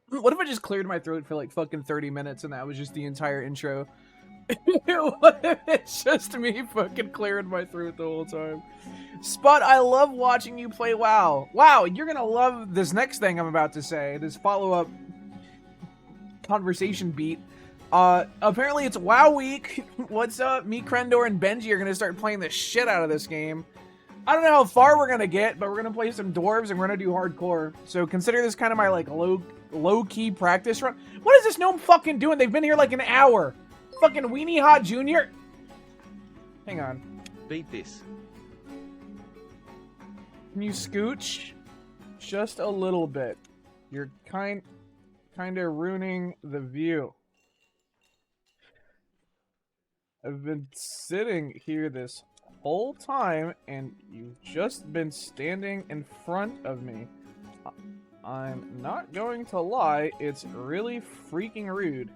What if I just cleared my throat for like fucking 30 minutes and that was just the entire intro? What if it's just me fucking clearing my throat the whole time? Spot, I love watching you play WoW. Wow, you're gonna love this next thing I'm about to say. This follow-up conversation beat. Apparently it's WoW week. What's up? Me, Krendor, and Benji are gonna start playing the shit out of this game. I don't know how far we're gonna get, but we're gonna play some dwarves and we're gonna do hardcore. So consider this kind of my like low-key practice run. What is this gnome fucking doing? They've been here like an hour. Fucking Weenie Hot Jr. Hang on. Beat this. Can you scooch? Just a little bit. You're kind of ruining the view. I've been sitting here this whole time, and you've just been standing in front of me. I'm not going to lie, it's really freaking rude.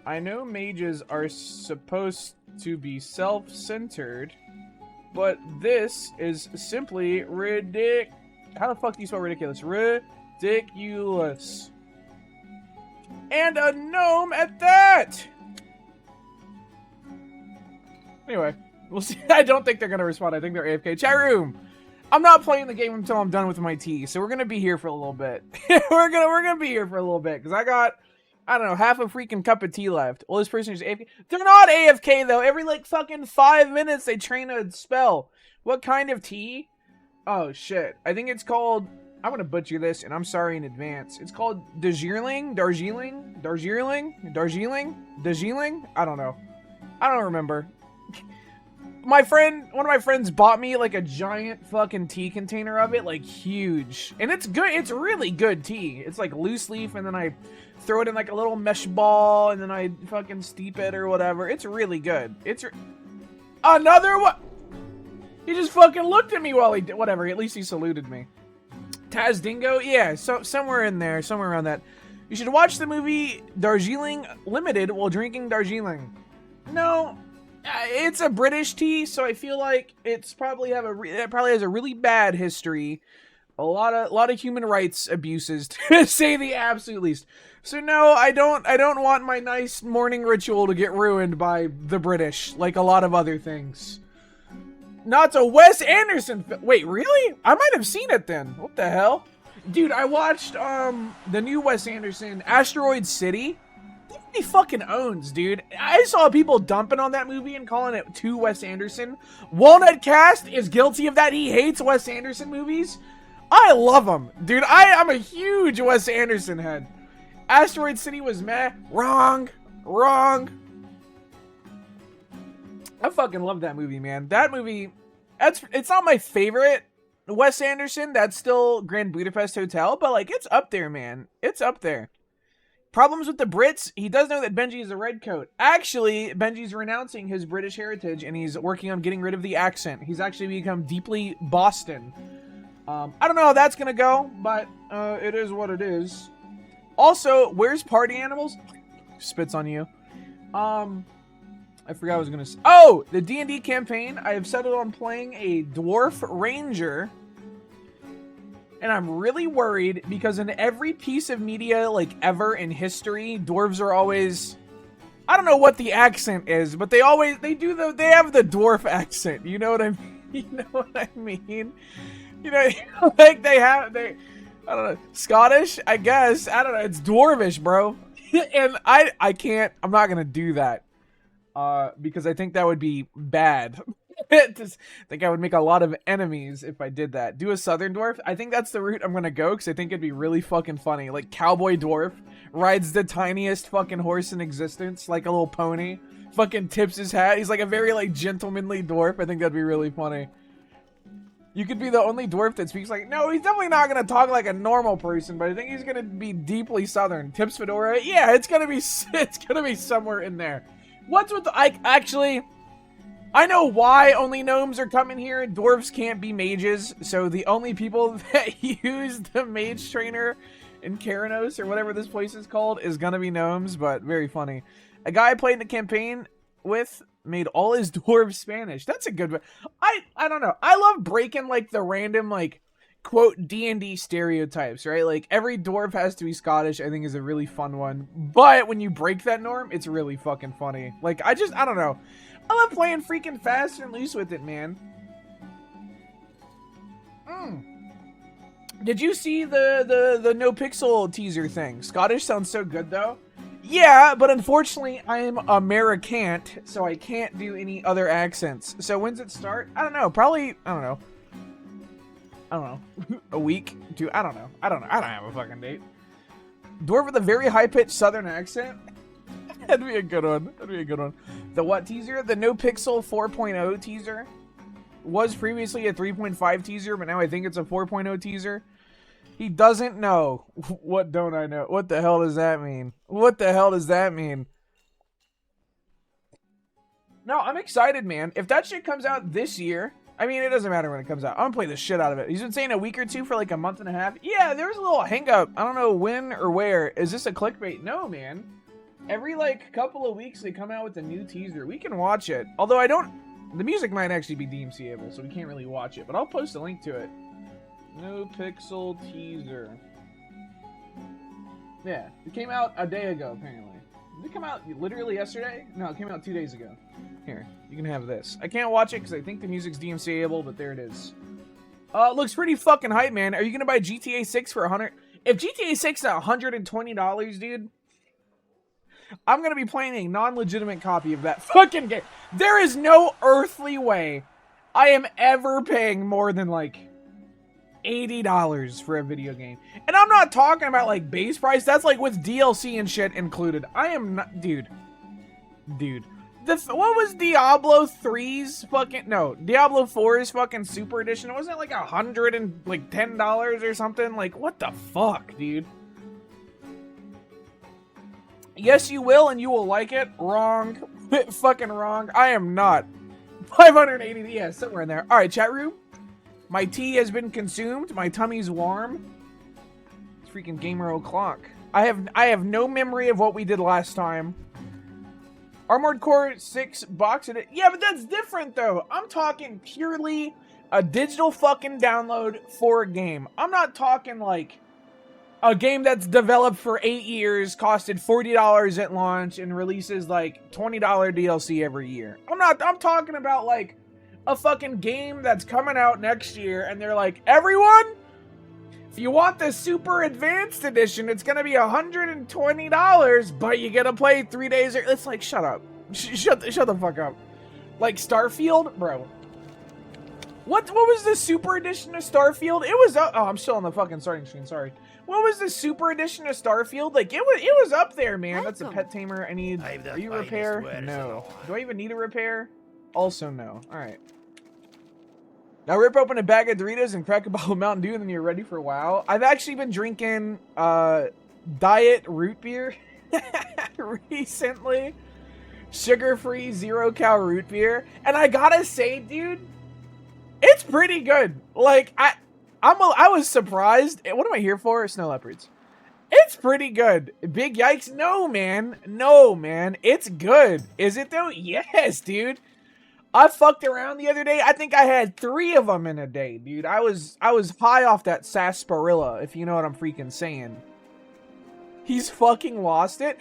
I know mages are supposed to be self-centered, but this is simply How the fuck do you spell ridiculous? Ridiculous. And a gnome at that! Anyway, we'll see. I don't think they're gonna respond. I think they're AFK. Chat room! I'm not playing the game until I'm done with my tea, so we're gonna be here for a little bit. we're gonna be here for a little bit, because I got, I don't know, half a freaking cup of tea left. Well, this person is AFK. They're not AFK, though. Every, like, fucking 5 minutes, they train a spell. What kind of tea? Oh, shit. I think it's called... I'm gonna butcher this, and I'm sorry in advance. It's called Darjeeling? I don't know. I don't remember. One of my friends bought me, like, a giant fucking tea container of it, like, huge. And it's good. It's really good tea. It's, like, loose leaf, and then I throw it in, like, a little mesh ball, and then I fucking steep it or whatever. It's really good. Another one! He just fucking looked at me while he did, whatever. At least he saluted me. Taz Dingo? Yeah, so somewhere in there, somewhere around that. You should watch the movie Darjeeling Limited while drinking Darjeeling. No, it's a British tea, so I feel like it probably has a really bad history. A lot of human rights abuses, to say the absolute least. So no, I don't want my nice morning ritual to get ruined by the British, like a lot of other things. Not a Wes Anderson wait, really? I might have seen it then. What the hell? Dude, I watched the new Wes Anderson, Asteroid City. He fucking owns, dude. I saw people dumping on that movie and calling it too Wes Anderson. Walnut Cast is guilty of that. He hates Wes Anderson movies. I love him. Dude, I'm a huge Wes Anderson head. Asteroid City was meh. Wrong. I fucking love that movie, man. That movie, it's not my favorite Wes Anderson. That's still Grand Budapest Hotel, but like, it's up there, man. It's up there. Problems with the Brits? He does know that Benji is a redcoat. Actually, Benji's renouncing his British heritage, and he's working on getting rid of the accent. He's actually become deeply Boston. I don't know how that's gonna go, but it is what it is. Also, where's Party Animals? Spits on you. I forgot what I was gonna say. Oh, the D&D campaign. I have settled on playing a dwarf ranger. And I'm really worried because in every piece of media, like, ever in history, dwarves are always... I don't know what the accent is, but they have the dwarf accent. You know what I mean? You know what I mean? You know, like, I don't know, Scottish, I guess. I don't know, it's dwarvish, bro. And I'm not gonna do that. Because I think that would be bad. I think I would make a lot of enemies if I did that. Do a southern dwarf? I think that's the route I'm gonna go, because I think it'd be really fucking funny. Like, cowboy dwarf rides the tiniest fucking horse in existence, like a little pony. Fucking tips his hat. He's like a very, like, gentlemanly dwarf. I think that'd be really funny. You could be the only dwarf that speaks like... No, he's definitely not gonna talk like a normal person, but I think he's gonna be deeply southern. Tips fedora? Yeah, it's gonna be somewhere in there. What's with the... Actually... I know why only gnomes are coming here. Dwarves can't be mages, so the only people that use the mage trainer in Keranos, or whatever this place is called, is gonna be gnomes, but very funny. A guy I played in a campaign with made all his dwarves Spanish. That's a good one. I don't know. I love breaking, like, the random, like, quote D&D stereotypes, right? Like every dwarf has to be Scottish, I think is a really fun one. But when you break that norm, it's really fucking funny. Like I don't know. I love playing freaking fast and loose with it, man. Did you see the no pixel teaser thing? Scottish sounds so good though. Yeah, but unfortunately I'm American, so I can't do any other accents. So when's it start? I don't know. Probably I don't know. A week? Two? I don't know. I don't have a fucking date. Dwarf with a very high-pitched southern accent. That'd be a good one. The what teaser? The no pixel 4.0 teaser was previously a 3.5 teaser, but now I think it's a 4.0 teaser. He doesn't know. What don't I know? What the hell does that mean? No, I'm excited, man. If that shit comes out this year, I mean, it doesn't matter when it comes out. I'm gonna play the shit out of it. He's been saying a week or two for like a month and a half. Yeah, there was a little hang up. I don't know when or where. Is this a clickbait? No, man. Every like couple of weeks they come out with a new teaser. We can watch it. Although the music might actually be DMCable, so we can't really watch it. But I'll post a link to it. No pixel teaser. Yeah, it came out a day ago, apparently. Did it come out literally yesterday? No, it came out 2 days ago. Here, you can have this. I can't watch it because I think the music's DMCable, but there it is. It looks pretty fucking hype, man. Are you gonna buy GTA 6 for 100? If GTA 6 is $120, dude, I'm gonna be playing a non-legitimate copy of that fucking game. There is no earthly way I am ever paying more than like $80 for a video game. And I'm not talking about like base price. That's like with DLC and shit included. I am not, dude. What was Diablo 3's fucking, no, Diablo 4's fucking super edition? Wasn't it like $110 or something? Like, what the fuck, dude? Yes, you will, and you will like it. Wrong. Fucking wrong. I am not. 580, yeah, somewhere in there. All right, chat room. My tea has been consumed. My tummy's warm. It's freaking gamer o'clock. I have no memory of what we did last time. Armored Core 6 box it. Yeah, but that's different though. I'm talking purely a digital fucking download for a game. I'm not talking like a game that's developed for 8 years, costed $40 at launch, and releases like $20 DLC every year. I'm talking about like a fucking game that's coming out next year, and they're like, everyone, if you want the super advanced edition, it's gonna be $120, but you gotta play 3 days. It's like, shut up. Shut the fuck up. Like Starfield, bro. What was the super edition of Starfield? It was up. Oh, I'm still on the fucking starting screen. Sorry. What was the super edition of Starfield? Like it was up there, man. That's a pet tamer. Are you repair? No. Do I even need a repair? Also no. All right. Now rip open a bag of Doritos and crack a bottle of Mountain Dew, and then you're ready for WoW. I've actually been drinking diet root beer recently. Sugar-free, zero-cal root beer. And I gotta say, dude, it's pretty good. Like, I was surprised. What am I here for? Snow leopards. It's pretty good. Big yikes? No, man. No, man. It's good. Is it, though? Yes, dude. I fucked around the other day. I think I had 3 of them in a day, dude. I was high off that sarsaparilla, if you know what I'm freaking saying. He's fucking lost it.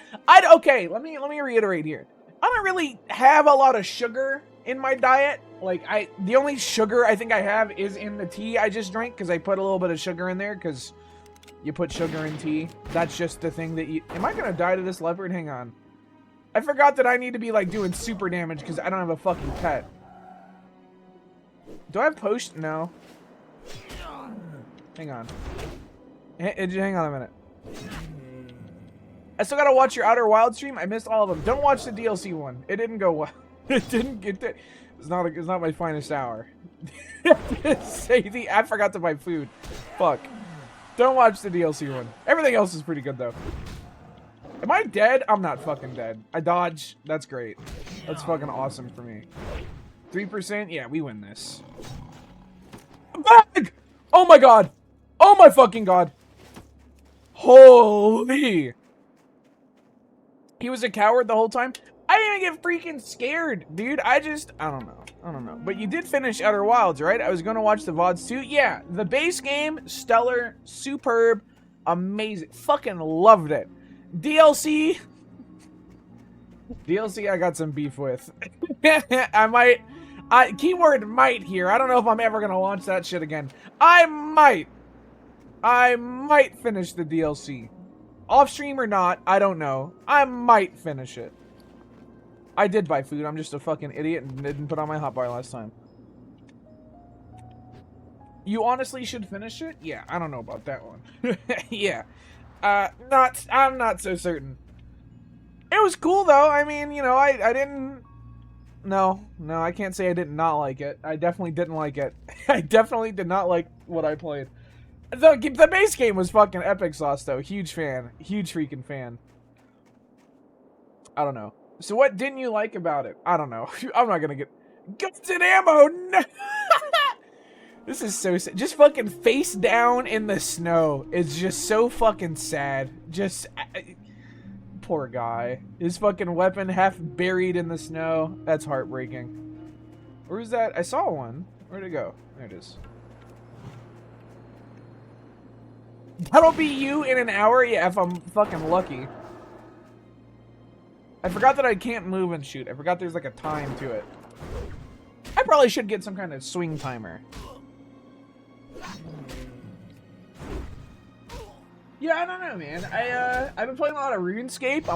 Okay, let me reiterate here. I don't really have a lot of sugar in my diet. Like, the only sugar I think I have is in the tea I just drank, because I put a little bit of sugar in there, because you put sugar in tea. That's just the thing that you... Am I gonna die to this leopard? Hang on. I forgot that I need to be, like, doing super damage, because I don't have a fucking pet. Do I have potion? No. Hang on. Hang on a minute. I still gotta watch your Outer Wild stream. I missed all of them. Don't watch the DLC one. It didn't go well. It didn't get that. It's not my finest hour. I forgot to buy food. Fuck. Don't watch the DLC one. Everything else is pretty good though. Am I dead? I'm not fucking dead. I dodge. That's great. That's fucking awesome for me. 3%? Yeah, we win this. Bag! Oh my god! Oh my fucking god! Holy! He was a coward the whole time? I didn't even get freaking scared, dude. I don't know. But you did finish Outer Wilds, right? I was gonna watch the VODs too. Yeah, the base game, stellar, superb, amazing. Fucking loved it. DLC, I got some beef with. Keyword might here. I don't know if I'm ever gonna launch that shit again. I might finish the DLC. Off stream or not, I don't know. I might finish it. I did buy food. I'm just a fucking idiot and didn't put on my hotbar last time. You honestly should finish it? Yeah, I don't know about that one. Yeah. I'm not so certain. It was cool though. I mean, you know, I didn't... No, I can't say I did not like it. I definitely didn't like it. I definitely did not like what I played. The base game was fucking epic sauce though. Huge fan. Huge freaking fan. I don't know. So what didn't you like about it? I don't know. I'm not gonna get... Guns and ammo! No! This is so sad. Just fucking face down in the snow. It's just so fucking sad. Just... Poor guy. His fucking weapon half buried in the snow. That's heartbreaking. Where's that? I saw one. Where'd it go? There it is. That'll be you in an hour? Yeah, if I'm fucking lucky. I forgot that I can't move and shoot. I forgot there's like a time to it. I probably should get some kind of swing timer. Yeah, I don't know, man. I've been playing a lot of RuneScape.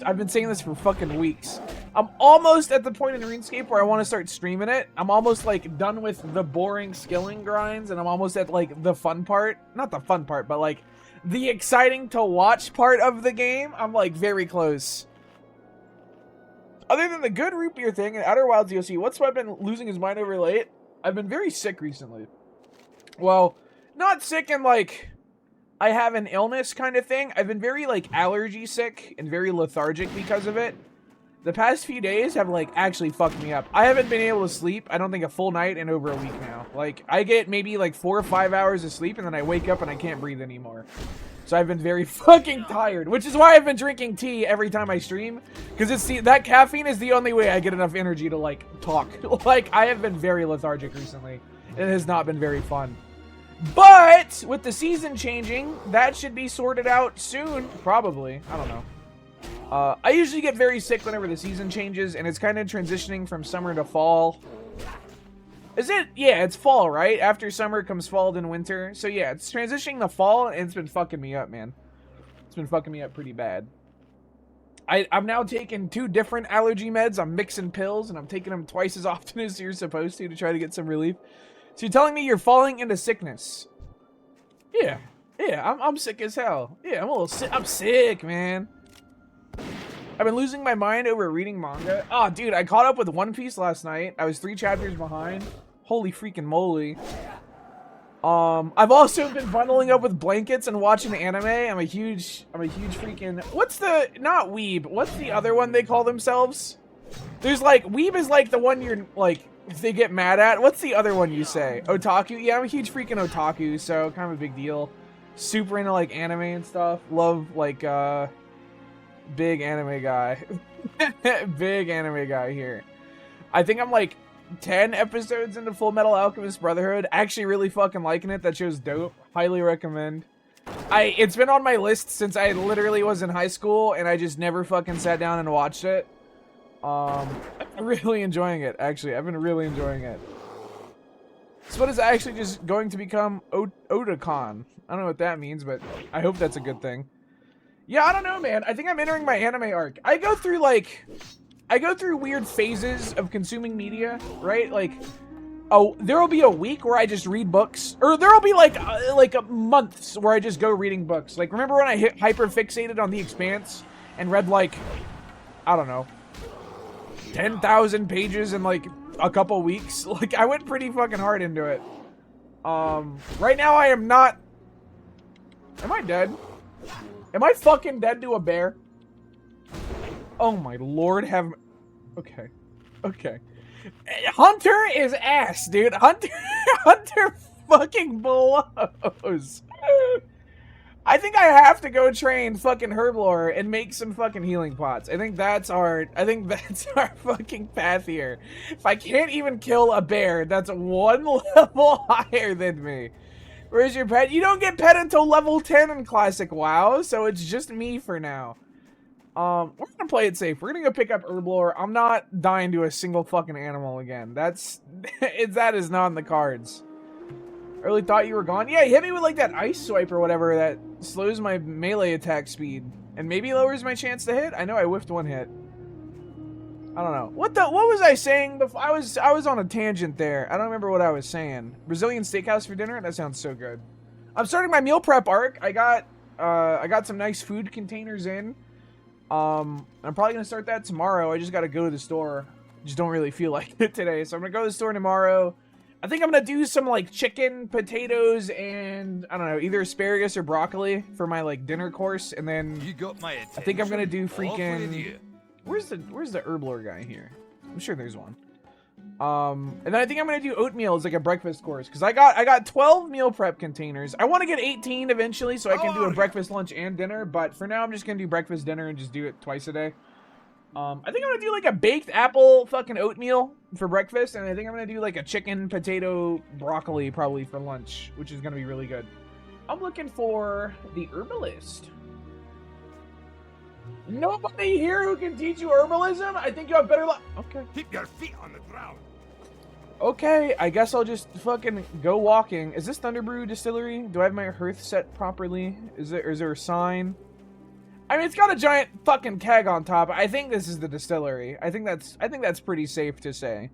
I've been saying this for fucking weeks. I'm almost at the point in RuneScape where I want to start streaming it. I'm almost like done with the boring skilling grinds, and I'm almost at like the fun part. Not the fun part, but like the exciting to watch part of the game. I'm like very close. Other than the good root beer thing and Outer Wilds DLC, what's what I've been losing his mind over late? I've been very sick recently. Well, not sick in like I have an illness kind of thing. I've been very like allergy sick and very lethargic because of it. The past few days have like actually fucked me up. I haven't been able to sleep, I don't think a full night in over a week now. Like I get maybe like 4 or 5 hours of sleep and then I wake up and I can't breathe anymore. So I've been very fucking tired, which is why I've been drinking tea every time I stream, because that caffeine is the only way I get enough energy to like talk. Like I have been very lethargic recently. It has not been very fun. But with the season changing, that should be sorted out soon, probably. I don't know. I usually get very sick whenever the season changes, and it's kind of transitioning from summer to fall. Is it? Yeah, it's fall, right? After summer comes fall, then winter. So yeah, it's transitioning to fall, and it's been fucking me up, man. It's been fucking me up pretty bad. I'm now taking 2 different allergy meds. I'm mixing pills, and I'm taking them twice as often as you're supposed to try to get some relief. So you're telling me you're falling into sickness? Yeah. Yeah, I'm sick as hell. Yeah, I'm a little sick. I'm sick, man. I've been losing my mind over reading manga. Oh, dude, I caught up with One Piece last night. I was 3 chapters behind. Holy freaking moly. I've also been bundling up with blankets and watching anime. I'm a huge freaking... What's the... Not weeb. What's the other one they call themselves? There's like... Weeb is like the one you're like... They get mad at. What's the other one you say? Otaku? Yeah, I'm a huge freaking otaku, so kind of a big deal. Super into like anime and stuff. Love like big anime guy. Big anime guy here. I think I'm like 10 episodes into Full Metal Alchemist Brotherhood. Actually really fucking liking it. That show's dope. Highly recommend. It's been on my list since I literally was in high school and I just never fucking sat down and watched it. I'm really enjoying it, actually. I've been really enjoying it. So what is actually just going to become Otakon? I don't know what that means, but I hope that's a good thing. Yeah, I don't know, man. I think I'm entering my anime arc. I go through weird phases of consuming media, right? Like, oh, there'll be a week where I just read books, or there'll be like months where I just go reading books. Like, remember when I hyper fixated on The Expanse and read like, I don't know, 10,000 pages in like a couple weeks? Like, I went pretty fucking hard into it. Right now I am not... Am I dead? Am I fucking dead to a bear? Oh my lord, have... Okay. Okay. Hunter is ass, dude. Hunter fucking blows. I think I have to go train fucking Herblore and make some fucking healing pots. I think that's our fucking path here. If I can't even kill a bear, that's one level higher than me. Where's your pet? You don't get pet until level 10 in Classic WoW, so it's just me for now. We're gonna play it safe. We're gonna go pick up Herblore. I'm not dying to a single fucking animal again. That is not in the cards. I really thought you were gone. Yeah, he hit me with like that ice swipe or whatever that slows my melee attack speed and maybe lowers my chance to hit. I know I whiffed one hit. I don't know. What was I saying before? I was on a tangent there. I don't remember what I was saying. Brazilian steakhouse for dinner? That sounds so good. I'm starting my meal prep arc. I got some nice food containers in. I'm probably gonna start that tomorrow. I just gotta go to the store. Just don't really feel like it today. So I'm gonna go to the store tomorrow. I think I'm gonna do some like chicken, potatoes, and I don't know, either asparagus or broccoli for my like dinner course, and then you got my attention. I think I'm gonna do freaking. Where's the Herblore guy here? I'm sure there's one. And then I think I'm gonna do oatmeal as like a breakfast course because I got 12 meal prep containers. I want to get 18 eventually so I can do a breakfast, lunch, and dinner. But for now, I'm just gonna do breakfast, dinner, and just do it twice a day. I think I'm gonna do like a baked apple fucking oatmeal for breakfast, and I think I'm gonna do like a chicken, potato, broccoli probably for lunch, which is gonna be really good. I'm looking for the herbalist. Nobody here who can teach you herbalism? I think you have better luck. Okay. Keep your feet on the ground. Okay, I guess I'll just fucking go walking. Is this Thunderbrew Distillery? Do I have my hearth set properly? Is there a sign? I mean, it's got a giant fucking keg on top. I think this is the distillery. I think that's pretty safe to say.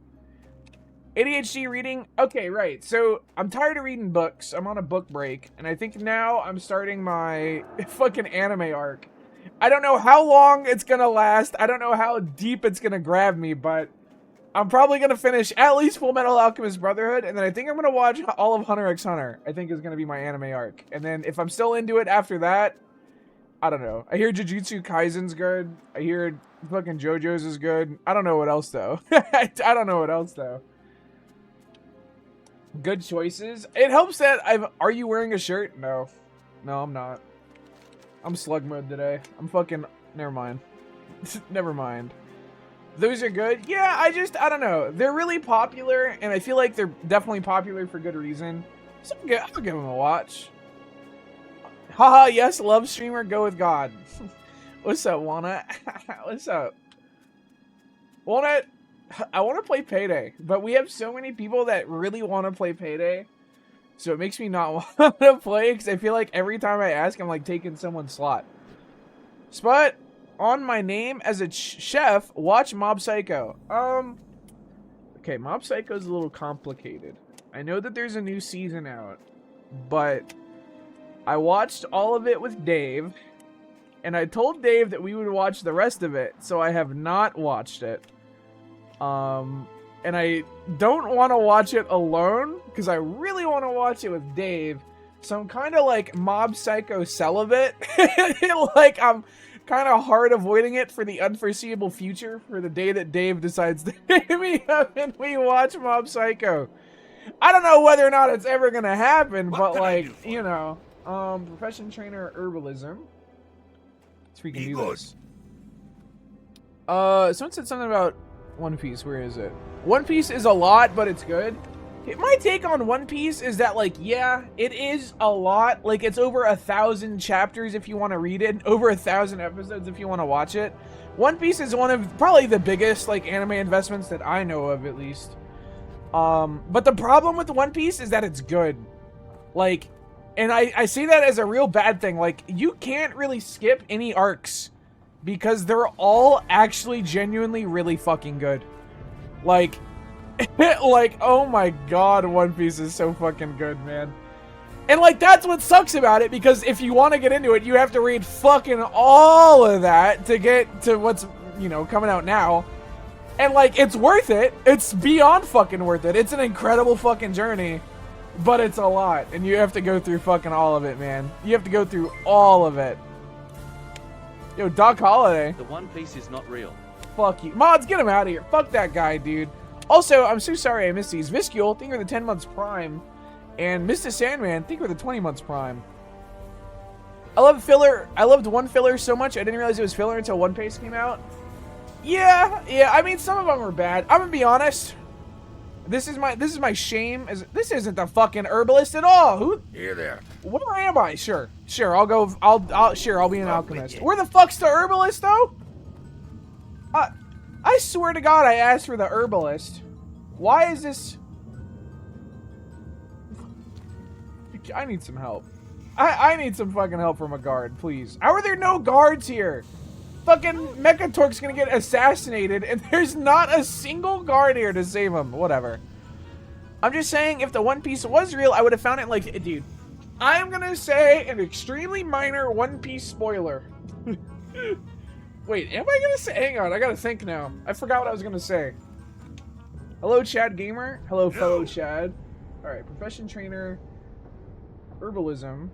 ADHD reading? Okay, right. So, I'm tired of reading books. I'm on a book break. And I think now I'm starting my fucking anime arc. I don't know how long it's gonna last. I don't know how deep it's gonna grab me, but I'm probably gonna finish at least Full Metal Alchemist Brotherhood, and then I think I'm gonna watch all of Hunter x Hunter. I think is gonna be my anime arc. And then if I'm still into it after that, I don't know. I hear Jujutsu Kaisen's good. I hear fucking JoJo's is good. I don't know what else though. I don't know what else though. Good choices. It helps that are you wearing a shirt? No. No, I'm not. I'm slug mode today. I'm fucking... Never mind. Never mind. Those are good. Yeah, I don't know. They're really popular, and I feel like they're definitely popular for good reason. So I'll give them a watch. Haha, yes, love streamer, go with God. What's up, Walnut? What's up? Walnut, I want to play Payday, but we have so many people that really want to play Payday. So it makes me not want to play because I feel like every time I ask, I'm like taking someone's slot. Spot on my name as a chef, watch Mob Psycho. Okay, Mob Psycho is a little complicated. I know that there's a new season out, but I watched all of it with Dave, and I told Dave that we would watch the rest of it, so I have not watched it. And I don't want to watch it alone, because I really want to watch it with Dave. So I'm kind of like Mob Psycho celibate. Like, I'm kind of hard avoiding it for the unforeseeable future, for the day that Dave decides to hit me up and we watch Mob Psycho. I don't know whether or not it's ever going to happen, but like, you know, profession trainer herbalism. Let's freaking do this. Someone said something about One Piece. Where is it? One Piece is a lot, but it's good. My take on One Piece is that, like, yeah, it is a lot. Like, it's over 1,000 chapters if you want to read it, over 1,000 episodes if you want to watch it. One Piece is one of probably the biggest, like, anime investments that I know of, at least. But the problem with One Piece is that it's good. Like, and I see that as a real bad thing. Like, you can't really skip any arcs because they're all actually genuinely really fucking good. Like, like, oh my god, One Piece is so fucking good, man. And, like, that's what sucks about it, because if you want to get into it, you have to read fucking all of that to get to what's, you know, coming out now. And, like, it's worth it. It's beyond fucking worth it. It's an incredible fucking journey, but it's a lot, and you have to go through fucking all of it, man. You have to go through all of it. Yo, Doc Holiday. The One Piece is not real. Fuck you. Mods, get him out of here. Fuck that guy, dude. Also, I'm so sorry I missed these. Viscule, thank you for the 10 months prime. And Mr. Sandman, thank you for the 20 months prime. I love filler. I loved one filler so much I didn't realize it was filler until One Piece came out. Yeah. I mean, some of them were bad. I'm gonna be honest. This is my shame. This isn't the fucking herbalist at all. Who? Here there. Where am I? Sure. I'll go. I'll be an alchemist. Where the fuck's the herbalist though? I swear to God, I asked for the herbalist. Why is this? I need some help. I need some fucking help from a guard, please. How are there no guards here? Fucking Mechatork's gonna get assassinated, and there's not a single guard here to save him. Whatever. I'm just saying, if the One Piece was real, I would have found it like, dude. I am gonna say an extremely minor One Piece spoiler. Wait, am I gonna say? Hang on, I gotta think now. I forgot what I was gonna say. Hello, Chad Gamer. Hello, fellow Chad. All right, profession trainer. Herbalism.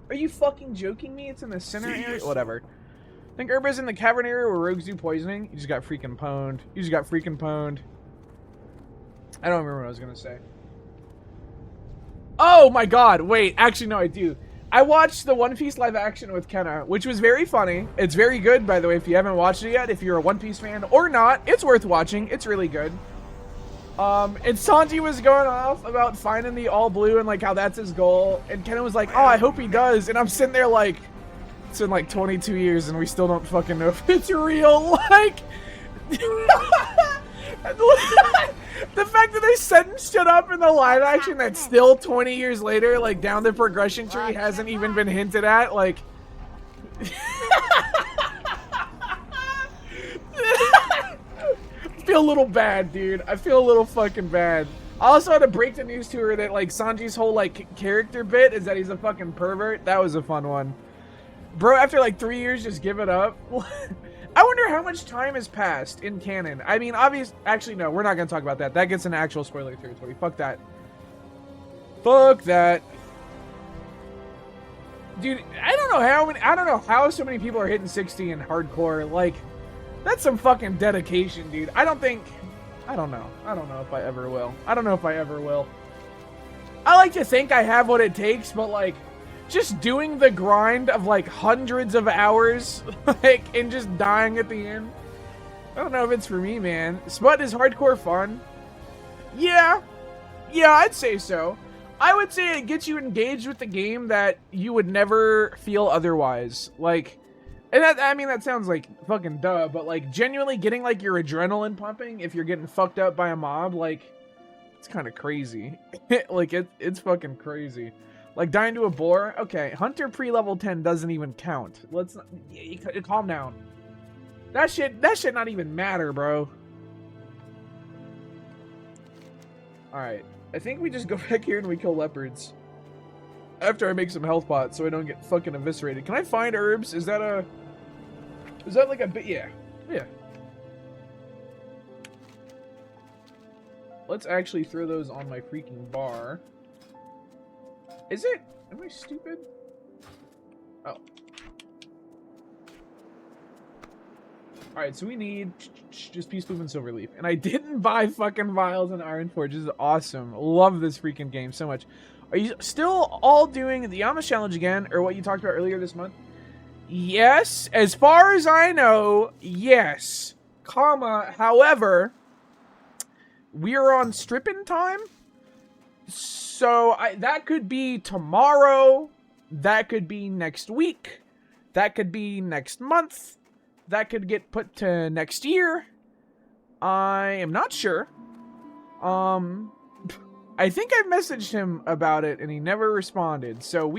Are you fucking joking me? It's in the center area? Whatever. I think herb is in the cavern area where rogues do poisoning. You just got freaking pwned. I don't remember what I was gonna say. Oh my god, wait. Actually, no, I do. I watched the One Piece live action with Kenna, which was very funny. It's very good, by the way, if you haven't watched it yet. If you're a One Piece fan or not, it's worth watching. It's really good. And Sanji was going off about finding the all blue and like how that's his goal. And Kenna was like, oh, I hope he does. And I'm sitting there like, it's been like 22 years and we still don't fucking know if it's real. Like, the fact that they set shit up in the live action that still 20 years later, like down the progression tree hasn't even been hinted at, like. I feel a little bad, dude. I feel a little fucking bad. I also had to break the news to her that like Sanji's whole like character bit is that he's a fucking pervert. That was a fun one. Bro, after like 3 years, just give it up. I wonder how much time has passed in canon. I mean, actually, no, we're not going to talk about that. That gets into actual spoiler territory. Fuck that. Fuck that. Dude, I don't know how so many people are hitting 60 in hardcore. Like, that's some fucking dedication, dude. I don't know. I don't know if I ever will. I like to think I have what it takes, but like, just doing the grind of like hundreds of hours, like, and just dying at the end. I don't know if it's for me, man. Smut is hardcore fun. Yeah, I'd say so. I would say it gets you engaged with the game that you would never feel otherwise. Like, and that, I mean, that sounds like fucking duh, but like genuinely getting like your adrenaline pumping if you're getting fucked up by a mob, like, it's kind of crazy. Like, it's fucking crazy. Like, dying to a boar? Okay, Hunter pre-level 10 doesn't even count. Let's not... calm down. That shit not even matter, bro. Alright. I think we just go back here and we kill leopards. After I make some health pots so I don't get fucking eviscerated. Can I find herbs? Is that like a bit... Yeah. Let's actually throw those on my freaking bar. Is it? Am I stupid? Oh. Alright, so we need just Peace Loop and Silverleaf. And I didn't buy fucking Vials and Iron Forge. This is awesome. Love this freaking game so much. Are you still all doing the Amish Challenge again? Or what you talked about earlier this month? Yes. As far as I know, yes. Comma, however, we are on stripping time. So that could be tomorrow, that could be next week, that could be next month, that could get put to next year. I am not sure. I think I messaged him about it and he never responded. So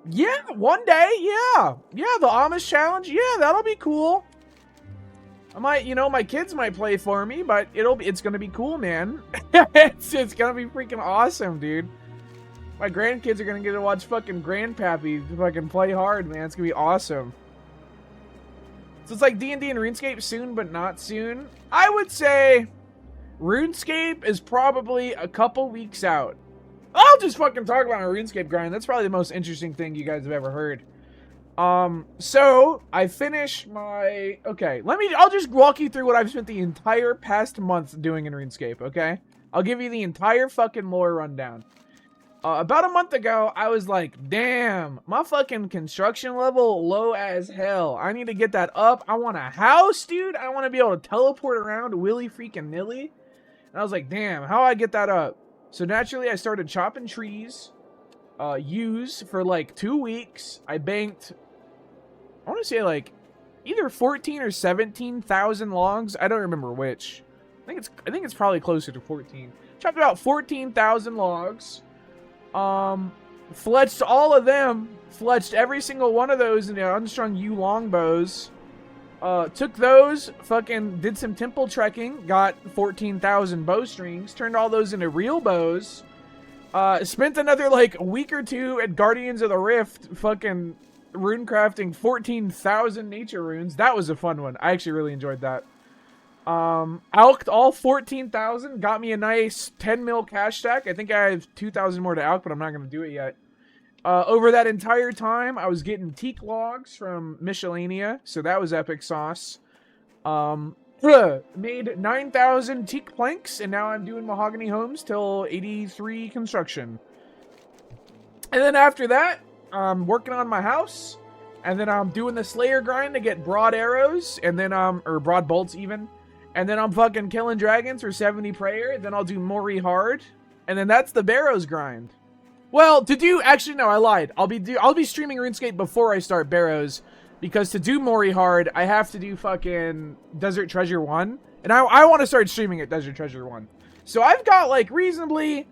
yeah, one day, yeah, the Amish Challenge, yeah, that'll be cool. I might, my kids might play for me, but it's gonna be cool, man. it's gonna be freaking awesome, dude. My grandkids are gonna get to watch fucking Grandpappy fucking play hard, man. It's gonna be awesome. So it's like D&D and RuneScape soon, but not soon. I would say RuneScape is probably a couple weeks out. I'll just fucking talk about my RuneScape grind. That's probably the most interesting thing you guys have ever heard. So I finished my, I'll just walk you through what I've spent the entire past month doing in RuneScape, okay? I'll give you the entire fucking lore rundown. About a month ago, I was like, damn, my fucking construction level low as hell. I need to get that up. I want a house, dude. I want to be able to teleport around willy freaking nilly. And I was like, damn, how do I get that up? So naturally, I started chopping trees, for like 2 weeks. I banked, I want to say like either 14 or 17,000 logs. I don't remember which. I think it's probably closer to 14. Chopped about 14,000 logs. Fletched all of them. Fletched every single one of those into unstrung yew longbows. Took those, fucking did some temple trekking, got 14,000 bowstrings, turned all those into real bows. Spent another like week or two at Guardians of the Rift, fucking rune crafting 14,000 nature runes. That was a fun one. I actually really enjoyed that. Alked all 14,000, got me a nice 10 mil cash stack. I think I have 2,000 more to alk, but I'm not going to do it yet. Over that entire time, I was getting teak logs from Miscellanea, so that was epic sauce. Made 9,000 teak planks, and now I'm doing mahogany homes till 83 construction. And then after that, I'm working on my house, and then I'm doing the Slayer grind to get broad arrows, and then or broad bolts even. And then I'm fucking killing dragons for 70 prayer. Then I'll do Mori hard. And then that's the Barrows grind. Well, actually no, I lied. I'll be streaming RuneScape before I start Barrows. Because to do Mori hard, I have to do fucking Desert Treasure 1. And I want to start streaming at Desert Treasure 1. So I've got like reasonably,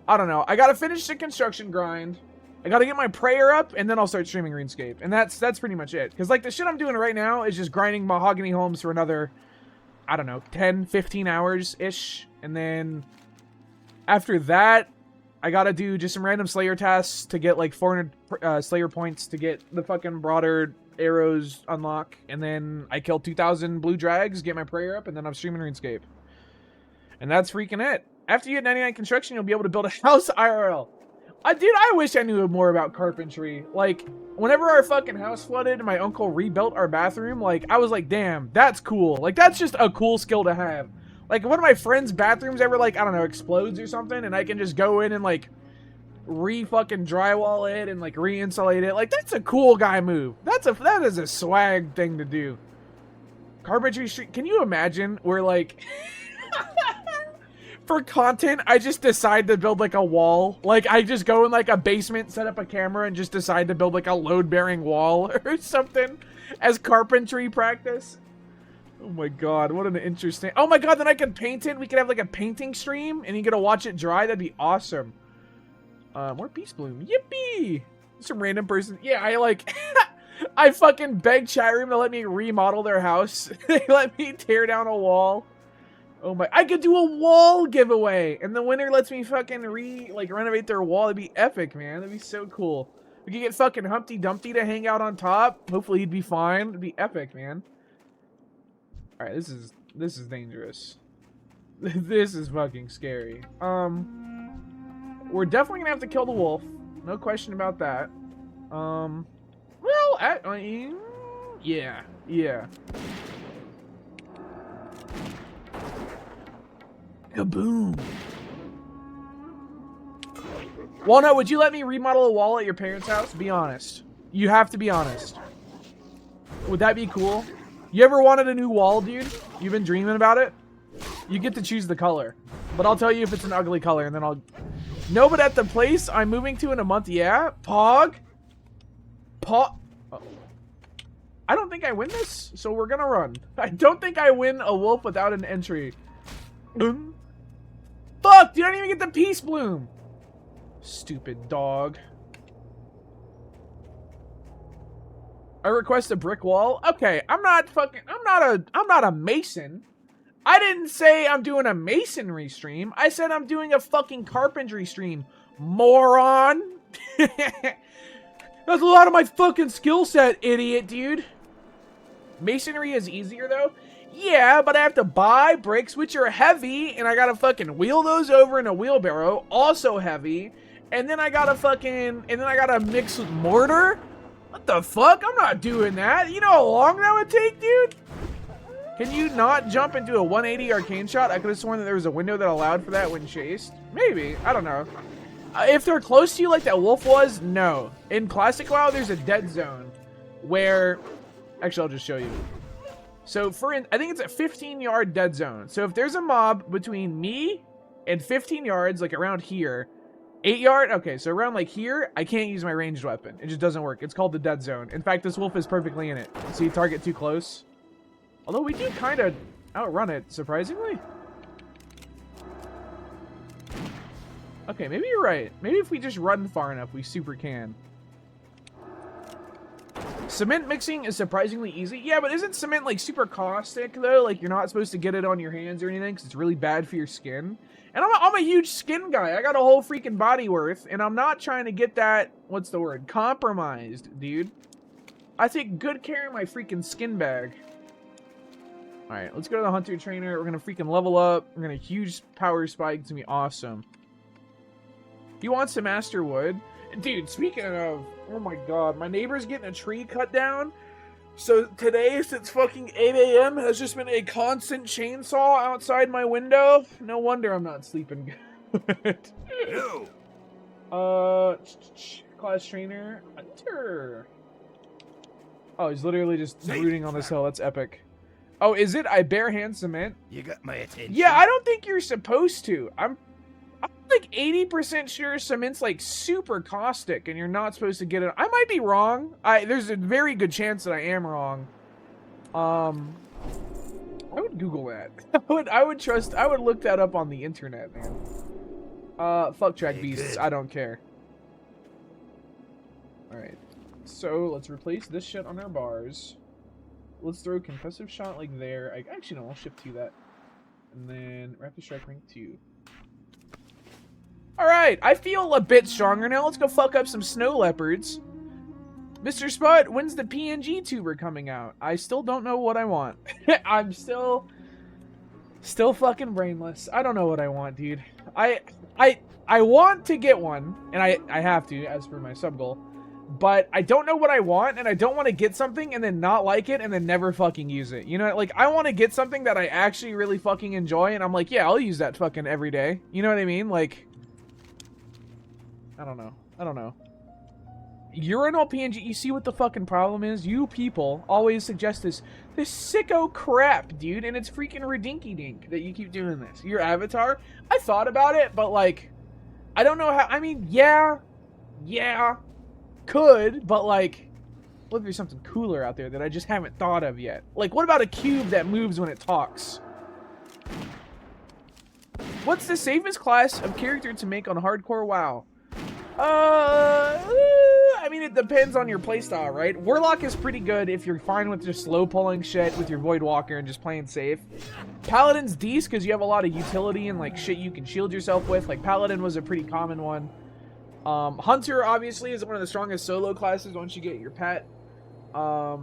I don't know. I got to finish the construction grind. I got to get my prayer up, and then I'll start streaming RuneScape. And that's pretty much it. Because like the shit I'm doing right now is just grinding mahogany homes for another, I don't know, 10, 15 hours-ish. And then after that, I gotta do just some random Slayer tasks to get like 400 Slayer points to get the fucking broader arrows unlock. And then I kill 2,000 blue drags, get my prayer up, and then I'm streaming RuneScape. And that's freaking it. After you get 99 construction, you'll be able to build a house IRL. Dude, I wish I knew more about carpentry. Like, whenever our fucking house flooded and my uncle rebuilt our bathroom, like, I was like, damn, that's cool. Like, that's just a cool skill to have. Like, one of my friends' bathrooms ever, like, I don't know, explodes or something, and I can just go in and, like, re-fucking drywall it and, like, re-insulate it. Like, that's a cool guy move. That is a swag thing to do. Carpentry street, can you imagine where, like... For content, I just decide to build, like, a wall. Like, I just go in, like, a basement, set up a camera, and just decide to build, like, a load-bearing wall or something as carpentry practice. Oh, my God. What an interesting... Oh, my God, then I could paint it. We could have, like, a painting stream, and you get to watch it dry. That'd be awesome. More Beast Bloom. Yippee! Some random person... Yeah, I, like... I fucking begged chat room to let me remodel their house. They let me tear down a wall. Oh my, I could do a wall giveaway, and the winner lets me fucking renovate their wall. That'd be epic, man. That'd be so cool. We could get fucking Humpty Dumpty to hang out on top. Hopefully he'd be fine. It'd be epic, man. Alright, this is dangerous. This is fucking scary. We're definitely gonna have to kill the wolf. No question about that. Well, yeah. Kaboom. Walnut, would you let me remodel a wall at your parents' house? Be honest. You have to be honest. Would that be cool? You ever wanted a new wall, dude? You've been dreaming about it? You get to choose the color. But I'll tell you if it's an ugly color, and then I'll... No, but at the place I'm moving to in a month, yeah? Pog? Oh. I don't think I win this, so we're gonna run. I don't think I win a wolf without an entry. Fuck, dude, I didn't even get the Peace Bloom. Stupid dog. I request a brick wall. Okay, I'm not a mason. I didn't say I'm doing a masonry stream. I said I'm doing a fucking carpentry stream. Moron. That's a lot of my fucking skill set, idiot, dude. Masonry is easier, though. Yeah, but I have to buy bricks, which are heavy, and I gotta fucking wheel those over in a wheelbarrow, also heavy, and then I gotta mix with mortar? What the fuck? I'm not doing that. You know how long that would take, dude? Can you not jump into a 180 arcane shot? I could have sworn that there was a window that allowed for that when chased. Maybe. I don't know. If they're close to you like that wolf was, no. In Classic WoW, there's a dead zone where... Actually, I'll just show you. So, I think it's a 15-yard dead zone. So, if there's a mob between me and 15 yards, like around here, 8 yard, okay, so around like here, I can't use my ranged weapon. It just doesn't work. It's called the dead zone. In fact, this wolf is perfectly in it. See, target too close. Although we do kind of outrun it, surprisingly. Okay, maybe you're right. Maybe if we just run far enough, we super can. Cement mixing is surprisingly easy. Yeah, but isn't cement like super caustic though? Like you're not supposed to get it on your hands or anything because it's really bad for your skin. And I'm a huge skin guy. I got a whole freaking body worth, and I'm not trying to get that, what's the word, compromised, dude. I take good care of my freaking skin bag. Alright, let's go to the hunter trainer. We're gonna freaking level up. We're gonna huge power spike. It's gonna be awesome. He wants to master wood. Dude, speaking of, oh my god, my neighbor's getting a tree cut down. So today, since fucking 8 a.m., has just been a constant chainsaw outside my window. No wonder I'm not sleeping good. No. Class trainer, hunter. Oh, he's literally just rooting on this hill. That's epic. Oh, is it? I bare hand cement? You got my attention. Yeah, I don't think you're supposed to. I'm like 80% sure cement's like super caustic and you're not supposed to get it. I might be wrong. There's a very good chance that I am wrong. I would Google that. I would look that up on the internet, man. Fuck track beasts. I don't care. Alright. So let's replace this shit on our bars. Let's throw concussive shot like there. Actually no, I'll shift to that. And then rapid strike rank 2. Alright, I feel a bit stronger now. Let's go fuck up some snow leopards. Mr. Spud, when's the PNG tuber coming out? I still don't know what I want. I'm still fucking brainless. I don't know what I want, dude. I want to get one, and I have to, as per my sub goal. But I don't know what I want, and I don't want to get something and then not like it and then never fucking use it. You know, like, I want to get something that I actually really fucking enjoy, and I'm like, yeah, I'll use that fucking every day. You know what I mean? Like... I don't know. Urinal PNG, you see what the fucking problem is? You people always suggest this sicko crap, dude, and it's freaking redinky dink that you keep doing this. Your avatar, I thought about it, but like, I don't know how, I mean, yeah, could, but like, what if there's something cooler out there that I just haven't thought of yet? Like, what about a cube that moves when it talks? What's the safest class of character to make on hardcore WoW? I mean, it depends on your playstyle, right? Warlock is pretty good if you're fine with just slow pulling shit with your Void Walker and just playing safe. Paladin's decent because you have a lot of utility and like shit you can shield yourself with. Like Paladin was a pretty common one. Hunter obviously is one of the strongest solo classes once you get your pet. I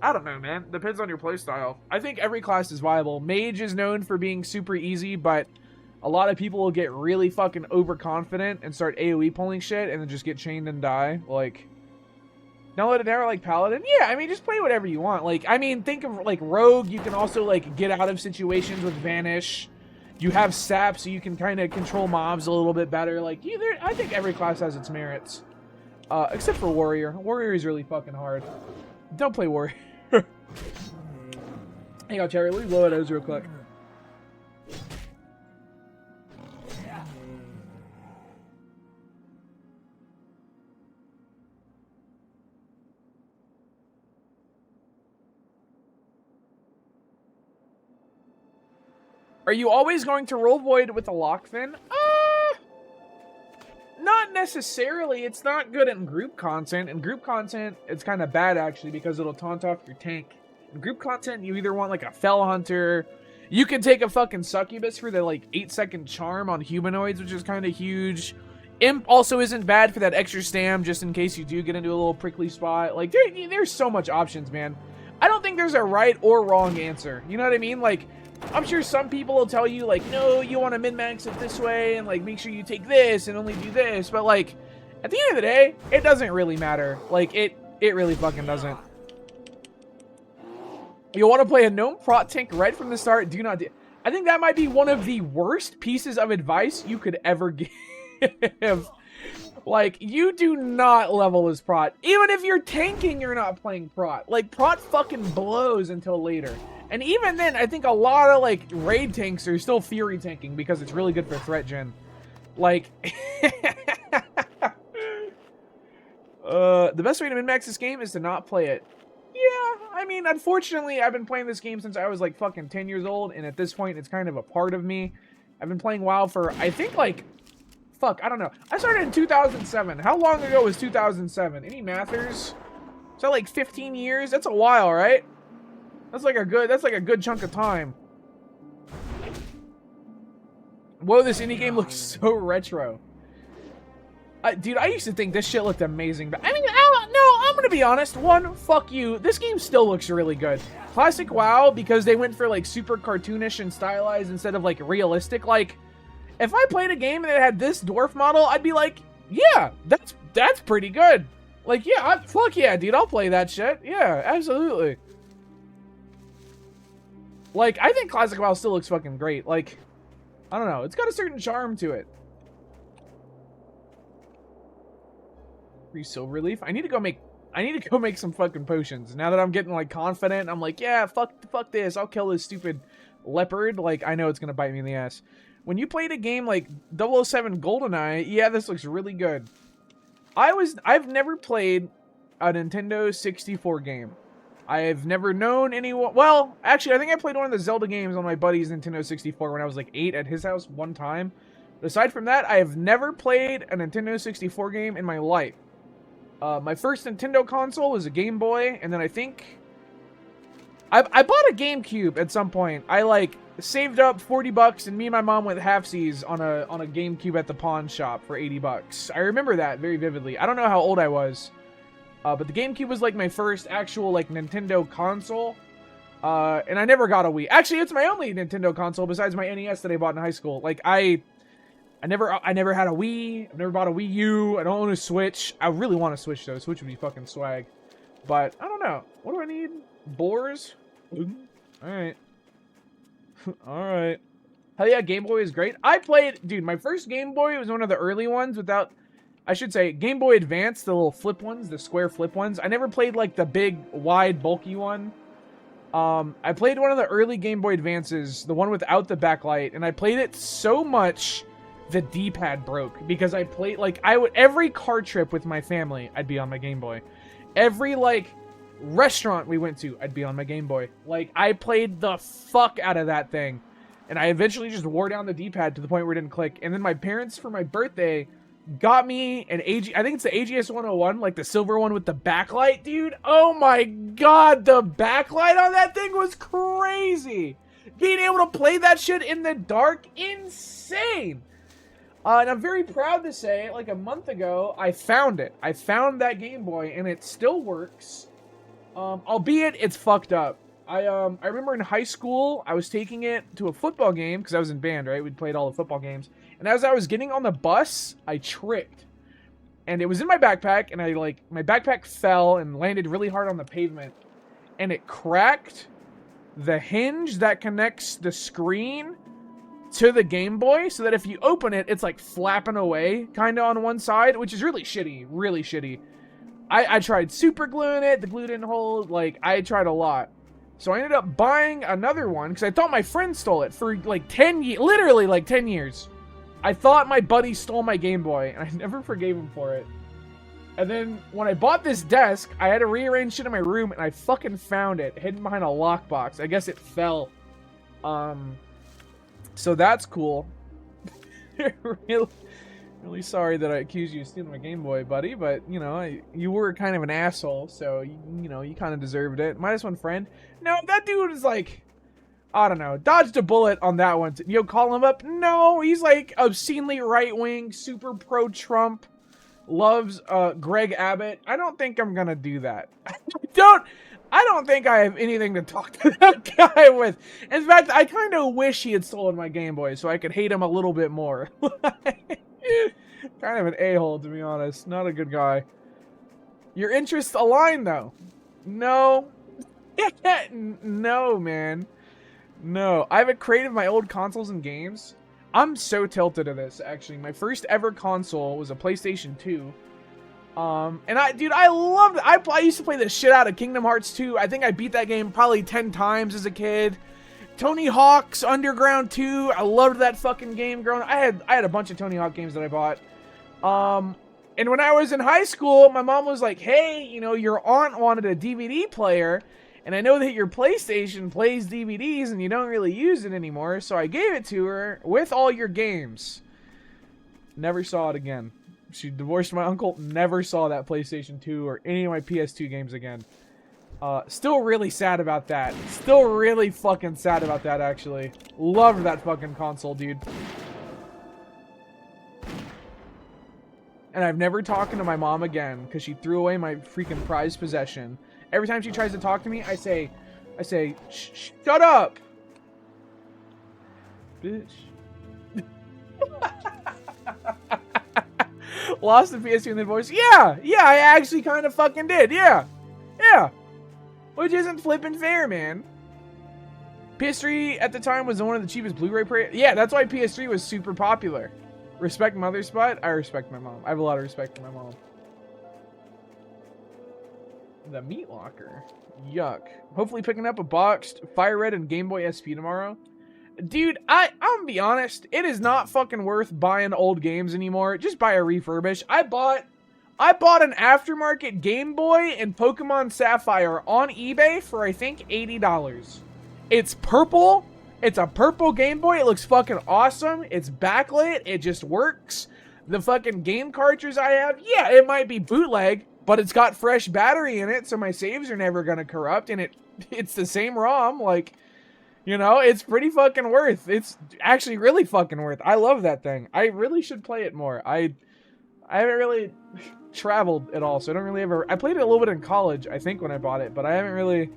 don't know, man. Depends on your playstyle. I think every class is viable. Mage is known for being super easy, but a lot of people will get really fucking overconfident and start AoE pulling shit and then just get chained and die. Like, don't let it never like Paladin. Yeah, I mean, just play whatever you want. Like, I mean, think of like Rogue. You can also like get out of situations with Vanish. You have Sap, so you can kind of control mobs a little bit better. Like, I think every class has its merits. Except for Warrior. Warrior is really fucking hard. Don't play Warrior. Hang on, Cherry. Let me blow it out real quick. Are you always going to roll Void with a Lockfin? Not necessarily. It's not good in group content. In group content, it's kind of bad, actually, because it'll taunt off your tank. In group content, you either want, like, a Fell Hunter. You can take a fucking Succubus for the, like, 8-second charm on humanoids, which is kind of huge. Imp also isn't bad for that extra stam, just in case you do get into a little prickly spot. Like, there's so much options, man. I don't think there's a right or wrong answer. You know what I mean? Like, I'm sure some people will tell you, like, no, you want to min-max it this way, and, like, make sure you take this and only do this. But, like, at the end of the day, it doesn't really matter. Like, it really fucking doesn't. You want to play a gnome prot tank right from the start? Do not do. I think that might be one of the worst pieces of advice you could ever give. Like, you do not level as Prot. Even if you're tanking, you're not playing Prot. Like, Prot fucking blows until later. And even then, I think a lot of, like, raid tanks are still Fury tanking because it's really good for threat gen. Like, the best way to min-max this game is to not play it. Yeah, I mean, unfortunately, I've been playing this game since I was, like, fucking 10 years old, and at this point, it's kind of a part of me. I've been playing WoW for, I think, like, fuck, I don't know. I started in 2007. How long ago was 2007? Any mathers? Is that, like, 15 years? That's a while, right? That's like a good chunk of time. Whoa, this indie game looks so retro. Dude, I used to think this shit looked amazing, but I mean, no, I'm gonna be honest. One, fuck you. This game still looks really good. Classic WoW, because they went for, like, super cartoonish and stylized instead of, like, realistic. Like, if I played a game and it had this dwarf model, I'd be like, yeah, that's pretty good. Like, yeah, fuck yeah, dude, I'll play that shit. Yeah, absolutely. Like, I think Classic WoW still looks fucking great. Like, I don't know. It's got a certain charm to it. Free silver leaf. I need to go make some fucking potions. Now that I'm getting, like, confident, I'm like, yeah, fuck this. I'll kill this stupid leopard. Like, I know it's gonna bite me in the ass. When you played a game like 007 GoldenEye, yeah, this looks really good. I've never played a Nintendo 64 game. I've never known anyone. Well, actually, I think I played one of the Zelda games on my buddy's Nintendo 64 when I was like 8 at his house one time. But aside from that, I have never played a Nintendo 64 game in my life. My first Nintendo console was a Game Boy, and then I think I bought a GameCube at some point. I like saved up 40 bucks, and me and my mom went halfsies on a GameCube at the pawn shop for 80 bucks. I remember that very vividly. I don't know how old I was. But the GameCube was like my first actual like Nintendo console. And I never got a Wii. Actually, it's my only Nintendo console besides my NES that I bought in high school. Like I never had a Wii. I've never bought a Wii U. I don't own a Switch. I really want a Switch though. Switch would be fucking swag. But I don't know. What do I need? Boars? Alright. Alright. Hell yeah, Game Boy is great. I played, dude, my first Game Boy was one of the early ones without, I should say, Game Boy Advance, the little flip ones, the square flip ones. I never played, like, the big, wide, bulky one. I played one of the early Game Boy Advances, the one without the backlight, and I played it so much the D-pad broke, because I played, like, every car trip with my family, I'd be on my Game Boy. Every, like, restaurant we went to, I'd be on my Game Boy. Like, I played the fuck out of that thing, and I eventually just wore down the D-pad to the point where it didn't click, and then my parents, for my birthday, got me an I think it's the AGS 101, like the silver one with the backlight, dude. Oh my god, the backlight on that thing was crazy. Being able to play that shit in the dark, insane. And I'm very proud to say, like a month ago, I found it. I found that Game Boy, and it still works. Albeit it's fucked up. I remember in high school, I was taking it to a football game, because I was in band, right? We'd played all the football games. And as I was getting on the bus, I tripped. And it was in my backpack, and my backpack fell and landed really hard on the pavement. And it cracked the hinge that connects the screen to the Game Boy, so that if you open it, it's like flapping away, kind of on one side, which is really shitty, really shitty. I tried super gluing it, the glue didn't hold, like, I tried a lot. So I ended up buying another one, because I thought my friend stole it for like 10 years, literally like 10 years. I thought my buddy stole my Game Boy, and I never forgave him for it. And then, when I bought this desk, I had to rearrange shit in my room, and I fucking found it, hidden behind a lockbox. I guess it fell. So that's cool. Really sorry that I accused you of stealing my Game Boy, buddy, but, you know, you were kind of an asshole, so, you know, you kind of deserved it. Minus one friend. No, that dude is like, I don't know, dodged a bullet on that one. Yo, call him up? No, he's like obscenely right-wing, super pro-Trump, loves Greg Abbott. I don't think I'm gonna do that. I don't think I have anything to talk to that guy with. In fact, I kind of wish he had stolen my Game Boy so I could hate him a little bit more. Kind of an a-hole, to be honest. Not a good guy. Your interests align, though. No. No, man. No. I have a crate of my old consoles and games. I'm so tilted to this, actually. My first ever console was a PlayStation 2. And I loved it. I used to play the shit out of Kingdom Hearts 2. I think I beat that game probably 10 times as a kid. Tony Hawk's Underground 2. I loved that fucking game growing up. I had a bunch of Tony Hawk games that I bought. And when I was in high school, my mom was like, hey, you know, your aunt wanted a DVD player, and I know that your PlayStation plays DVDs and you don't really use it anymore, so I gave it to her with all your games. Never saw it again. She divorced my uncle, never saw that PlayStation 2 or any of my PS2 games again. Still really sad about that. Still really fucking sad about that, actually. Loved that fucking console, dude. And I've never talked to my mom again because she threw away my freaking prized possession. Every time she tries to talk to me, I say, shut up, bitch. Lost the PS2 in the voice. Yeah, I actually kind of fucking did. Yeah. Which isn't flipping fair, man. PS3 at the time was one of the cheapest Blu-ray players. Yeah, that's why PS3 was super popular. Respect mother's spot. I respect my mom. I have a lot of respect for my mom. The meat locker. Yuck. Hopefully picking up a boxed Fire Red and Game Boy SP tomorrow. Dude, I'm gonna be honest. It is not fucking worth buying old games anymore. Just buy a refurbish. I bought an aftermarket Game Boy and Pokemon Sapphire on eBay for, I think, $80. It's purple. It's a purple Game Boy. It looks fucking awesome. It's backlit. It just works. The fucking game cartridge I have, yeah, it might be bootleg, but it's got fresh battery in it, so my saves are never gonna corrupt, and it's the same ROM. Like, you know, it's pretty fucking worth. It's actually really fucking worth. I love that thing. I really should play it more. I haven't really traveled at all, so I don't really ever... I played it a little bit in college, I think, when I bought it, but I haven't really...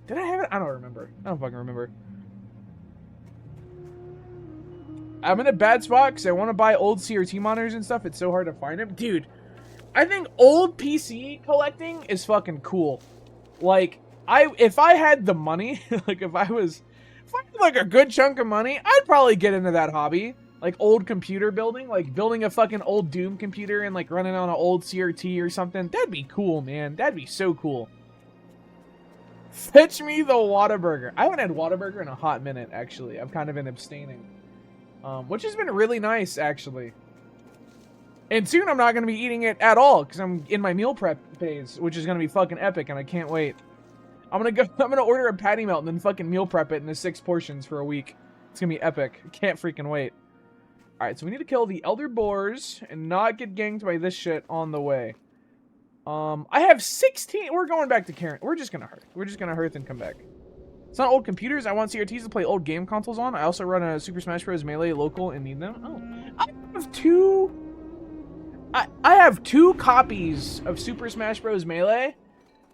Did I have it? I don't remember. I don't fucking remember. I'm in a bad spot because I want to buy old CRT monitors and stuff. It's so hard to find them. Dude, I think old PC collecting is fucking cool. Like, if I had the money, like if I had like a good chunk of money, I'd probably get into that hobby. Like old computer building, like building a fucking old Doom computer and like running on an old CRT or something. That'd be cool, man. That'd be so cool. Fetch me the Whataburger. I haven't had Whataburger in a hot minute, actually. I've kind of been abstaining. Which has been really nice, actually. And soon I'm not going to be eating it at all, because I'm in my meal prep phase, which is going to be fucking epic, and I can't wait. I'm going to order a patty melt and then fucking meal prep it into 6 portions for a week. It's going to be epic. Can't freaking wait. Alright, so we need to kill the Elder Boars and not get ganked by this shit on the way. I have 16... We're going back to Karen. We're just going to hearth. We're just going to hearth and come back. It's not old computers. I want CRTs to play old game consoles on. I also run a Super Smash Bros. Melee local and need them. Oh, I have two... I have 2 copies of Super Smash Bros. Melee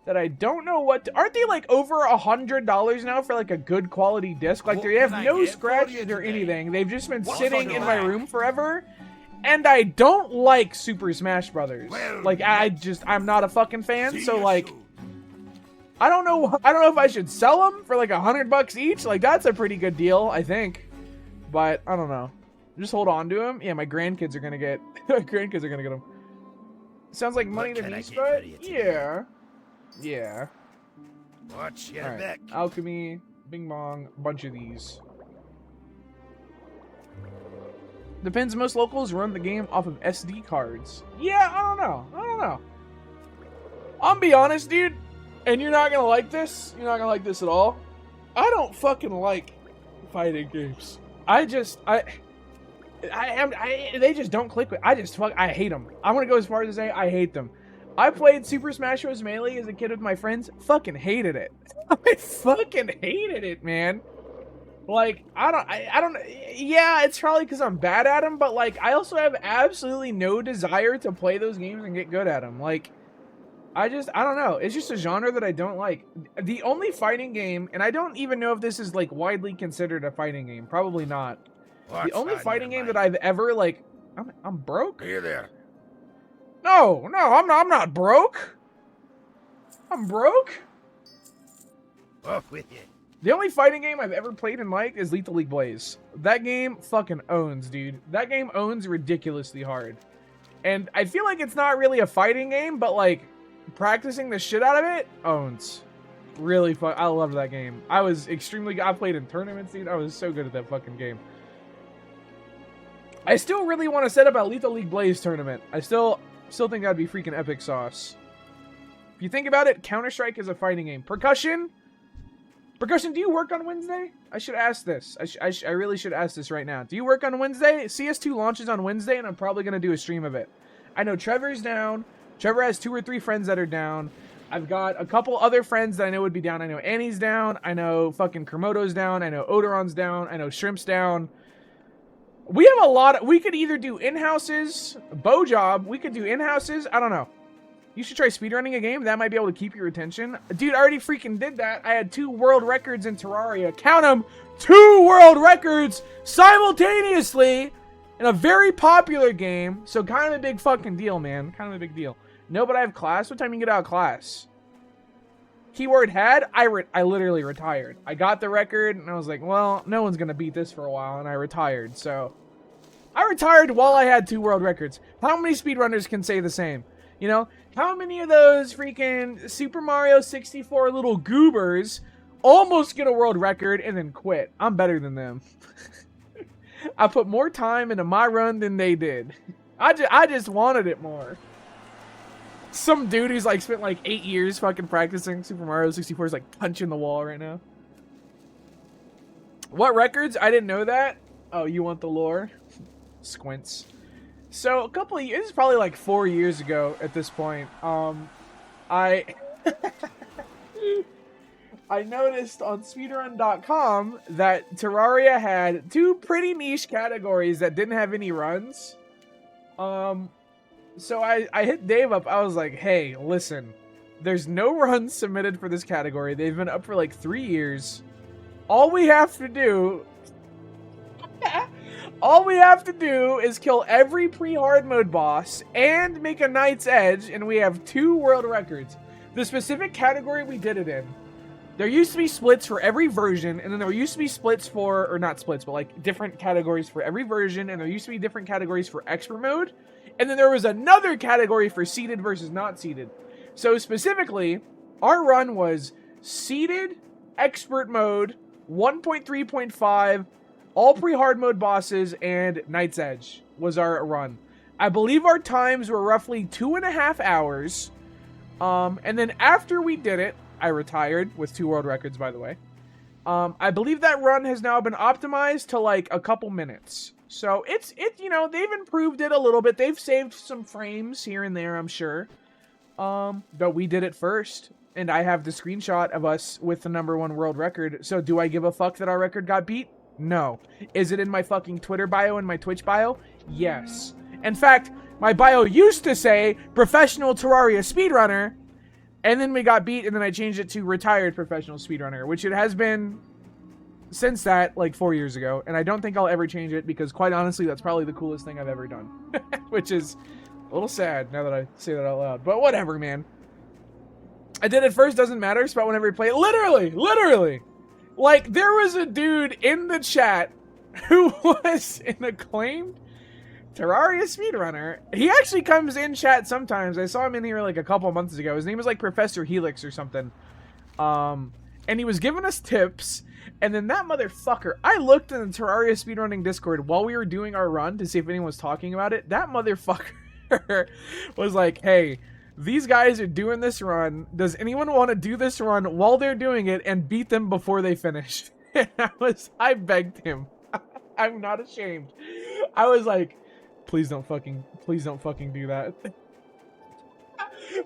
that I don't know what to... Aren't they like over $100 now for like a good quality disc? Like they have no scratches or anything. They've just been sitting in my room forever. And I don't like Super Smash Brothers. Like I'm not a fucking fan. So like... I don't know if I should sell them for like $100 each. Like that's a pretty good deal, I think. But I don't know. Just hold on to them. Yeah, my grandkids are gonna get. My grandkids are gonna get them. Sounds like money to me, but yeah. Watch your All right. back. Alchemy, Bing Bong, a bunch of these. Depends. Most locals run the game off of SD cards. Yeah, I don't know. I'll be honest, dude. And you're not gonna like this. You're not gonna like this at all. I don't fucking like fighting games. They just don't click with. I hate them. I'm gonna go as far as to say I hate them. I played Super Smash Bros. Melee as a kid with my friends. Fucking hated it. I fucking hated it, man. Like, I don't, yeah, it's probably because I'm bad at them, but like, I also have absolutely no desire to play those games and get good at them. Like, I don't know. It's just a genre that I don't like. The only fighting game, and I don't even know if this is like widely considered a fighting game. Probably not. The only fighting game that I've ever like, I'm broke. Here there. No, I'm not broke. I'm broke. Off with you. The only fighting game I've ever played and liked is Lethal League Blaze. That game fucking owns, dude. That game owns ridiculously hard. And I feel like it's not really a fighting game, but like practicing the shit out of it owns. Really fun. I loved that game. I was extremely good. I played in tournaments, dude. I was so good at that fucking game. I still really want to set up a Lethal League Blaze tournament. I still think that'd be freaking epic sauce. If you think about it, Counter-Strike is a fighting game. Percussion, do you work on Wednesday? I should ask this. I really should ask this right now. Do you work on Wednesday? CS2 launches on Wednesday, and I'm probably going to do a stream of it. I know Trevor's down. Trevor has 2 or 3 friends that are down. I've got a couple other friends that I know would be down. I know Annie's down. I know fucking Kermoto's down. I know Odoron's down. I know Shrimp's down. We have a lot of... We could either do in-houses, bow job. We could do in-houses. I don't know. You should try speedrunning a game. That might be able to keep your attention. Dude, I already freaking did that. I had 2 world records in Terraria. Count them! 2 world records simultaneously in a very popular game. So kind of a big fucking deal, man. Kind of a big deal. No, but I have class. What time you get out of class? Keyword had. I literally retired. I got the record, and I was like, well, no one's going to beat this for a while, and I retired. So I retired while I had 2 world records. How many speedrunners can say the same? You know? How many of those freaking Super Mario 64 little goobers almost get a world record and then quit? I'm better than them. I put more time into my run than they did. I just wanted it more. Some dude who's like spent like 8 years fucking practicing Super Mario 64 is like punching the wall right now. What records? I didn't know that. Oh, you want the lore? Squints. So a couple of years, this is probably like 4 years ago at this point. I noticed on speedrun.com that Terraria had 2 pretty niche categories that didn't have any runs. So I hit Dave up. I was like, hey, listen, there's no runs submitted for this category. They've been up for like 3 years. All we have to do is kill every pre-hard mode boss and make a Knight's Edge, and we have 2 world records. The specific category we did it in, there used to be splits for every version, and then there used to be splits for, or not splits, but like different categories for every version, and there used to be different categories for expert mode, and then there was another category for seeded versus not seeded. So specifically, our run was seeded, expert mode, 1.3.5, all pre-hard mode bosses, and Knight's Edge was our run. I believe our times were roughly 2.5 hours. And then after we did it, I retired with 2 world records, by the way. I believe that run has now been optimized to like a couple minutes. So it's you know, they've improved it a little bit. They've saved some frames here and there, I'm sure. But we did it first. And I have the screenshot of us with the #1 world record. So do I give a fuck that our record got beat? No. Is it in my fucking Twitter bio and my Twitch bio? Yes. In fact, my bio used to say professional Terraria speedrunner, and then we got beat, and then I changed it to retired professional speedrunner, which it has been since that, like 4 years ago, and I don't think I'll ever change it, because quite honestly, that's probably the coolest thing I've ever done. Which is a little sad now that I say that out loud, but whatever, man. I did it first, doesn't matter, it's about whenever you play it. Literally! Like, there was a dude in the chat who was an acclaimed Terraria speedrunner. He actually comes in chat sometimes. I saw him in here like a couple months ago. His name was like Professor Helix or something. And he was giving us tips. And then that motherfucker, I looked in the Terraria speedrunning Discord while we were doing our run to see if anyone was talking about it. That motherfucker was like, hey, these guys are doing this run. Does anyone want to do this run while they're doing it and beat them before they finish? And I begged him. I'm not ashamed. I was like, please don't fucking do that.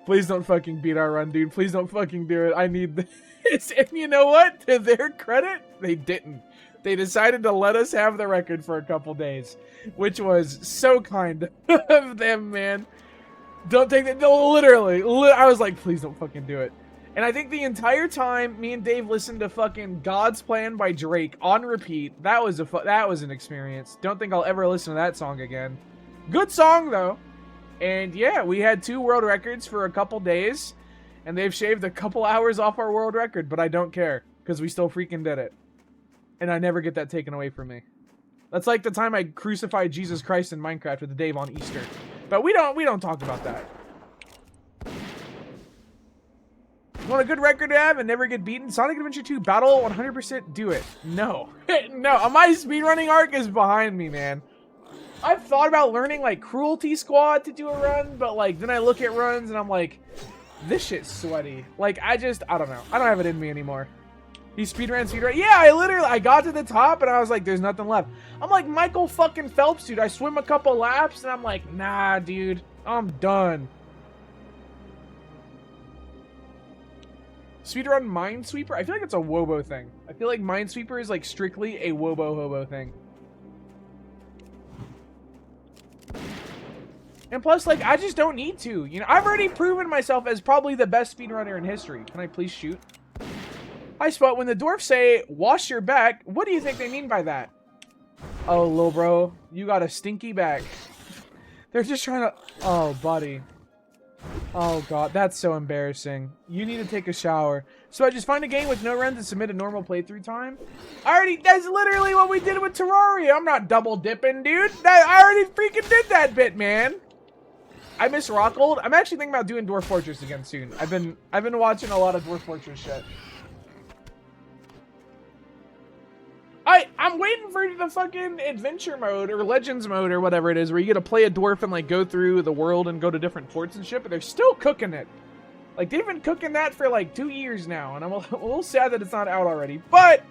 Please don't fucking beat our run, dude. Please don't fucking do it. I need this. And you know what? To their credit, they didn't. They decided to let us have the record for a couple days, which was so kind of them, man. Don't take that. No, literally. I was like, please don't fucking do it. And I think the entire time, me and Dave listened to fucking God's Plan by Drake on repeat. That was an experience. Don't think I'll ever listen to that song again. Good song, though. And yeah, we had 2 world records for a couple days. And they've shaved a couple hours off our world record. But I don't care. because we still freaking did it. And I never get that taken away from me. That's like the time I crucified Jesus Christ in Minecraft with Dave on Easter. But we don't talk about that. Want a good record to have and never get beaten? Sonic Adventure 2 Battle 100% do it. No. No, my speedrunning arc is behind me, man. I've thought about learning like Cruelty Squad to do a run, but like then I look at runs and I'm like, this shit's sweaty. Like I don't know. I don't have it in me anymore. He speedran. Yeah, I got to the top and I was like, there's nothing left. I'm like Michael fucking Phelps, dude. I swim a couple laps and I'm like, nah, dude, I'm done. Speedrun Minesweeper? I feel like it's a Wobo thing. I feel like Minesweeper is like strictly a Wobo Hobo thing. And plus, like, I just don't need to. You know, I've already proven myself as probably the best speedrunner in history. Can I please shoot? Hi, Spot. When the dwarfs say, wash your back, what do you think they mean by that? Oh, lil bro, you got a stinky back. They're just trying to... Oh, buddy. Oh, God, that's so embarrassing. You need to take a shower. So I just find a game with no runs and submit a normal playthrough time? That's literally what we did with Terraria. I'm not double dipping, dude. I already freaking did that bit, man. I miss Rockhold. I'm actually thinking about doing Dwarf Fortress again soon. I've been watching a lot of Dwarf Fortress shit. I'm waiting for the fucking adventure mode or legends mode or whatever it is, where you get to play a dwarf and like go through the world and go to different ports and shit. But they're still cooking it. Like they've been cooking that for like 2 years now, and I'm a little sad that it's not out already. But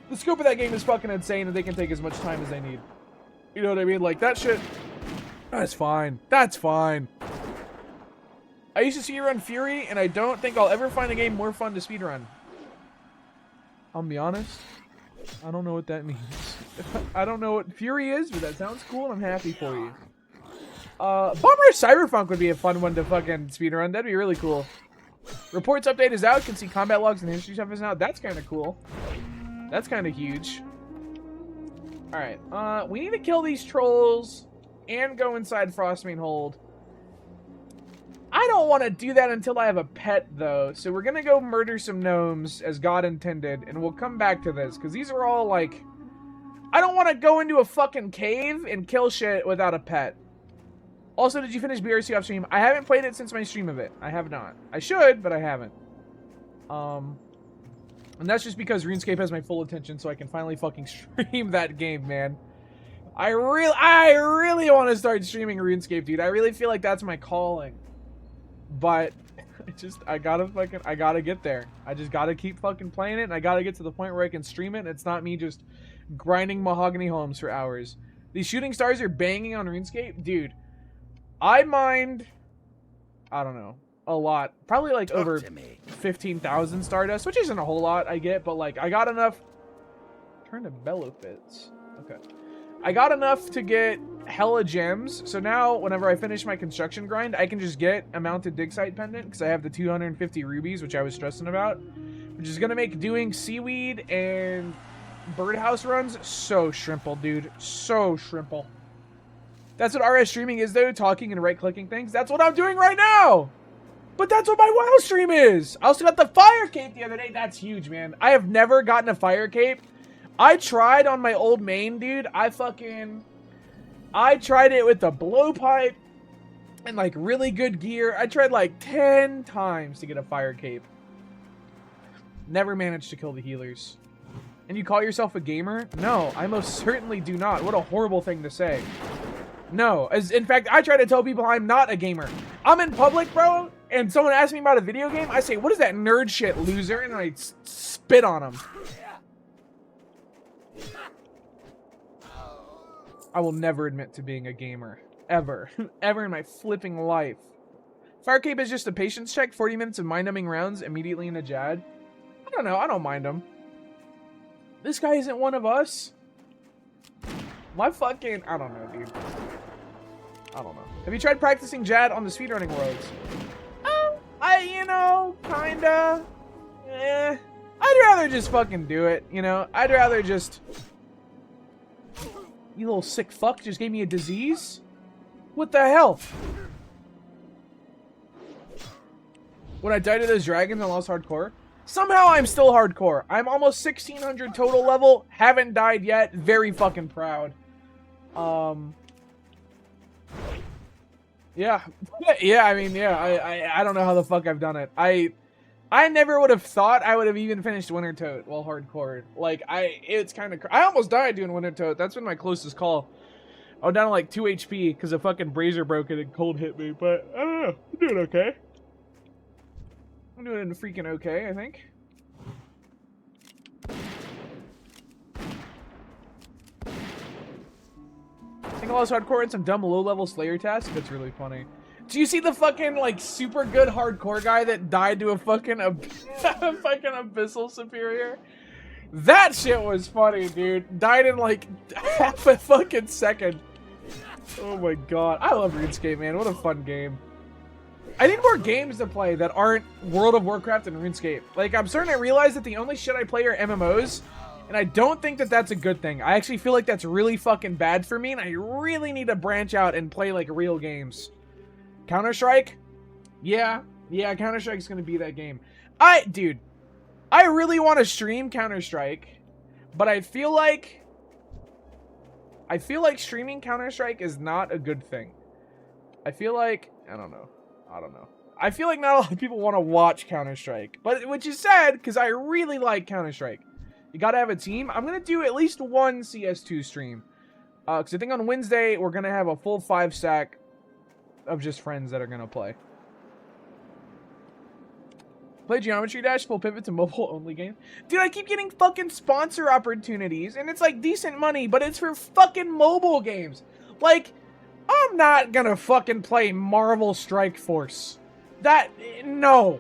the scope of that game is fucking insane, and they can take as much time as they need. You know what I mean? Like that shit. That's fine. That's fine. I used to see you run Fury, and I don't think I'll ever find a game more fun to speedrun. I'll be honest. I don't know what that means. I don't know what Fury is, but that sounds cool, and I'm happy for you. Bomber Cyberpunk would be a fun one to fucking speedrun. That'd be really cool. Reports update is out. Can see combat logs and history stuff is out. That's kind of cool. That's kind of huge. Alright. We need to kill these trolls and go inside Frostmane Hold. I don't want to do that until I have a pet, though. So we're going to go murder some gnomes as God intended. And we'll come back to this. Because these are all, like... I don't want to go into a fucking cave and kill shit without a pet. Also, did you finish BRC off stream? I haven't played it since my stream of it. I have not. I should, but I haven't. And that's just because RuneScape has my full attention, so I can finally fucking stream that game, man. I really want to start streaming RuneScape, dude. I really feel like that's my calling. But I gotta get there. I just gotta keep fucking playing it, and I gotta get to the point where I can stream it, and it's not me just grinding mahogany homes for hours. These shooting stars are banging on RuneScape? Dude, I mined, I don't know, a lot. Probably like over 15,000 Stardust, which isn't a whole lot, I get, but like, I got enough. Turn to bellow fits. Okay. I got enough to get hella gems, so now whenever I finish my construction grind, I can just get a mounted dig site pendant, because I have the 250 rubies, which I was stressing about, which is going to make doing seaweed and birdhouse runs so shrimple, dude. So shrimple. That's what RS streaming is, though, talking and right-clicking things. That's what I'm doing right now! But that's what my WoW stream is! I also got the fire cape the other day. That's huge, man. I have never gotten a fire cape. I tried on my old main, dude. I tried it with the blowpipe and, like, really good gear. I tried, like, 10 times to get a fire cape. Never managed to kill the healers. And you call yourself a gamer? No, I most certainly do not. What a horrible thing to say. No, in fact, I try to tell people I'm not a gamer. I'm in public, bro, and someone asks me about a video game, I say, what is that nerd shit, loser? And I spit on them. I will never admit to being a gamer. Ever. Ever in my flipping life. Fire cape is just a patience check. 40 minutes of mind-numbing rounds immediately in a Jad. I don't know. I don't mind him. This guy isn't one of us. My fucking... I don't know, dude. I don't know. Have you tried practicing Jad on the speedrunning worlds? You know, kinda. I'd rather just fucking do it, you know? I'd rather just... You little sick fuck just gave me a disease? What the hell? When I died to those dragons and lost hardcore, Somehow I'm still hardcore. I'm almost 1600 total level. Haven't died yet. Very fucking proud. Yeah. Yeah, I mean, yeah, I don't know how the fuck I've done it. I never would have thought I would have even finished Winter Tote while hardcore. Like, it's kind of... I almost died doing Winter Tote. That's been my closest call. I was down to like 2 HP because a fucking brazier broke it and cold hit me. But, I don't know. I'm doing okay. I'm doing freaking okay, I think. I think I lost hardcore in some dumb low-level Slayer task. That's really funny. Do you see the fucking, like, super good hardcore guy that died to a fucking, a fucking Abyssal Superior? That shit was funny, dude. Died in, like, half a fucking second. Oh my god. I love RuneScape, man. What a fun game. I need more games to play that aren't World of Warcraft and RuneScape. Like, I'm starting to realize that the only shit I play are MMOs, and I don't think that that's a good thing. I actually feel like that's really fucking bad for me, and I really need to branch out and play, like, real games. Counter-Strike? Yeah, Counter-Strike's gonna be that game. Dude, I really want to stream Counter-Strike, but I feel like streaming Counter-Strike is not a good thing. I feel like, I don't know. I feel like not a lot of people want to watch Counter-Strike, but which is sad because I really like Counter-Strike. You gotta have a team. I'm gonna do at least one CS2 stream, because I think on Wednesday we're gonna have a full 5-stack of just friends that are gonna play. Play Geometry Dash, full pivot to mobile only game. Dude, I keep getting fucking sponsor opportunities, and it's like decent money, but it's for fucking mobile games. Like, I'm not gonna fucking play Marvel Strike Force. No.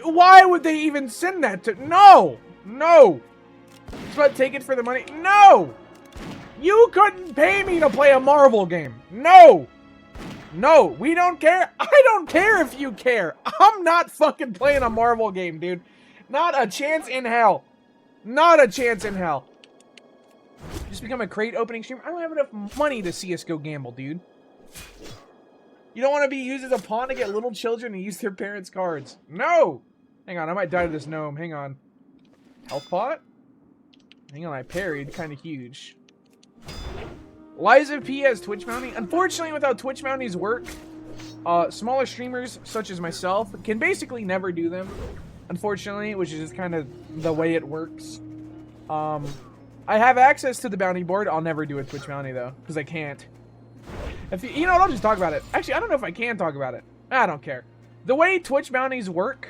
Why would they even send that to... No. Just about take it for the money. No. You couldn't pay me to play a Marvel game. No, we don't care. I don't care if you care. I'm not fucking playing a Marvel game, dude. Not a chance in hell. Just become a crate opening streamer. I don't have enough money to CSGO gamble, dude. You don't want to be used as a pawn to get little children and use their parents' cards. No! Hang on, I might die to this gnome. Hang on. Health pot? Hang on, I parried. Kind of huge. Liza P has Twitch mounting. Unfortunately, with how Twitch mountings work, smaller streamers such as myself can basically never do them. Unfortunately, which is just kind of the way it works. I have access to the bounty board. I'll never do a Twitch bounty though, because I can't. If you know what, I'll just talk about it. Actually, I don't know if I can talk about it. I don't care. The way Twitch bounties work,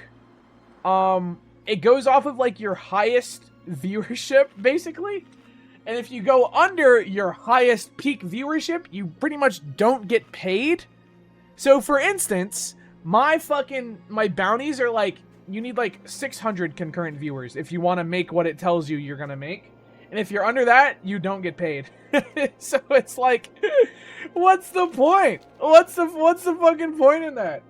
it goes off of like your highest viewership, basically. And if you go under your highest peak viewership, you pretty much don't get paid. So for instance, my bounties are like, you need like 600 concurrent viewers if you want to make what it tells you you're going to make. And if you're under that, you don't get paid. So it's like, what's the point? What's the fucking point in that?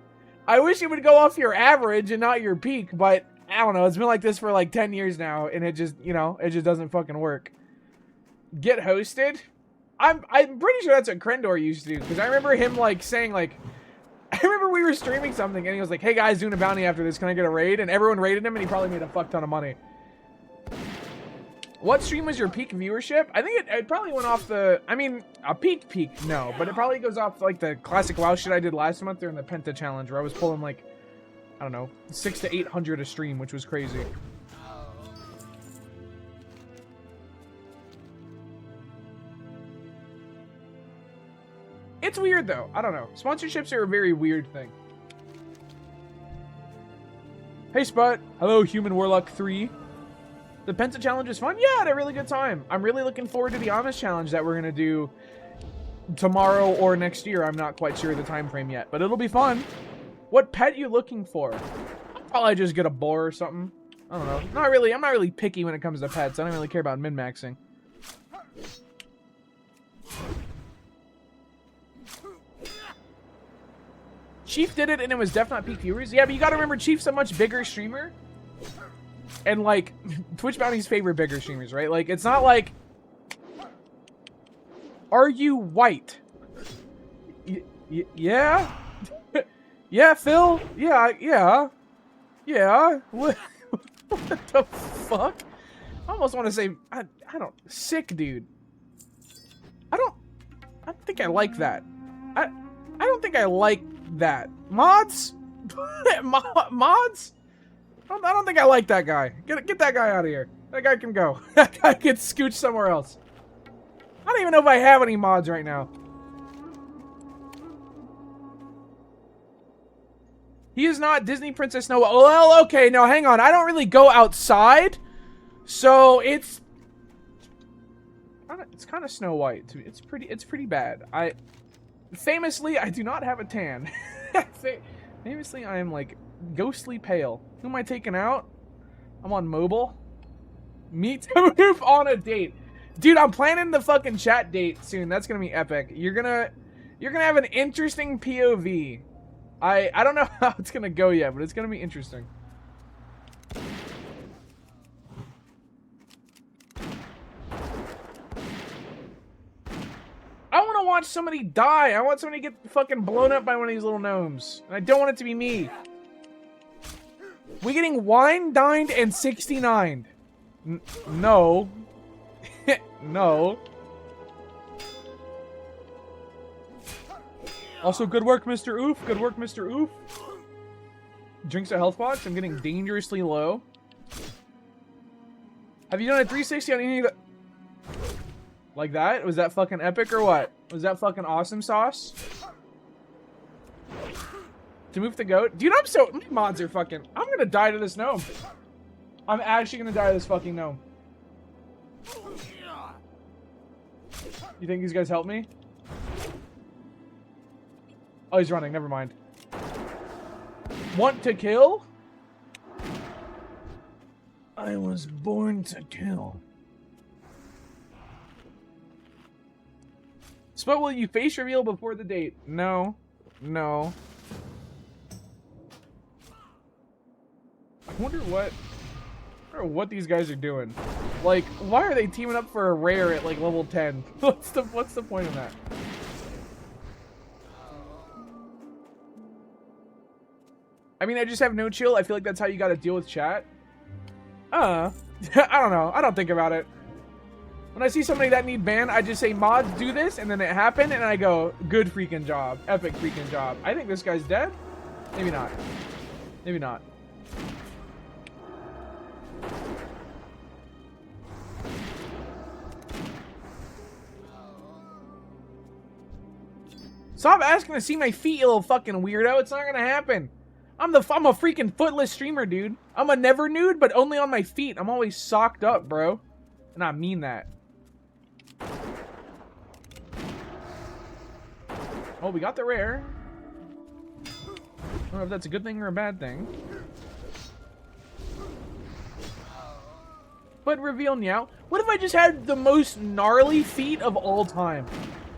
I wish it would go off your average and not your peak, but I don't know. It's been like this for like 10 years now, and it just, it just doesn't fucking work. Get hosted? I'm pretty sure that's what Krendor used to do, because I remember him like saying like, I remember we were streaming something and he was like, hey guys, doing a bounty after this, can I get a raid? And everyone raided him and he probably made a fuck ton of money. What stream was your peak viewership? I think it probably went off the, I mean, a peak, no, but it probably goes off like the classic WoW shit I did last month during the Penta challenge where I was pulling like, I don't know, 600 to 800 a stream, which was crazy. It's weird though. I don't know. Sponsorships are a very weird thing. Hey Sput. Hello, Human Warlock 3. The Penta challenge is fun. Yeah, I had a really good time. I'm really looking forward to the Amish challenge that we're gonna do tomorrow or next year. I'm not quite sure of the time frame yet, but it'll be fun. What pet you looking for? I'll probably just get a boar or something. I don't know. Not really. I'm not really picky when it comes to pets. I don't really care about min-maxing. Chief did it and it was definitely peak viewers. Yeah, but you gotta remember Chief's a much bigger streamer. And like, Twitch bounties favor bigger streamers, right? Like, it's not like, are you white? Yeah? Yeah, Phil? Yeah. Yeah. What the fuck? I almost want to say, I don't, sick, dude. I don't think I like that. I don't think I like that. Mods? Mods? I don't think I like that guy. Get that guy out of here. That guy can go. That guy can scooch somewhere else. I don't even know if I have any mods right now. He is not Disney Princess Snow. Well, okay, no, hang on. I don't really go outside, so it's kind of Snow White. It's pretty bad. Famously, I do not have a tan. Famously, I am like ghostly pale. Who am I taking out? I'm on mobile. Meet to move on a date. Dude, I'm planning the fucking chat date soon. That's gonna be epic. You're gonna have an interesting POV. I don't know how it's gonna go yet, but it's gonna be interesting. I want to watch somebody die. I want somebody to get fucking blown up by one of these little gnomes. And I don't want it to be me. We getting wine, dined, and 69'd. No. No. Also, good work, Mr. Oof. Good work, Mr. Oof. Drinks a health box. I'm getting dangerously low. Have you done a 360 on any of the... Like that? Was that fucking epic or what? Was that fucking awesome sauce? To move the goat? Dude, I'm so... My mods are fucking... I'm gonna die to this gnome. I'm actually gonna die to this fucking gnome. You think these guys help me? Oh, he's running. Never mind. Want to kill? I was born to kill. But will you face reveal before the date? No. No. I wonder what these guys are doing. Like, why are they teaming up for a rare at like level 10? What's the point of that? I mean, I just have no chill. I feel like that's how you gotta deal with chat. I don't know. I don't think about it. When I see somebody that need ban, I just say, mods, do this, and then it happened, and I go, good freaking job. Epic freaking job. I think this guy's dead. Maybe not. Maybe not. Stop asking to see my feet, you little fucking weirdo. It's not gonna happen. I'm a freaking footless streamer, dude. I'm a never nude, but only on my feet. I'm always socked up, bro. And I mean that. Oh, we got the rare. I don't know if that's a good thing or a bad thing. But reveal meow. What if I just had the most gnarly feet of all time?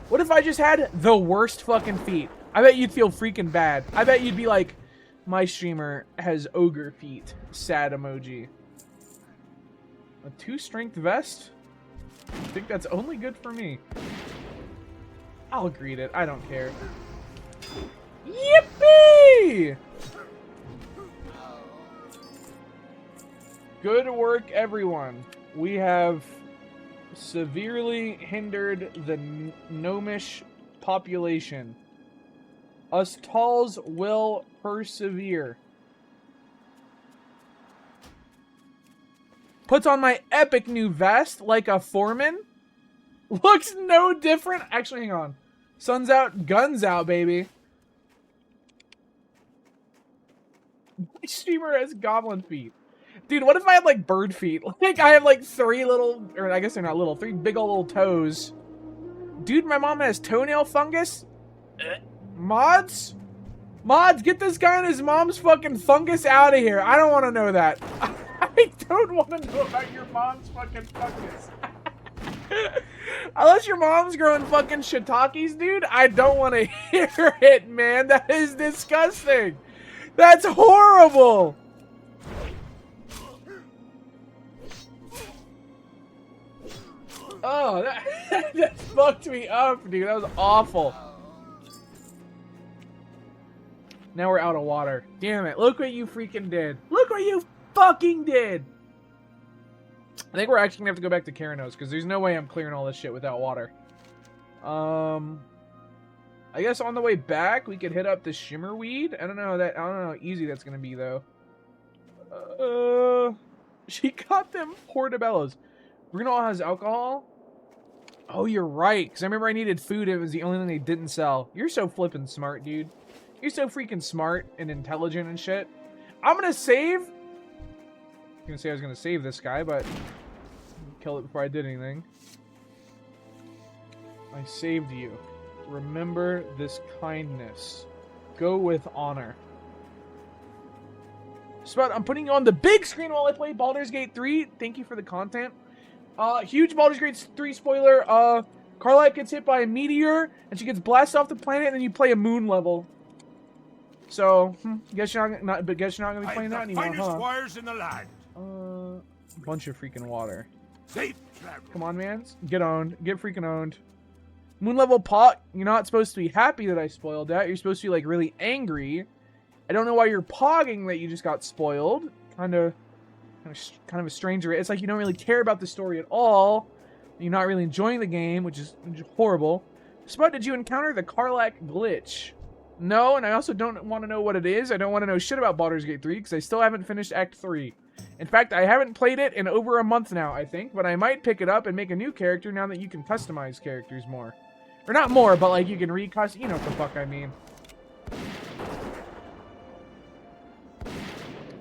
What if I just had the worst fucking feet? I bet you'd feel freaking bad. I bet you'd be like, my streamer has ogre feet. Sad emoji. A 2 strength vest? I think that's only good for me. I'll greet it. I don't care. Yippee! Good work, everyone. We have severely hindered the gnomish population. Us talls will persevere. Puts on my epic new vest like a foreman. Looks no different. Actually, hang on. Sun's out, guns out, baby. My streamer has goblin feet. Dude, what if I had like bird feet? Like I have like 3 little, or I guess they're not little, 3 big old little toes. Dude, my mom has toenail fungus. Mods? Mods, get this guy and his mom's fucking fungus out of here. I don't want to know that. I don't want to know about your mom's fucking fungus. Unless your mom's growing fucking shiitakes, dude, I don't want to hear it, man. That is disgusting. That's horrible. Oh, that fucked me up, dude. That was awful. Now we're out of water. Damn it. Look what you freaking did. Look what you fucking did. I think we're actually going to have to go back to Karanos because there's no way I'm clearing all this shit without water. I guess on the way back, we could hit up the Shimmerweed. I don't know how easy that's going to be, though. She got them portobellos. Bruno has alcohol? Oh, you're right. Because I remember I needed food. It was the only thing they didn't sell. You're so flippin' smart, dude. You're so freaking smart and intelligent and shit. I'm going to save. I was going to say I was going to save this guy, but kill it before I did anything. I saved you. Remember this kindness. Go with honor. Spot, I'm putting you on the big screen while I play Baldur's Gate 3. Thank you for the content. Huge Baldur's Gate 3 spoiler. Carla gets hit by a meteor, and she gets blasted off the planet, and then you play a moon level. So, guess you're not gonna be playing that anymore, huh? Wires in the land. Bunch of freaking water. Safe travel. Come on, man. Get owned. Get freaking owned. Moon level pot. You're not supposed to be happy that I spoiled that. You're supposed to be like really angry. I don't know why you're pogging that you just got spoiled. Kind of a stranger. It's like you don't really care about the story at all. You're not really enjoying the game, which is horrible. Spud, did you encounter the Karlak glitch? No, and I also don't want to know what it is. I don't want to know shit about Baldur's Gate 3 because I still haven't finished Act 3. In fact, I haven't played it in over a month now, I think, but I might pick it up and make a new character now that you can customize characters more. Or not more, but like you can recust. You know what the fuck I mean.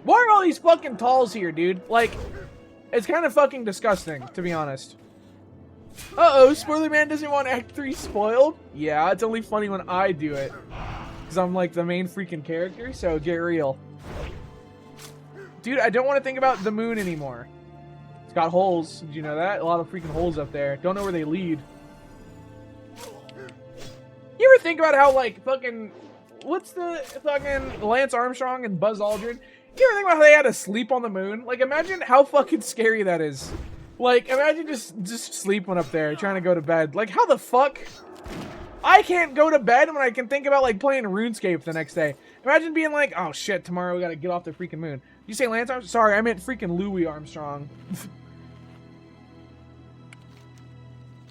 Why are all these fucking talls here, dude? Like, it's kind of fucking disgusting, to be honest. Uh-oh, Spoiler Man doesn't want Act 3 spoiled? Yeah, it's only funny when I do it. Because I'm like the main freaking character, so get real. Dude, I don't want to think about the moon anymore. It's got holes. Did you know that? A lot of freaking holes up there. Don't know where they lead. You ever think about how, like, fucking... What's the fucking Lance Armstrong and Buzz Aldrin? You ever think about how they had to sleep on the moon? Like, imagine how fucking scary that is. Like, imagine just sleeping up there, trying to go to bed. Like, how the fuck? I can't go to bed when I can think about, like, playing RuneScape the next day. Imagine being like, oh shit, tomorrow we gotta get off the freaking moon. You say Lance Armstrong? Sorry, I meant freaking Louis Armstrong.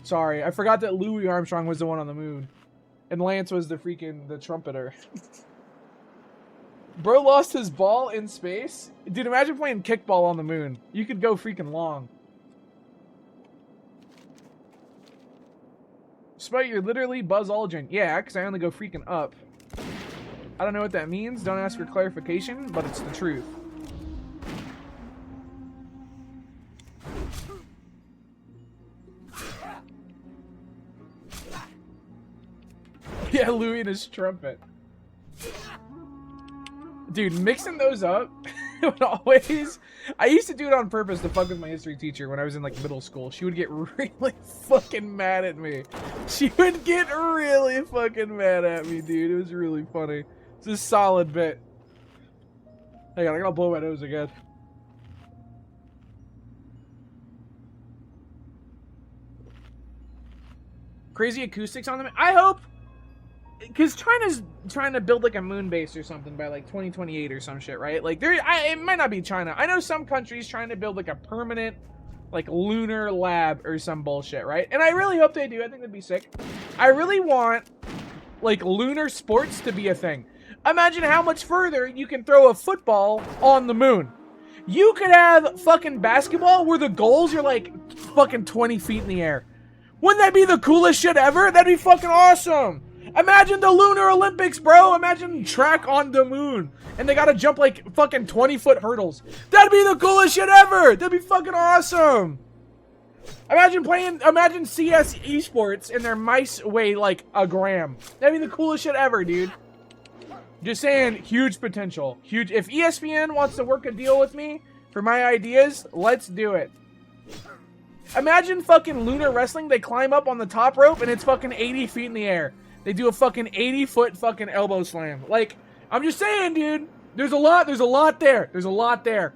Sorry, I forgot that Louis Armstrong was the one on the moon. And Lance was the trumpeter. Bro lost his ball in space? Dude, imagine playing kickball on the moon. You could go freaking long. Spite, you're literally Buzz Aldrin. Yeah, because I only go freaking up. I don't know what that means. Don't ask for clarification, but it's the truth. Yeah, Louis and his trumpet. Dude, mixing those up would always... I used to do it on purpose to fuck with my history teacher when I was in, like, middle school. She would get really fucking mad at me. She would get really fucking mad at me, dude. It was really funny. It's a solid bit. Hang on, I gotta blow my nose again. Crazy acoustics on them? I hope... Because China's trying to build, like, a moon base or something by, like, 2028 or some shit, right? Like, it might not be China. I know some countries trying to build, like, a permanent, like, lunar lab or some bullshit, right? And I really hope they do. I think that'd be sick. I really want, like, lunar sports to be a thing. Imagine how much further you can throw a football on the moon. You could have fucking basketball where the goals are, like, fucking 20 feet in the air. Wouldn't that be the coolest shit ever? That'd be fucking awesome. Imagine the Lunar Olympics, bro. Imagine track on the moon. And they gotta jump like fucking 20-foot hurdles. That'd be the coolest shit ever. That'd be fucking awesome. Imagine CS esports and their mice weigh like a gram. That'd be the coolest shit ever, dude. Just saying, huge potential. Huge. If ESPN wants to work a deal with me for my ideas, let's do it. Imagine fucking lunar wrestling. They climb up on the top rope and it's fucking 80 feet in the air. They do a fucking 80-foot fucking elbow slam. Like, I'm just saying, dude. There's a lot there. There's a lot there.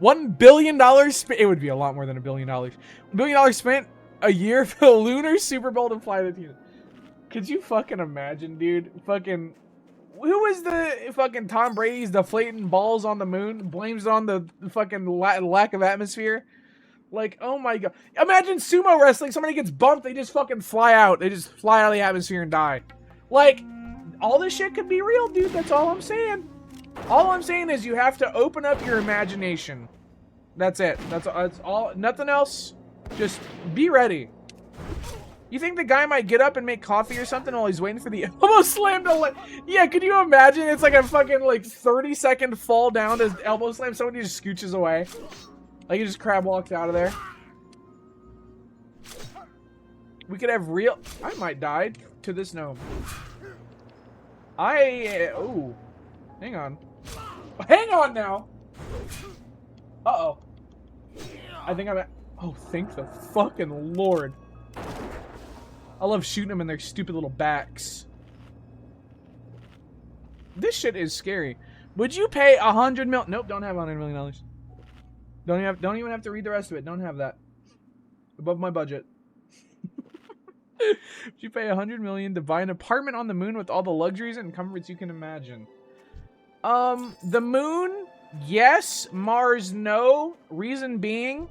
$1 billion spent. It would be a lot more than $1 billion. $1 billion spent a year for the lunar Super Bowl to fly the team. Could you fucking imagine, dude? Fucking, who is the fucking Tom Brady's deflating balls on the moon? Blames it on the fucking lack of atmosphere. Like, oh my god. Imagine sumo wrestling. Somebody gets bumped, they just fucking fly out. They just fly out of the atmosphere and die. Like, all this shit could be real, dude. That's all I'm saying. All I'm saying is you have to open up your imagination. That's it. That's all. Nothing else. Just be ready. You think the guy might get up and make coffee or something while he's waiting for the elbow slam to let... Yeah, could you imagine? It's like a fucking, like, 30-second fall down to elbow slam. Somebody just scooches away. Like, he just crab walks out of there. We could have real... I might die to this gnome. Oh. Hang on. Hang on now! Uh-oh. I think I'm at... Oh, thank the fucking Lord. I love shooting them in their stupid little backs. This shit is scary. Would you pay $100 million? Nope, don't have $100 million. Don't even have to read the rest of it. Don't have that. Above my budget. Would you pay $100 million to buy an apartment on the moon with all the luxuries and comforts you can imagine? The moon, yes. Mars, no. Reason being,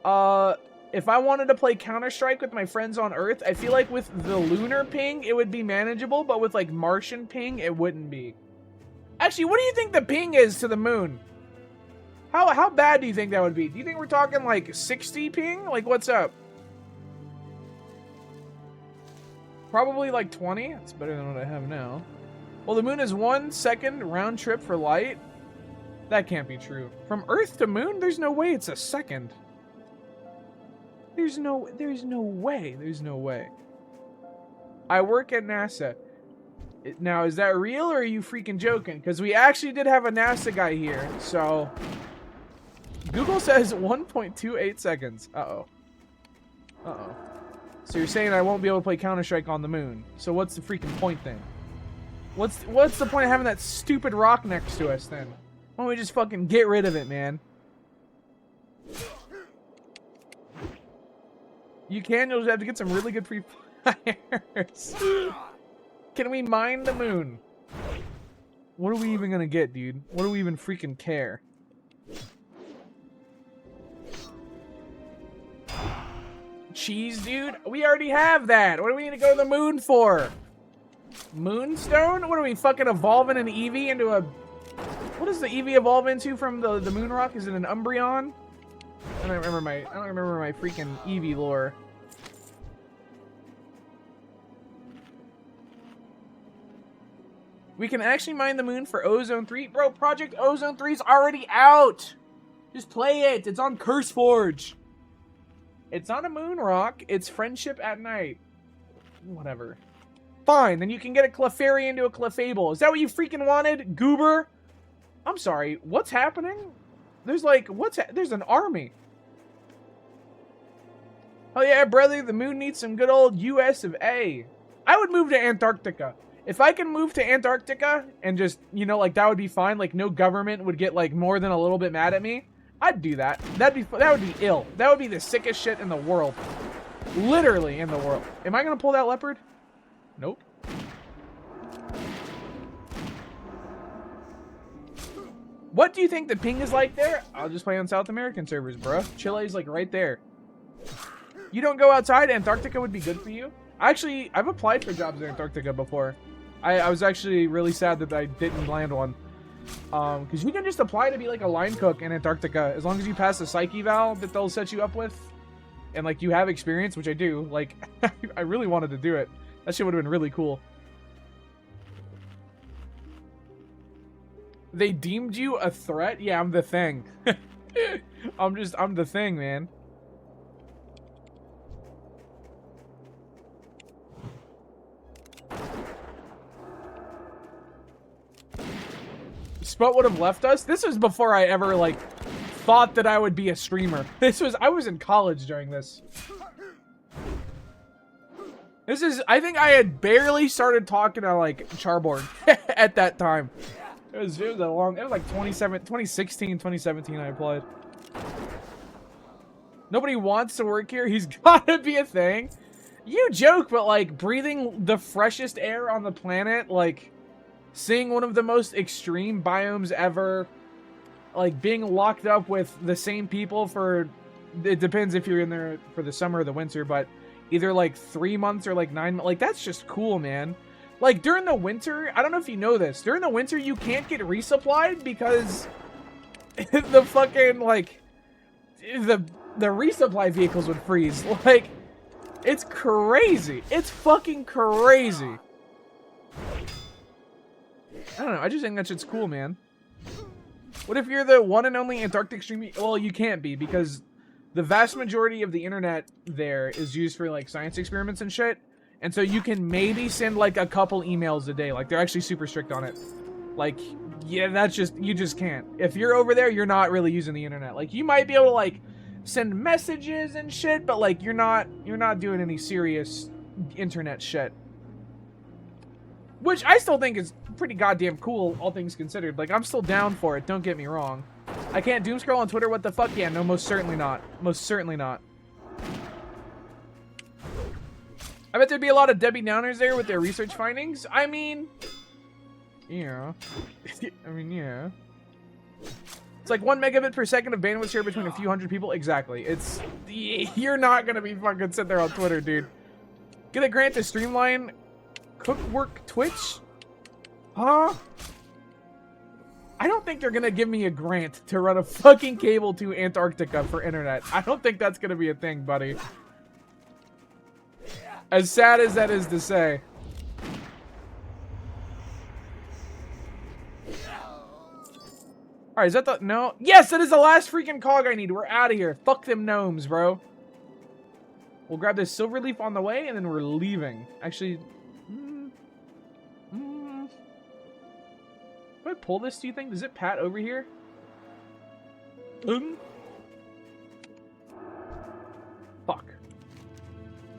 if I wanted to play Counter-Strike with my friends on Earth, I feel like with the lunar ping, it would be manageable, but with, like, Martian ping, it wouldn't be. Actually, what do you think the ping is to the moon? How bad do you think that would be? Do you think we're talking, like, 60 ping? Like, what's up? Probably, like, 20? That's better than what I have now. Well, the moon is 1 second round trip for light. That can't be true. From Earth to moon, there's no way it's a second. There's no way. There's no way. I work at NASA. Now, is that real or are you freaking joking? Because we actually did have a NASA guy here, so... Google says 1.28 seconds. Uh-oh. Uh-oh. So you're saying I won't be able to play Counter-Strike on the moon. So what's the freaking point then? What's the point of having that stupid rock next to us then? Why don't we just fucking get rid of it, man? You can, you'll just have to get some really good free fires. Can we mine the moon? What are we even gonna get, dude? What do we even freaking care? Cheese, dude? We already have that. What do we need to go to the moon for? Moonstone? What are we fucking evolving an Eevee into a... What does the Eevee evolve into from the moon rock? Is it an Umbreon? I don't remember my freaking Eevee lore. We can actually mine the moon for Ozone 3. Bro, Project Ozone 3 is already out. Just play it. It's on CurseForge. It's not a moon rock. It's Friendship at Night. Whatever. Fine, then you can get a Clefairy into a Clefable. Is that what you freaking wanted, Goober? I'm sorry. What's happening? There's like, there's an army. Oh yeah, brother, the moon needs some good old US of A. I would move to Antarctica. If I can move to Antarctica and just, you know, like, that would be fine. Like, no government would get, like, more than a little bit mad at me. I'd do that. That would be ill. That would be the sickest shit in the world. Literally in the world. Am I gonna pull that leopard? Nope. What do you think the ping is like there? I'll just play on South American servers, bro. Chile's like right there. You don't go outside? Antarctica would be good for you? Actually, I've applied for jobs in Antarctica before. I was actually really sad that I didn't land one. Because you can just apply to be like a line cook in Antarctica. As long as you pass the psych eval that they'll set you up with. And like you have experience, which I do. Like, I really wanted to do it. That shit would have been really cool. They deemed you a threat? Yeah, I'm the thing. I'm the thing, man. Sput would have left us. This was before I ever, like, thought that I would be a streamer. I was in college during this. I think I had barely started talking to, like, Charborg at that time. It was like 2016, 2017 I applied. Nobody wants to work here. He's gotta be a thing. You joke, but like breathing the freshest air on the planet, like seeing one of the most extreme biomes ever, like being locked up with the same people for, it depends if you're in there for the summer or the winter, but either like 3 months or like 9 months, like that's just cool, man. Like during the winter, I don't know if you know this, during the winter you can't get resupplied because the fucking like the resupply vehicles would freeze. Like, it's crazy. It's fucking crazy. I don't know. I just think that shit's cool, man. What if you're the one and only Antarctic stream? Well, you can't be because the vast majority of the internet there is used for like science experiments and shit. And so you can maybe send like a couple emails a day. Like they're actually super strict on it. Like, yeah, that's just, you just can't. If you're over there, you're not really using the internet. Like you might be able to like send messages and shit, but like you're not doing any serious internet shit. Which I still think is pretty goddamn cool, all things considered. Like I'm still down for it, don't get me wrong. I can't doom scroll on Twitter, what the fuck? Yeah, no, most certainly not. Most certainly not. I bet there'd be a lot of Debbie Downers there with their research findings. I mean, yeah. I mean, yeah. It's like 1 megabit per second of bandwidth share between a few hundred people. Exactly. It's, you're not gonna be fucking sitting there on Twitter, dude. Get a grant to streamline Cookwork Twitch? Huh? I don't think they're gonna give me a grant to run a fucking cable to Antarctica for internet. I don't think that's gonna be a thing, buddy. As sad as that is to say. Alright, is that the... No. Yes, that is the last freaking cog I need. We're out of here. Fuck them gnomes, bro. We'll grab this silver leaf on the way, and then we're leaving. Actually... If I pull this, do you think? Does it pat over here? Fuck.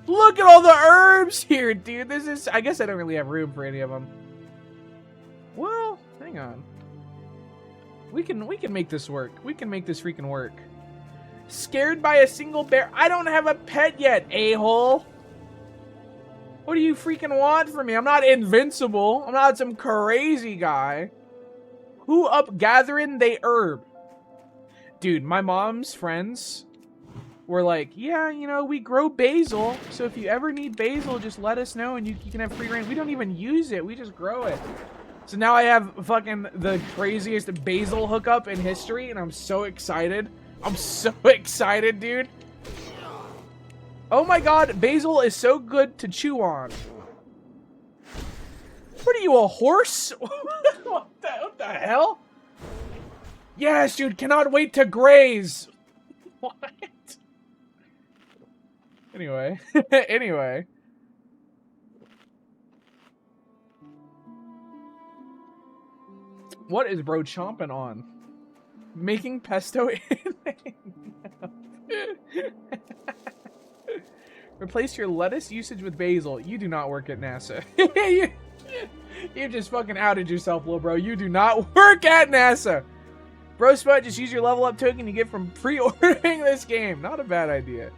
Look at all the herbs here, dude. This is... I guess I don't really have room for any of them. Well, hang on. We can make this work. We can make this freaking work. Scared by a single bear? I don't have a pet yet, a-hole. What do you freaking want from me? I'm not invincible. I'm not some crazy guy. Who up gathering they herb? Dude, my mom's friends were like, yeah, you know, we grow basil. So if you ever need basil, just let us know and you can have free reign. We don't even use it. We just grow it. So now I have fucking the craziest basil hookup in history, and I'm so excited. I'm so excited, dude. Oh my god, basil is so good to chew on. What are you, a horse? What the hell? Yes, dude, cannot wait to graze. What? Anyway, anyway. What is bro chomping on? Making pesto Replace your lettuce usage with basil. You do not work at NASA. You just fucking outed yourself, little bro. You do not work at NASA. Bro Spud, just use your level up token you get from pre-ordering this game. Not a bad idea.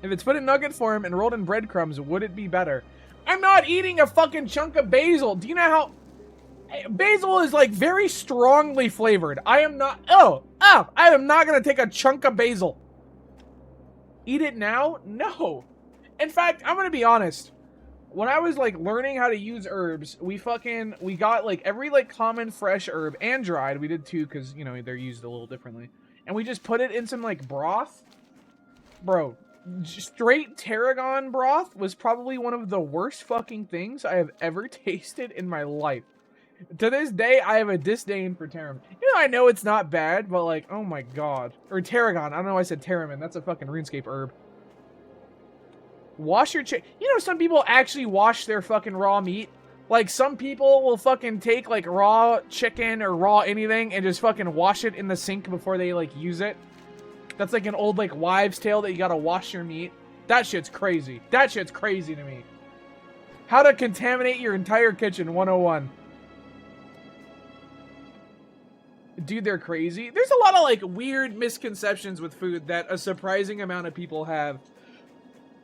If it's put in nugget form and rolled in breadcrumbs, would it be better? I'm not eating a fucking chunk of basil. Do you know how... Basil is like very strongly flavored. I am not... I am not going to take a chunk of basil. Eat it now? No. In fact, I'm going to be honest. When I was like learning how to use herbs, we got like every like common fresh herb and dried. We did too because, you know, they're used a little differently. And we just put it in some like broth. Bro, straight tarragon broth was probably one of the worst fucking things I have ever tasted in my life. To this day, I have a disdain for tarragon. You know, I know it's not bad, but like, oh my god. Or tarragon. I don't know why I said tarragon. That's a fucking RuneScape herb. Wash your chicken. You know, some people actually wash their fucking raw meat. Like, some people will fucking take, like, raw chicken or raw anything and just fucking wash it in the sink before they, like, use it. That's like an old, like, wives' tale that you gotta wash your meat. That shit's crazy. That shit's crazy to me. How to contaminate your entire kitchen 101. Dude, they're crazy. There's a lot of like weird misconceptions with food that a surprising amount of people have.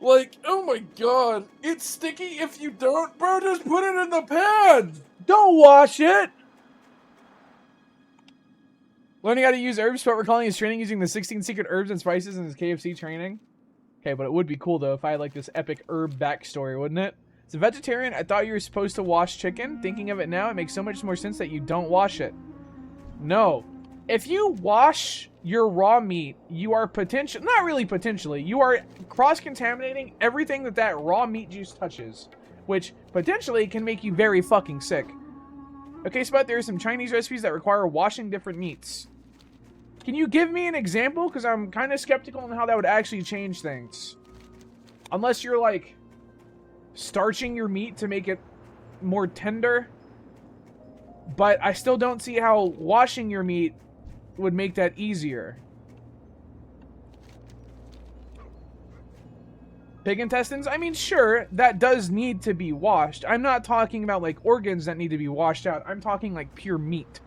Like, oh my god, it's sticky if you don't, bro, just put it in the pan. Don't wash it. Learning how to use herbs, but recalling his training using the 16 secret herbs and spices in his KFC training. Okay, but it would be cool though if I had like this epic herb backstory, wouldn't it? As a vegetarian, I thought you were supposed to wash chicken. Thinking of it now, it makes so much more sense that you don't wash it. No. If you wash your raw meat, you are not really potentially, you are cross-contaminating everything that raw meat juice touches, which potentially can make you very fucking sick. Okay, Spud, there are some Chinese recipes that require washing different meats. Can you give me an example? Because I'm kind of skeptical on how that would actually change things. Unless you're, like, starching your meat to make it more tender. But I still don't see how washing your meat would make that easier. Pig intestines? I mean, sure, that does need to be washed. I'm not talking about, like, organs that need to be washed out. I'm talking, like, pure meat.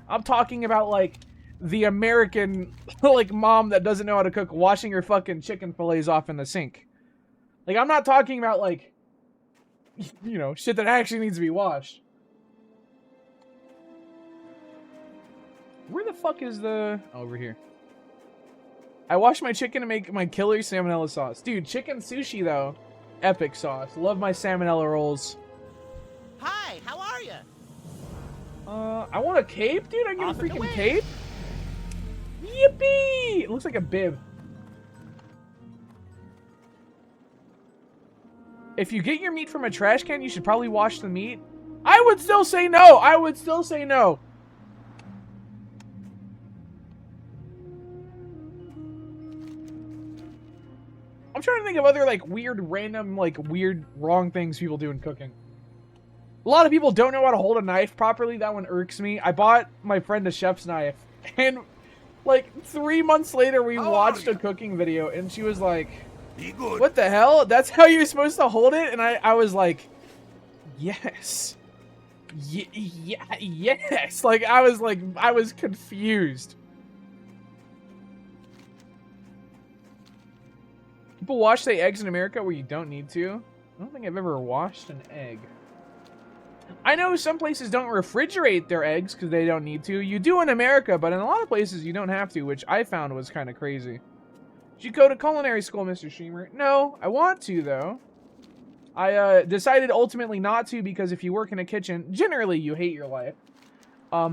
I'm talking about, like, the American, like, mom that doesn't know how to cook washing her fucking chicken fillets off in the sink. Like, I'm not talking about, like, you know, shit that actually needs to be washed. Where the fuck is the... Oh, over here. I wash my chicken to make my killer salmonella sauce. Dude, chicken sushi, though. Epic sauce. Love my salmonella rolls. Hi, how are you? I want a cape, dude. I get a freaking cape. Yippee! It looks like a bib. If you get your meat from a trash can, you should probably wash the meat. I would still say no. I would still say no. I'm trying to think of other, like, weird, random, like, weird, wrong things people do in cooking. A lot of people don't know how to hold a knife properly. That one irks me. I bought my friend a chef's knife. And, like, 3 months later, we watched a cooking video. And she was like, what the hell? That's how you're supposed to hold it? And I was like, yes. Yes. Like, I was confused. People wash their eggs in America where you don't need to. I don't think I've ever washed an egg. I know some places don't refrigerate their eggs because they don't need to. You do in America, but in a lot of places you don't have to, which I found was kind of crazy. Did you go to culinary school, Mr. Streamer? No, I want to, though. I decided ultimately not to because if you work in a kitchen, generally you hate your life.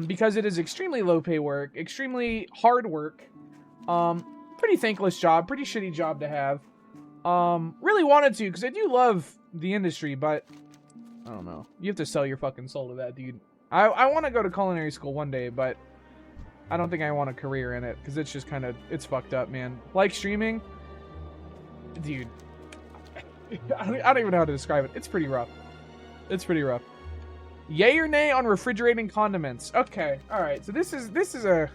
Because it is extremely low-pay work, extremely hard work, pretty thankless job, pretty shitty job to have. Really wanted to, because I do love the industry, but I don't know. You have to sell your fucking soul to that, dude. I want to go to culinary school one day, but I don't think I want a career in it, because it's just kind of, it's fucked up, man. Like streaming, dude, I don't even know how to describe it. It's pretty rough. It's pretty rough. Yay or nay on refrigerating condiments? Okay, alright, so this is a...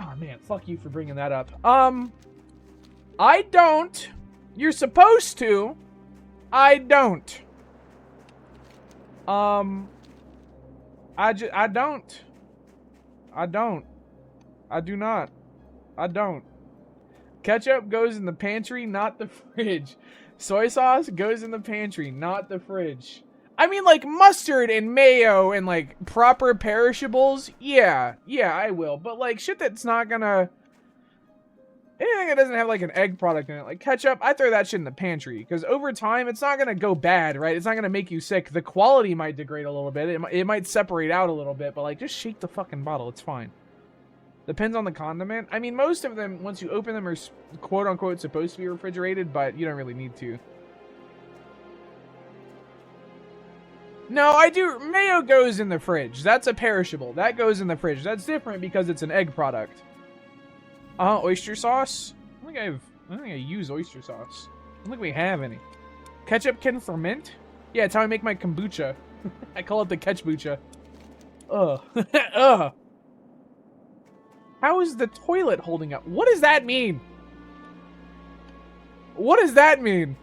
Oh, man, fuck you for bringing that up. I don't. You're supposed to. I don't. I don't. I don't. I do not. I don't. Ketchup goes in the pantry, not the fridge. Soy sauce goes in the pantry, not the fridge. I mean, like, mustard and mayo and, like, proper perishables, yeah, I will. But, like, shit that's not gonna... Anything that doesn't have, like, an egg product in it, like ketchup, I throw that shit in the pantry. Because over time, it's not gonna go bad, right? It's not gonna make you sick. The quality might degrade a little bit. It might separate out a little bit, but, like, just shake the fucking bottle. It's fine. Depends on the condiment. I mean, most of them, once you open them, are quote-unquote supposed to be refrigerated, but you don't really need to. No, I do. Mayo goes in the fridge. That's a perishable. That goes in the fridge. That's different because it's an egg product. Oyster sauce? I don't think I use oyster sauce. I don't think we have any. Ketchup can ferment? Yeah, it's how I make my kombucha. I call it the ketchbucha. Ugh. Ugh. How is the toilet holding up? What does that mean? What does that mean?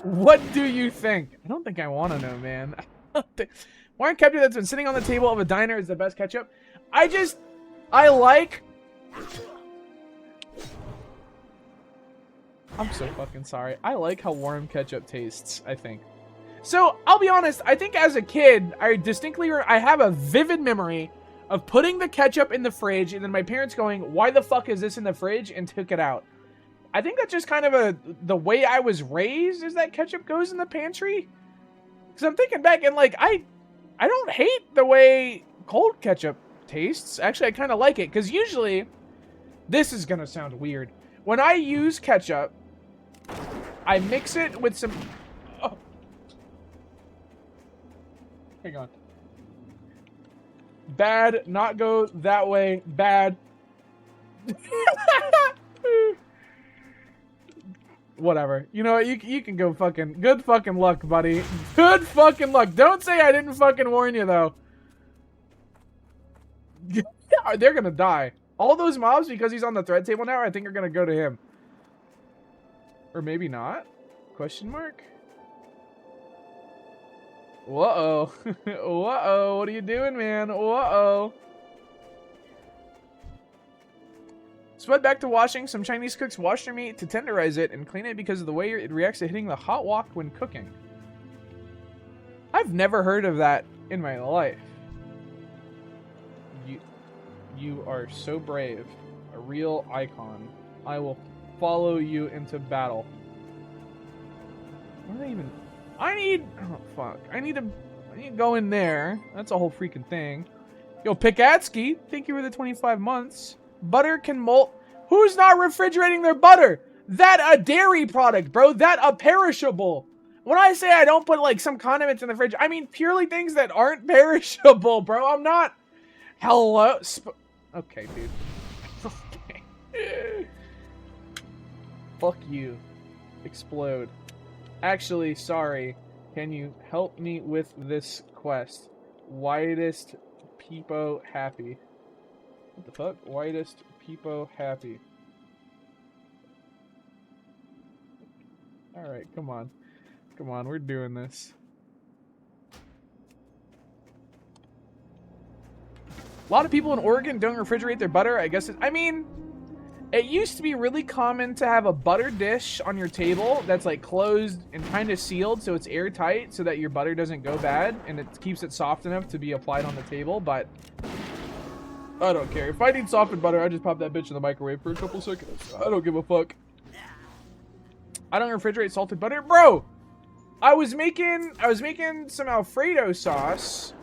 What do you think? I don't think I want to know, man. Warren ketchup that's been sitting on the table of a diner is the best ketchup. I like... I'm so fucking sorry. I like how warm ketchup tastes, I think. So, I'll be honest, I think as a kid, I have a vivid memory of putting the ketchup in the fridge and then my parents going, why the fuck is this in the fridge? And took it out. I think that's just kind of the way I was raised, is that ketchup goes in the pantry. Because I'm thinking back and like, I don't hate the way cold ketchup tastes. Actually, I kind of like it. Because usually, this is going to sound weird. When I use ketchup, I mix it with some... Oh. Hang on. Bad, not go that way, bad. Whatever. You know what? You can go fucking... Good fucking luck, buddy. Good fucking luck. Don't say I didn't fucking warn you, though. They're gonna die. All those mobs, because he's on the thread table now, I think are gonna go to him. Or maybe not? Question mark? Whoa. Whoa. What are you doing, man? Whoa. Spud back to washing. Some Chinese cooks wash their meat to tenderize it and clean it because of the way it reacts to hitting the hot wok when cooking. I've never heard of that in my life. You are so brave. A real icon. I will follow you into battle. What do they even... Oh, fuck. I need to go in there. That's a whole freaking thing. Yo, Pikatsky, thank you for the 25 months. Butter can molt... Who's not refrigerating their butter? That a dairy product, bro. That a perishable. When I say I don't put, like, some condiments in the fridge, I mean purely things that aren't perishable, bro. I'm not... Hello? Okay, dude. Okay. Fuck you. Explode. Actually, sorry. Can you help me with this quest? Whitest peepo happy. What the fuck? Whitest peepo happy. Alright, come on. Come on, we're doing this. A lot of people in Oregon don't refrigerate their butter. I guess I mean, it used to be really common to have a butter dish on your table that's like closed and kind of sealed so it's airtight so that your butter doesn't go bad and it keeps it soft enough to be applied on the table, but I don't care. If I need softened butter, I just pop that bitch in the microwave for a couple seconds. I don't give a fuck. I don't refrigerate salted butter. Bro, I was making some Alfredo sauce.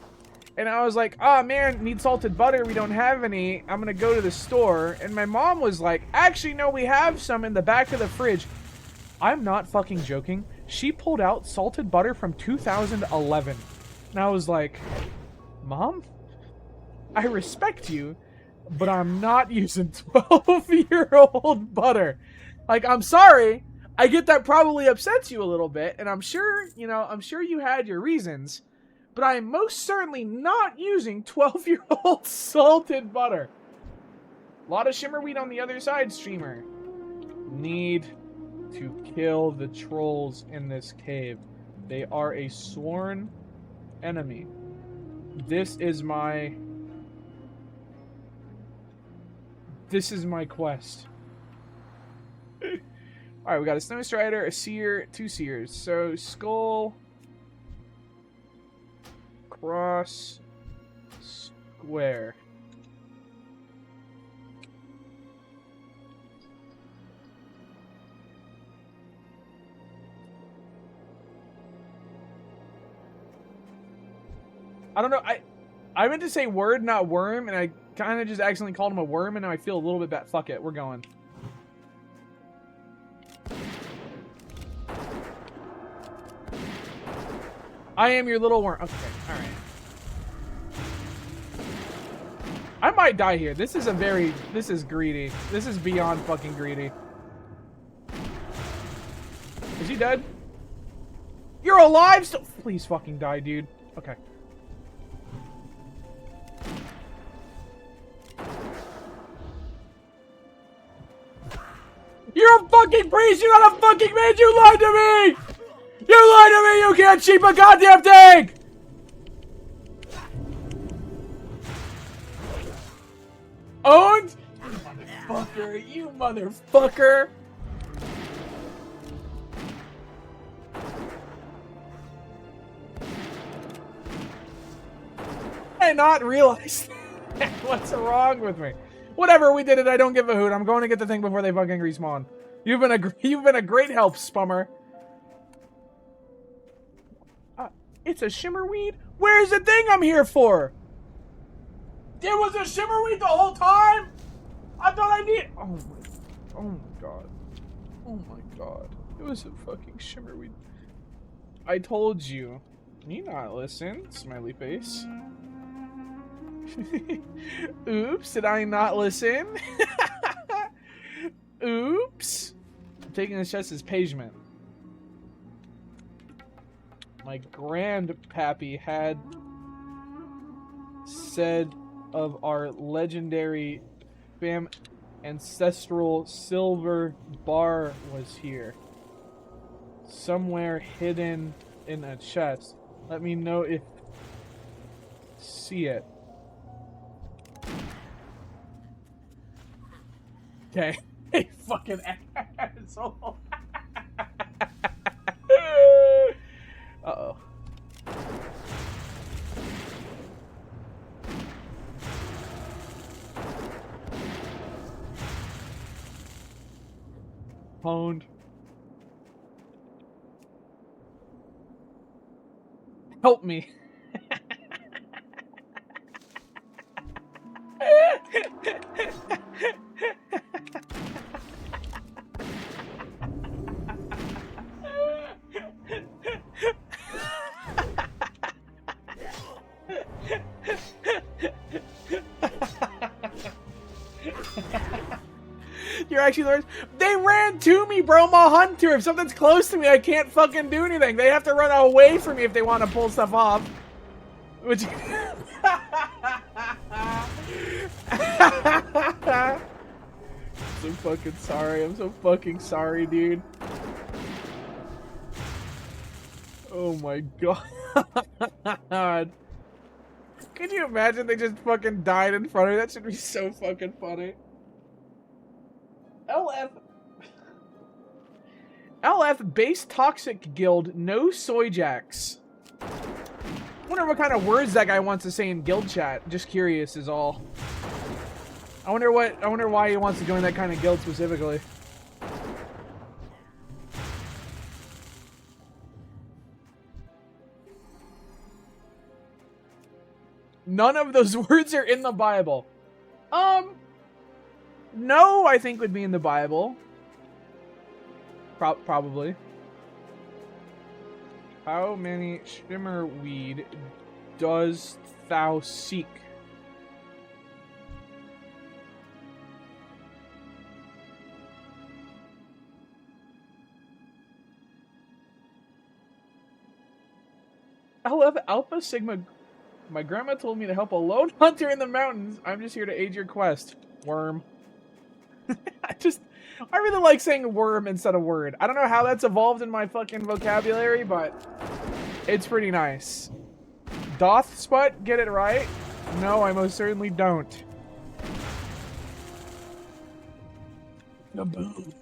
And I was like, oh man, need salted butter. We don't have any. I'm going to go to the store. And my mom was like, actually, no, we have some in the back of the fridge. I'm not fucking joking. She pulled out salted butter from 2011. And I was like, Mom, I respect you, but I'm not using 12-year-old butter. Like, I'm sorry. I get that probably upsets you a little bit. And I'm sure, I'm sure you had your reasons. But I am most certainly not using 12-year-old salted butter. A lot of shimmerweed on the other side, streamer. Need to kill the trolls in this cave. They are a sworn enemy. This is my quest. Alright, we got a snow strider, a seer, 2 seers. So, skull... Cross square. I don't know. I meant to say word, not worm, and I kind of just accidentally called him a worm, and now I feel a little bit bad. Fuck it, we're going. I am your little worm. Okay, alright. I might die here. This is greedy. This is beyond fucking greedy. Is he dead? You're alive still? Please fucking die, dude. Okay. You're a fucking priest! You're not a fucking mage! You lied to me! You lied to me! You can't cheat a goddamn thing! Owned? You motherfucker! I not realize what's wrong with me? Whatever, we did it. I don't give a hoot. I'm going to get the thing before they fucking respawn. You've been a great help, Spummer. It's a shimmerweed? Where's the thing I'm here for? There was a shimmerweed the whole time? I thought I need. Oh my god. Oh my god. It was a fucking shimmerweed. I told you. You not listen, smiley face. Oops, did I not listen? Oops. I'm taking this just as pagement. My grandpappy had said of our legendary ancestral silver bar was here. Somewhere hidden in a chest. Let me know if see it. Okay. Hey, fucking asshole. Uh-oh. Pwned. Help me. You're actually the They ran to me, bro. I'm a hunter. If something's close to me, I can't fucking do anything. They have to run away from me if they want to pull stuff off. Which... I'm so fucking sorry. I'm so fucking sorry, dude. Oh my god. Can you imagine they just fucking died in front of me? That should be so fucking funny. LF base toxic guild, no soy jacks. Wonder what kind of words that guy wants to say in guild chat. Just curious is all. I wonder why he wants to join that kind of guild specifically. None of those words are in the Bible. No, I think would be in the Bible. Probably. How many shimmerweed does thou seek? I love Alpha Sigma. My grandma told me to help a lone hunter in the mountains. I'm just here to aid your quest. Worm. I really like saying worm instead of word. I don't know how that's evolved in my fucking vocabulary, but it's pretty nice. Doth Sput get it right? No, I most certainly don't. Kaboom.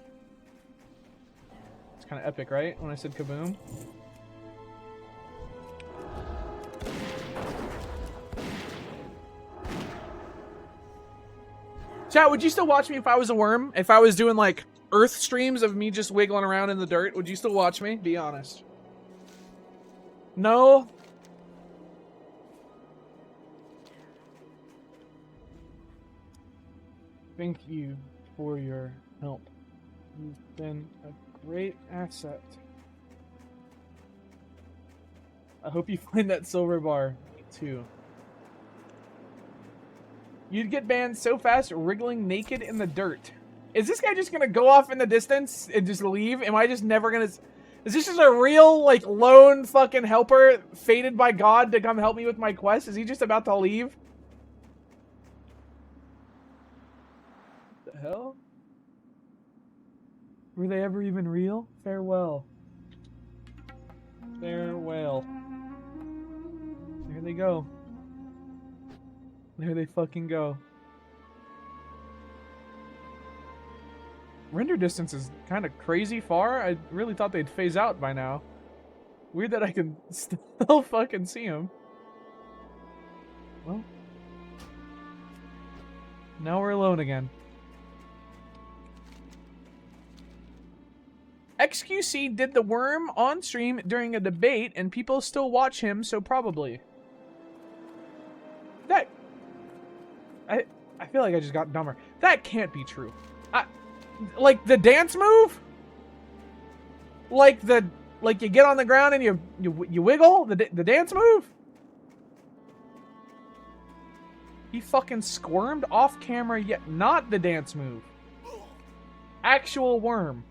It's kind of epic, right? When I said kaboom. Chat, would you still watch me if I was a worm? If I was doing, like, Earth streams of me just wiggling around in the dirt, would you still watch me? Be honest. No? Thank you for your help. You've been a great asset. I hope you find that silver bar, too. You'd get banned so fast, wriggling naked in the dirt. Is this guy just gonna go off in the distance and just leave? Am I just never gonna... Is this just a real, like, lone fucking helper fated by God to come help me with my quest? Is he just about to leave? What the hell? Were they ever even real? Farewell. Farewell. There they go. There they fucking go. Render distance is kind of crazy far. I really thought they'd phase out by now. Weird that I can still fucking see them. Well. Now we're alone again. XQC did the worm on stream during a debate and people still watch him, so probably. That... I feel like I just got dumber. That can't be true. Like the dance move? Like you get on the ground and you wiggle? The dance move? He fucking squirmed off camera, yet not the dance move. Actual worm.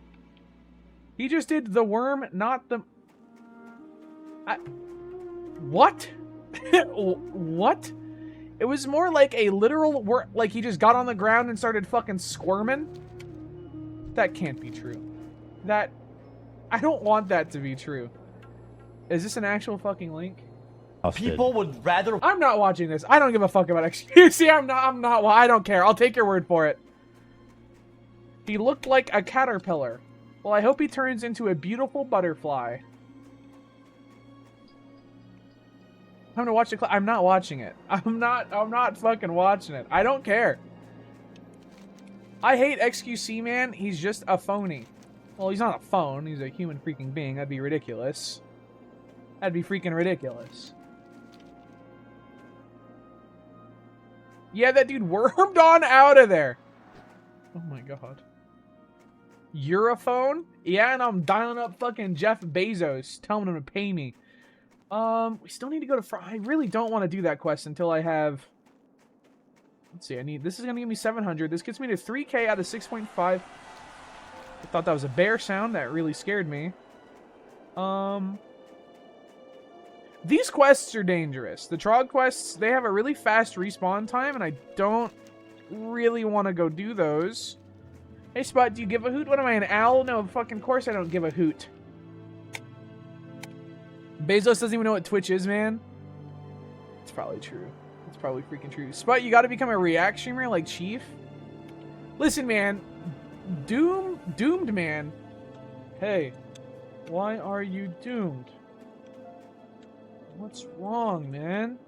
He just did the worm, not the... What? What? It was more like a literal worm, like he just got on the ground and started fucking squirming. That can't be true. That... I don't want that to be true. Is this an actual fucking link? People would rather... I'm not watching this. I don't give a fuck about XQC. I'm not. Well, I don't care. I'll take your word for it. He looked like a caterpillar. Well, I hope he turns into a beautiful butterfly. I'm gonna watch the clip. I'm not watching it. I'm not fucking watching it. I don't care. I hate XQC, man. He's just a phony. Well, he's not a phone. He's a human freaking being. That'd be ridiculous. That'd be freaking ridiculous. Yeah, that dude wormed on out of there. Oh my god. You're a phone? Yeah, and I'm dialing up fucking Jeff Bezos, telling him to pay me. We still need to go to I really don't want to do that quest until I have... Let's see, this is going to give me 700. This gets me to 3k out of 6.5. I thought that was a bear sound. That really scared me. These quests are dangerous. The Trog quests, they have a really fast respawn time, and I don't really want to go do those. Hey, Spot, do you give a hoot? What am I, an owl? No, fucking course I don't give a hoot. Bezos doesn't even know what Twitch is, man. It's probably true. It's probably freaking true. Spot, you gotta become a React streamer like Chief? Listen, man. Doomed, man. Hey, why are you doomed? What's wrong, man?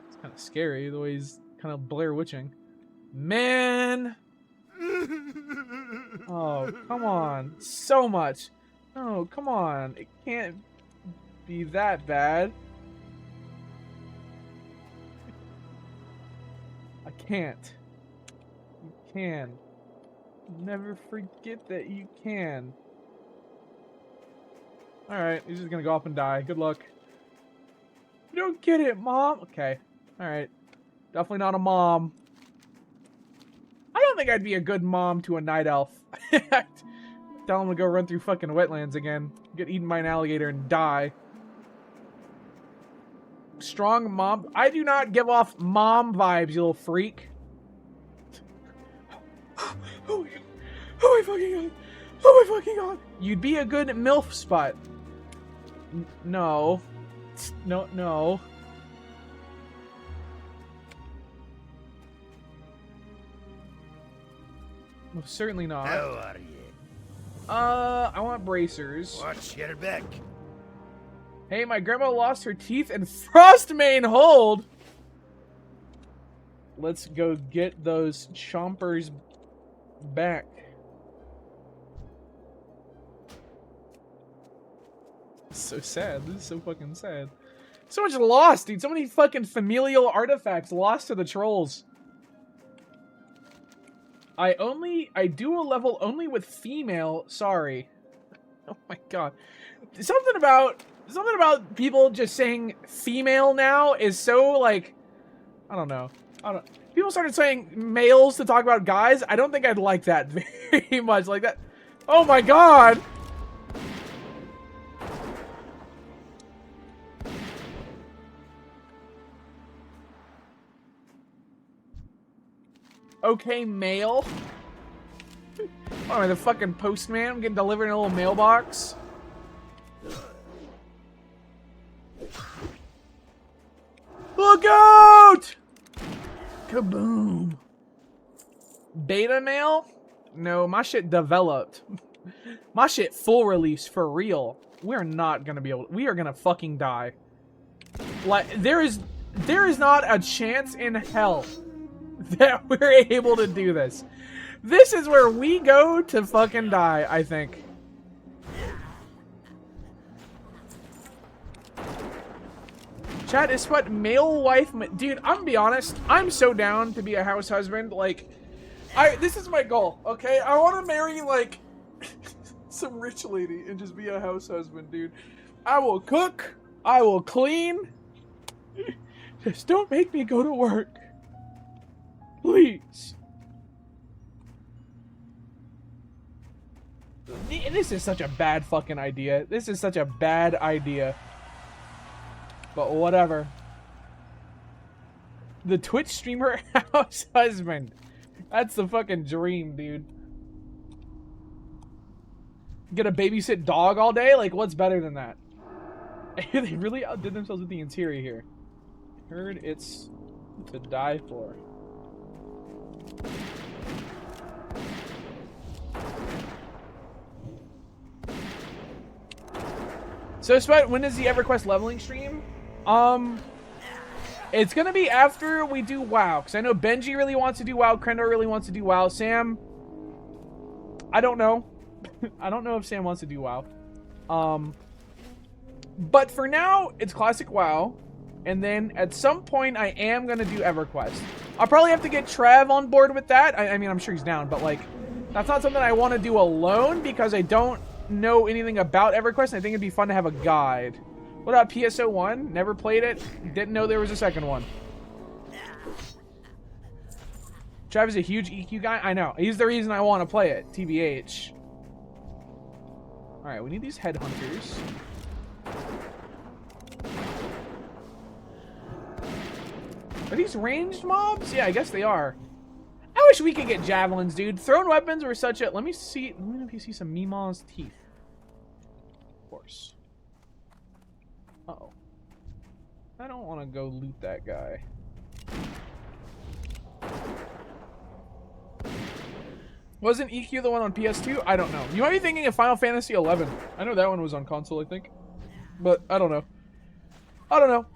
It's kind of scary, the way he's kind of Blair Witching. Man! Oh, come on. So much. Oh, come on. It can't be that bad. I can't. You can. Never forget that you can. Alright, he's just gonna go up and die. Good luck. You don't get it, Mom! Okay. Alright. Definitely not a mom. I don't think I'd be a good mom to a night elf. Tell him to go run through fucking wetlands again. Get eaten by an alligator and die. Strong mom. I do not give off mom vibes, you little freak. Oh my fucking god. Oh my fucking god. You'd be a good MILF Spot. No. No. Most certainly not. How are you? I want bracers. Watch your back. Hey, my grandma lost her teeth and Frostmane hold. Let's go get those chompers back. So sad. This is so fucking sad. So much lost, dude. So many fucking familial artifacts lost to the trolls. I do a level only with female. Sorry. Oh my god. Something about people just saying female now is so like, I don't know. People started saying males to talk about guys. I don't think I'd like that very much. Like that. Oh my god. Okay, male. Oh, am I the fucking postman? I'm getting delivered in a little mailbox. Look out! Kaboom. Beta mail? No, my shit developed. My shit full release for real. We're not gonna be able to, we are gonna fucking die. Like, there is not a chance in hell that we're able to do this. This is where we go to fucking die, I think. Chat is what male wife, dude, I'm gonna be honest, I'm so down to be a house husband. Like, this is my goal, okay? I want to marry, like, some rich lady and just be a house husband, dude. I will cook, I will clean. Just don't make me go to work. Please. This is such a bad fucking idea. This is such a bad idea. But whatever. The Twitch streamer house husband. That's the fucking dream, dude. Get a babysit dog all day? Like, what's better than that? They really outdid themselves with the interior here. Heard it's to die for. So, Spud, when is the EverQuest leveling stream? It's gonna be after we do WoW, because I know Benji really wants to do WoW, Krendor really wants to do WoW, Sam, I don't know. I don't know if Sam wants to do WoW. But for now, it's classic WoW, and then at some point I am gonna do EverQuest. I'll probably have to get Trav on board with that. I mean, I'm sure he's down, but like, that's not something I want to do alone because I don't know anything about EverQuest, and I think it'd be fun to have a guide. What about PSO1? Never played it. Didn't know there was a second one. Trav is a huge EQ guy. I know. He's the reason I want to play it. TBH. Alright, we need these headhunters. Are these ranged mobs? Yeah, I guess they are. I wish we could get javelins, dude. Thrown weapons were such a... Let me see if you see some Meemaw's teeth. Of course. Uh-oh. I don't want to go loot that guy. Wasn't EQ the one on PS2? I don't know. You might be thinking of Final Fantasy 11. I know that one was on console, I think. But I don't know. I don't know.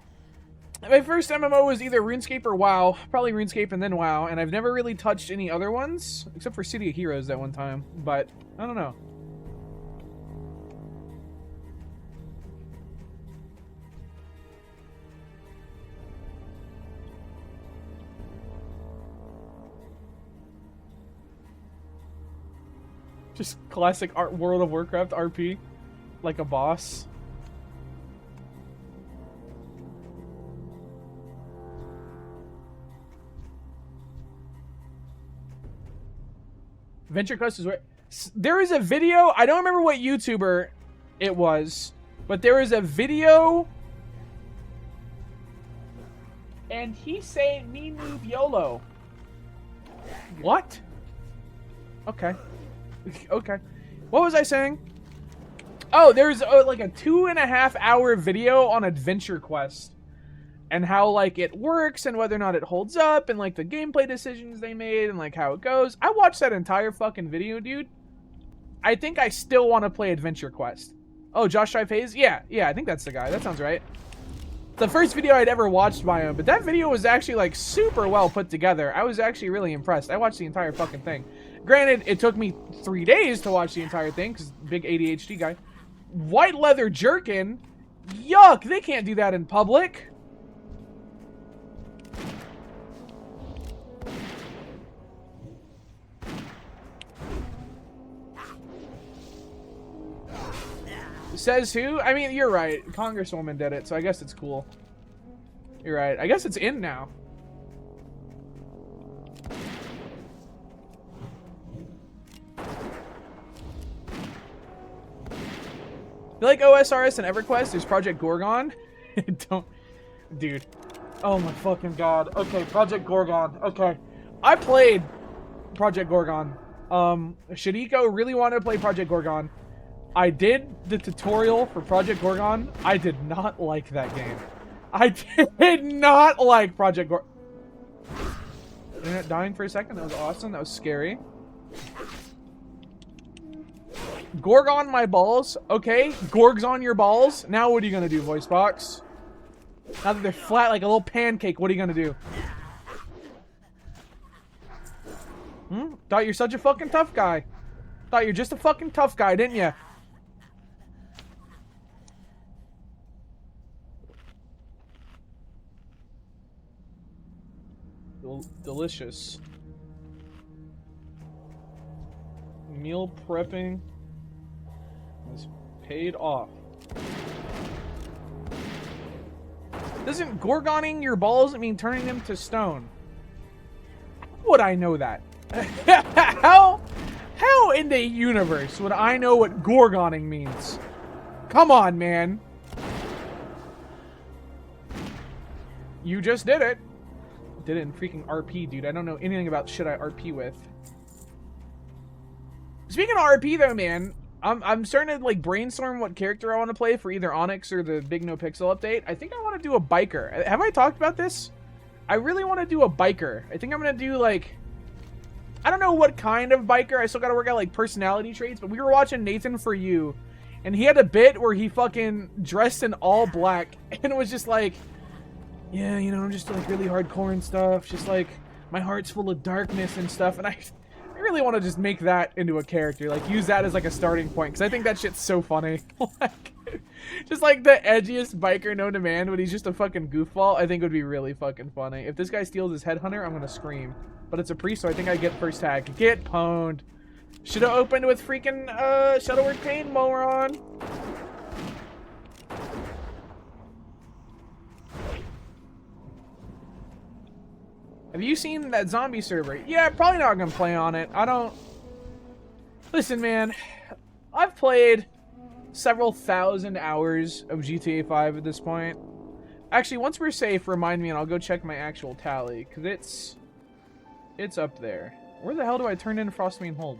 My first MMO was either RuneScape or WoW. Probably RuneScape and then WoW. And I've never really touched any other ones. Except for City of Heroes that one time. But, I don't know. Just classic World of Warcraft RP. Like a boss. Venture Quest is where... There is a video... I don't remember what YouTuber it was. But there is a video... And he's saying, me noob YOLO. What? Okay. Okay. What was I saying? Oh, there's like a 2.5 hour video on Adventure Quest. And how, like, it works and whether or not it holds up and, like, the gameplay decisions they made and, like, how it goes. I watched that entire fucking video, dude. I think I still want to play Adventure Quest. Oh, Josh Hayes? Yeah, I think that's the guy. That sounds right. The first video I'd ever watched by him, but that video was actually, like, super well put together. I was actually really impressed. I watched the entire fucking thing. Granted, it took me 3 days to watch the entire thing, because big ADHD guy. White leather jerkin? Yuck, they can't do that in public. Says who? I mean, you're right. Congresswoman did it, so I guess it's cool. You're right. I guess it's in now. You like OSRS and EverQuest? There's Project Gorgon. Don't... Dude. Oh my fucking god. Okay, Project Gorgon. Okay. I played Project Gorgon Shadiko really wanted to play Project Gorgon. I did the tutorial for Project Gorgon. I did not like that game. I did not like Project Gorgon. Internet dying for a second. That was awesome. That was scary. Gorgon my balls. Okay. Gorg's on your balls. Now what are you going to do, voice box? Now that they're flat like a little pancake, what are you going to do? Thought you're such a fucking tough guy. Thought you're just a fucking tough guy, didn't you? Delicious. Meal prepping is paid off. Doesn't gorgoning your balls mean turning them to stone? How would I know that? How in the universe would I know what gorgoning means? Come on, man. You just did it. Did it in freaking RP, dude. I don't know anything about shit I RP with. Speaking of RP though, man, I'm starting to like brainstorm what character I want to play for either Onyx or the Big No Pixel update. I think I want to do a biker. Have I talked about this? I really want to do a biker. I think I'm gonna do like, I don't know what kind of biker. I still gotta work out like personality traits, but we were watching Nathan For You, and he had a bit where he fucking dressed in all black, and it was just like, yeah, you know, I'm just like really hardcore and stuff. Just like my heart's full of darkness and stuff, and I really want to just make that into a character, like use that as like a starting point, because I think that shit's so funny. Like, just like the edgiest biker known to man, but he's just a fucking goofball. I think would be really fucking funny. If this guy steals his headhunter, I'm gonna scream. But it's a priest, so I think I get first tag. Get pwned. Should have opened with freaking Shuttleward Pain moron. Have you seen that zombie server? Yeah, probably not gonna play on it. I don't... Listen, man. I've played several thousand hours of GTA 5 at this point. Actually, once we're safe, remind me and I'll go check my actual tally. Because it's up there. Where the hell do I turn in Frostmane Hold?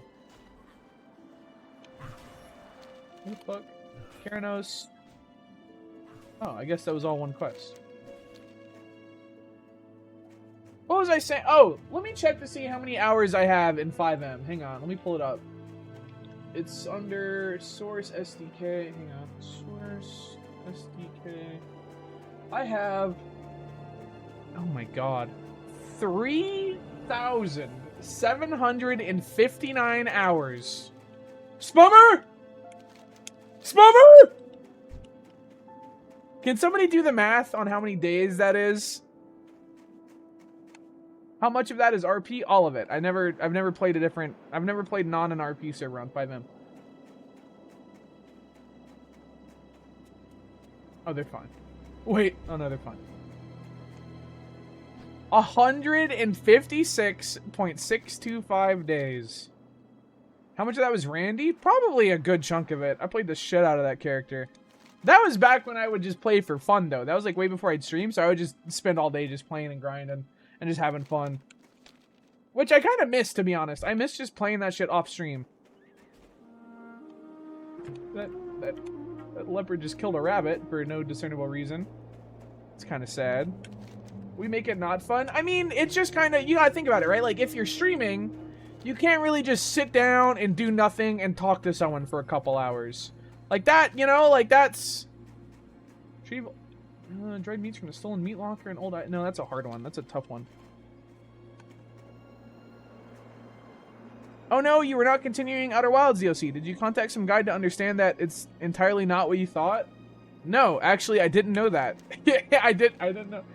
What the fuck? Keranos. Oh, I guess that was all one quest. What was I saying? Oh, let me check to see how many hours I have in 5M. Hang on, let me pull it up. It's under Source SDK. Hang on. Source SDK. I have... Oh my god. 3,759 hours. Spummer! Spummer! Can somebody do the math on how many days that is? How much of that is RP? All of it. I've never played a different... I've never played non an RP server on 5M. Oh, they're fine. Wait. Oh, no, they're fine. 156.625 days. How much of that was Randy? Probably a good chunk of it. I played the shit out of that character. That was back when I would just play for fun, though. That was like way before I'd stream, so I would just spend all day just playing and grinding. And just having fun. Which I kind of miss, to be honest. I miss just playing that shit off stream. That leopard just killed a rabbit for no discernible reason. It's kind of sad. We make it not fun? I mean, it's just kind of... You gotta think about it, right? Like, if you're streaming, you can't really just sit down and do nothing and talk to someone for a couple hours. Like that, you know? Like, that's... dried meats from the stolen meat locker and old... No, that's a hard one. That's a tough one. Oh no, you were not continuing Outer Wilds DLC. Did you contact some guide to understand that it's entirely not what you thought? No, actually, I didn't know that. Yeah, I didn't know.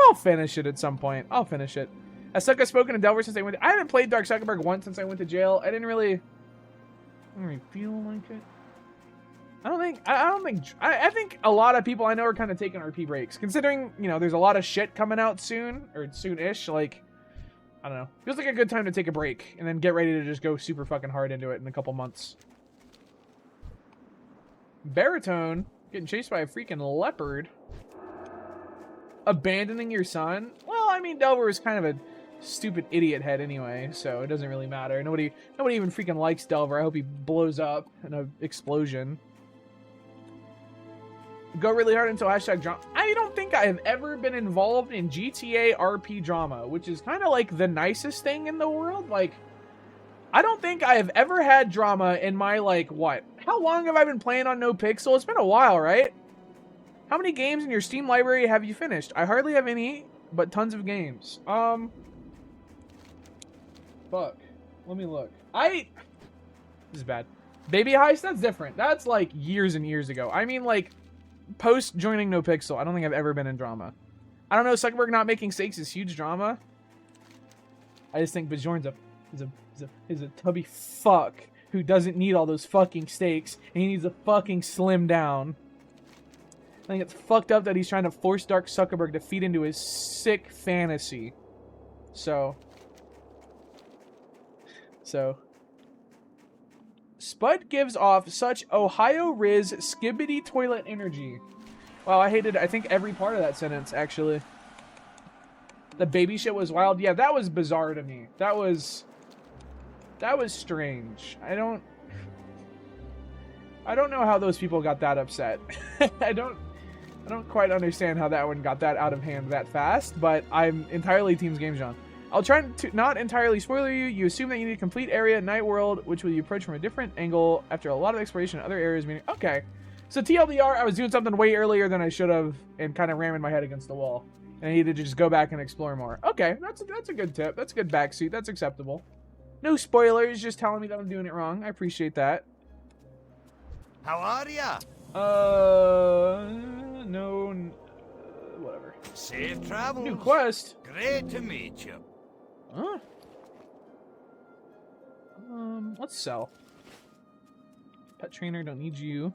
I'll finish it at some point. I'll finish it. I suck. I've spoken to Delver since I went... I haven't played Dark Zuckerberg once since I went to jail. I didn't really feel like it. I think a lot of people I know are kind of taking RP breaks, considering, you know, there's a lot of shit coming out soon, or soon-ish. Like, I don't know. Feels like a good time to take a break and then get ready to just go super fucking hard into it in a couple months. Baritone getting chased by a freaking leopard. Abandoning your son? Well, I mean, Delver is kind of a stupid idiot head anyway, so it doesn't really matter. Nobody even freaking likes Delver. I hope he blows up in an explosion. Go really hard until hashtag drama. I don't think I have ever been involved in GTA RP drama, which is kind of like the nicest thing in the world. Like, I don't think I have ever had drama in my, like, what? How long have I been playing on NoPixel? It's been a while, right? How many games in your Steam library have you finished? I hardly have any, but tons of games. Fuck. Let me look. This is bad. Baby Heist, that's different. That's like years and years ago. I mean, like, post joining NoPixel, I don't think I've ever been in drama. I don't know, Zuckerberg not making steaks is huge drama. I just think Bjorn's is a tubby fuck who doesn't need all those fucking steaks, and he needs to fucking slim down. I think it's fucked up that he's trying to force Dark Zuckerberg to feed into his sick fantasy. So Spud gives off such Ohio Riz skibbity toilet energy. Wow, I think every part of that sentence, actually. The baby shit was wild. Yeah, that was bizarre to me. That was strange. I don't know how those people got that upset. I don't quite understand how that one got that out of hand that fast, but I'm entirely Teams Game John. I'll try to not entirely spoiler you. You assume that you need a complete area, Night World, which will you approach from a different angle after a lot of exploration in other areas. Meaning, okay. So TLDR, I was doing something way earlier than I should have and kind of ramming my head against the wall. And I needed to just go back and explore more. Okay, that's a good tip. That's a good backseat. That's acceptable. No spoilers, just telling me that I'm doing it wrong. I appreciate that. How are ya? No, whatever. Safe travels. New quest. Great to meet you. Huh? Let's sell. Pet trainer, don't need you.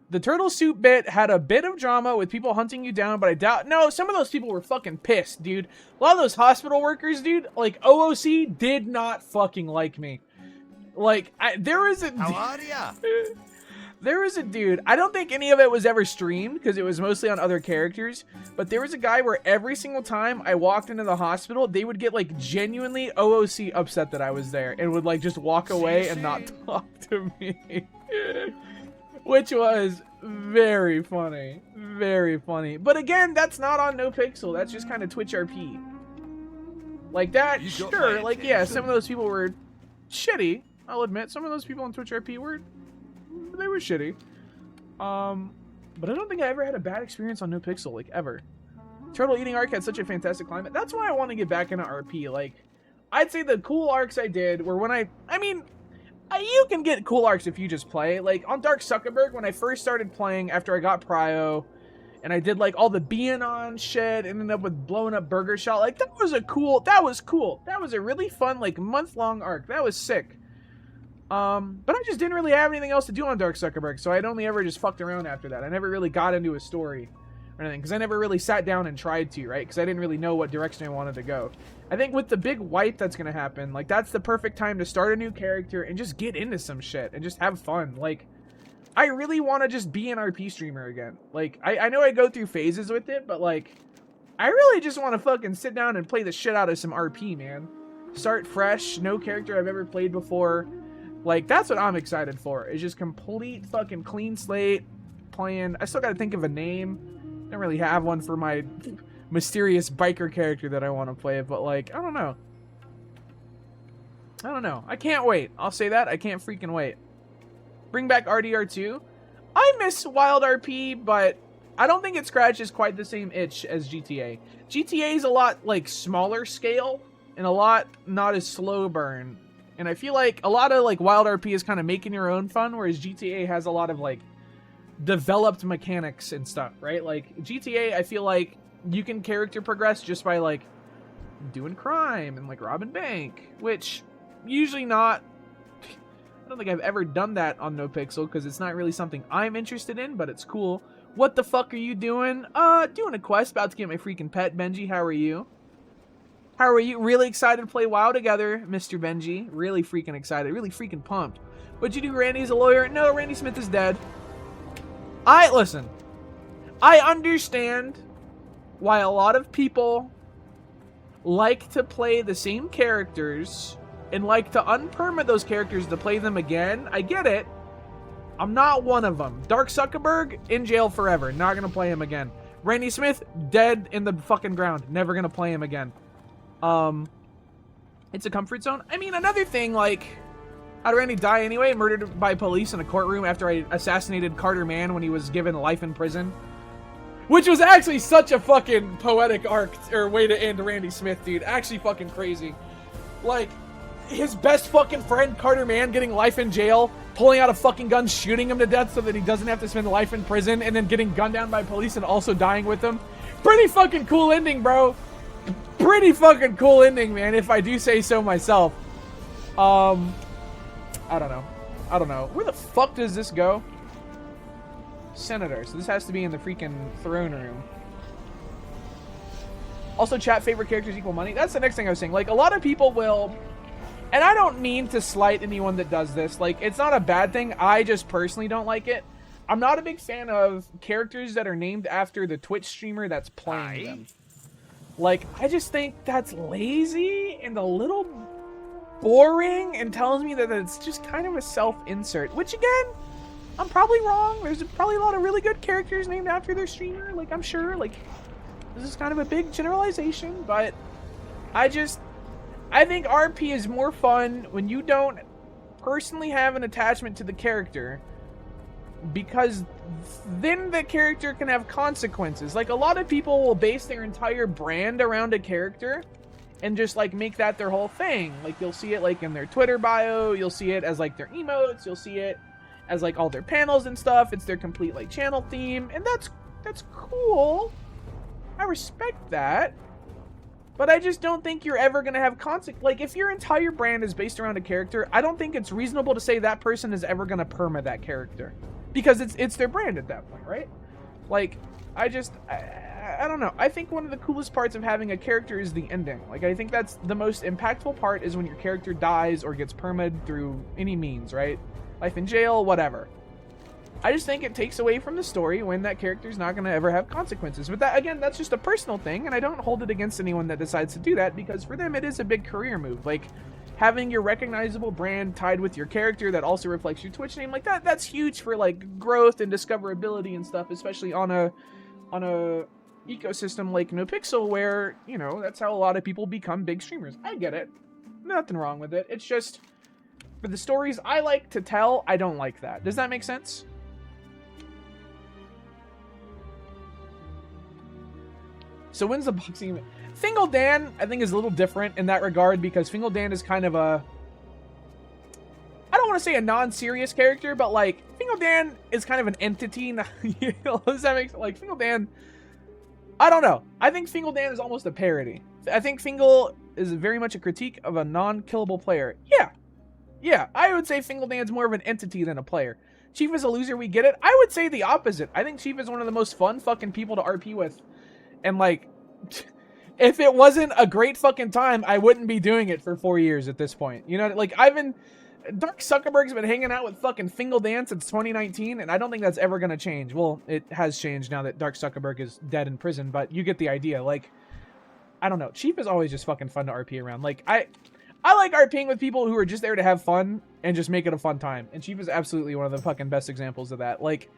The turtle suit bit had a bit of drama with people hunting you down, but I doubt... No, some of those people were fucking pissed, dude. A lot of those hospital workers, dude, like, OOC did not fucking like me. Like, there was a... How are ya? There was a dude, I don't think any of it was ever streamed because it was mostly on other characters, but there was a guy where every single time I walked into the hospital, they would get like genuinely OOC upset that I was there and would like just walk away and not talk to me. Which was very funny. Very funny. But again, that's not on NoPixel. That's just kind of Twitch RP. Like that, sure, like yeah, some of those people were shitty. I'll admit, some of those people on Twitch RP were... They were shitty. But I don't think I ever had a bad experience on NoPixel, like, ever. Turtle Eating Arc had such a fantastic climate. That's why I want to get back into RP. Like, I'd say the cool arcs I did were when you can get cool arcs if you just play. Like, on Dark Zuckerberg, when I first started playing after I got Prio, and I did, like, all the being on shit, ended up with blowing up Burger Shot. Like, that was cool. That was a really fun, like, month-long arc. That was sick. But I just didn't really have anything else to do on Dark Zuckerberg, so I'd only ever just fucked around after that. I never really got into a story or anything, because I never really sat down and tried to, right? Because I didn't really know what direction I wanted to go. I think with the big wipe that's going to happen, like, that's the perfect time to start a new character and just get into some shit and just have fun. Like, I really want to just be an RP streamer again. Like, I know I go through phases with it, but, like, I really just want to fucking sit down and play the shit out of some RP, man. Start fresh, no character I've ever played before. Like, that's what I'm excited for. Is just complete fucking clean slate playing. I still gotta think of a name. Don't really have one for my mysterious biker character that I want to play, but like, I don't know. I can't wait. I'll say that. I can't freaking wait. Bring back RDR2. I miss Wild RP, but I don't think it scratches quite the same itch as GTA. GTA is a lot, like, smaller scale and a lot not as slow burn. And I feel like a lot of, like, Wild RP is kind of making your own fun, whereas GTA has a lot of, like, developed mechanics and stuff, right? Like, GTA, I feel like you can character progress just by, like, doing crime and, like, robbing bank, which usually not... I don't think I've ever done that on NoPixel, because it's not really something I'm interested in, but it's cool. What the fuck are you doing? Doing a quest, about to get my freaking pet. Benji, how are you? How are you? Really excited to play WoW together, Mr. Benji. Really freaking excited. Really freaking pumped. What'd you do, Randy, as a lawyer? No, Randy Smith is dead. Listen. I understand why a lot of people like to play the same characters and like to unpermit those characters to play them again. I get it. I'm not one of them. Dark Zuckerberg, in jail forever. Not gonna play him again. Randy Smith, dead in the fucking ground. Never gonna play him again. It's a comfort zone. I mean, another thing, like, how'd Randy die anyway? Murdered by police in a courtroom after I assassinated Carter Mann when he was given life in prison. Which was actually such a fucking poetic arc, or way to end Randy Smith, dude. Actually fucking crazy. Like, his best fucking friend, Carter Mann, getting life in jail, pulling out a fucking gun, shooting him to death so that he doesn't have to spend life in prison, and then getting gunned down by police and also dying with them. Pretty fucking cool ending, bro. Pretty fucking cool ending, man, if I do say so myself. I don't know. Where the fuck does this go? Senator. So this has to be in the freaking throne room. Also, chat, favorite characters equal money. That's the next thing I was saying. Like, a lot of people will... And I don't mean to slight anyone that does this. Like, it's not a bad thing. I just personally don't like it. I'm not a big fan of characters that are named after the Twitch streamer that's playing them. Like, I just think that's lazy and a little boring and tells me that it's just kind of a self-insert. Which, again, I'm probably wrong. There's probably a lot of really good characters named after their streamer. Like, I'm sure, like, this is kind of a big generalization, but I think RP is more fun when you don't personally have an attachment to the character, because then the character can have consequences. Like, a lot of people will base their entire brand around a character and just, like, make that their whole thing. Like, you'll see it, like, in their Twitter bio, you'll see it as, like, their emotes, you'll see it as, like, all their panels and stuff. It's their complete, like, channel theme, and that's cool. I respect that. But I just don't think you're ever going to have like, if your entire brand is based around a character, I don't think it's reasonable to say that person is ever going to perma that character. Because it's their brand at that point, right? Like, I don't know. I think one of the coolest parts of having a character is the ending. Like, I think that's the most impactful part, is when your character dies or gets perma'd through any means, right? Life in jail, whatever. I just think it takes away from the story when that character's not going to ever have consequences. But that, again, that's just a personal thing, and I don't hold it against anyone that decides to do that, because for them it is a big career move. Like, having your recognizable brand tied with your character that also reflects your Twitch name, like, that's huge for, like, growth and discoverability and stuff, especially on a ecosystem like NoPixel, where, you know, that's how a lot of people become big streamers. I get it. Nothing wrong with it. It's just, for the stories I like to tell, I don't like that. Does that make sense? So when's the boxing event? Fingal Dan, I think, is a little different in that regard, because Fingal Dan is kind of a... I don't want to say a non-serious character, but, like, Fingal Dan is kind of an entity. You know, does that make sense? Like, Fingal Dan... I don't know. I think Fingal Dan is almost a parody. I think Fingal is very much a critique of a non-killable player. Yeah, I would say Fingal Dan's more of an entity than a player. Chief is a loser, we get it. I would say the opposite. I think Chief is one of the most fun fucking people to RP with. And, like, if it wasn't a great fucking time, I wouldn't be doing it for 4 years at this point. You know, like, Dark Zuckerberg's been hanging out with fucking Fingal Dan since 2019, and I don't think that's ever gonna change. Well, it has changed now that Dark Zuckerberg is dead in prison, but you get the idea. Like, I don't know. Chief is always just fucking fun to RP around. Like, I like RPing with people who are just there to have fun and just make it a fun time. And Chief is absolutely one of the fucking best examples of that. Like,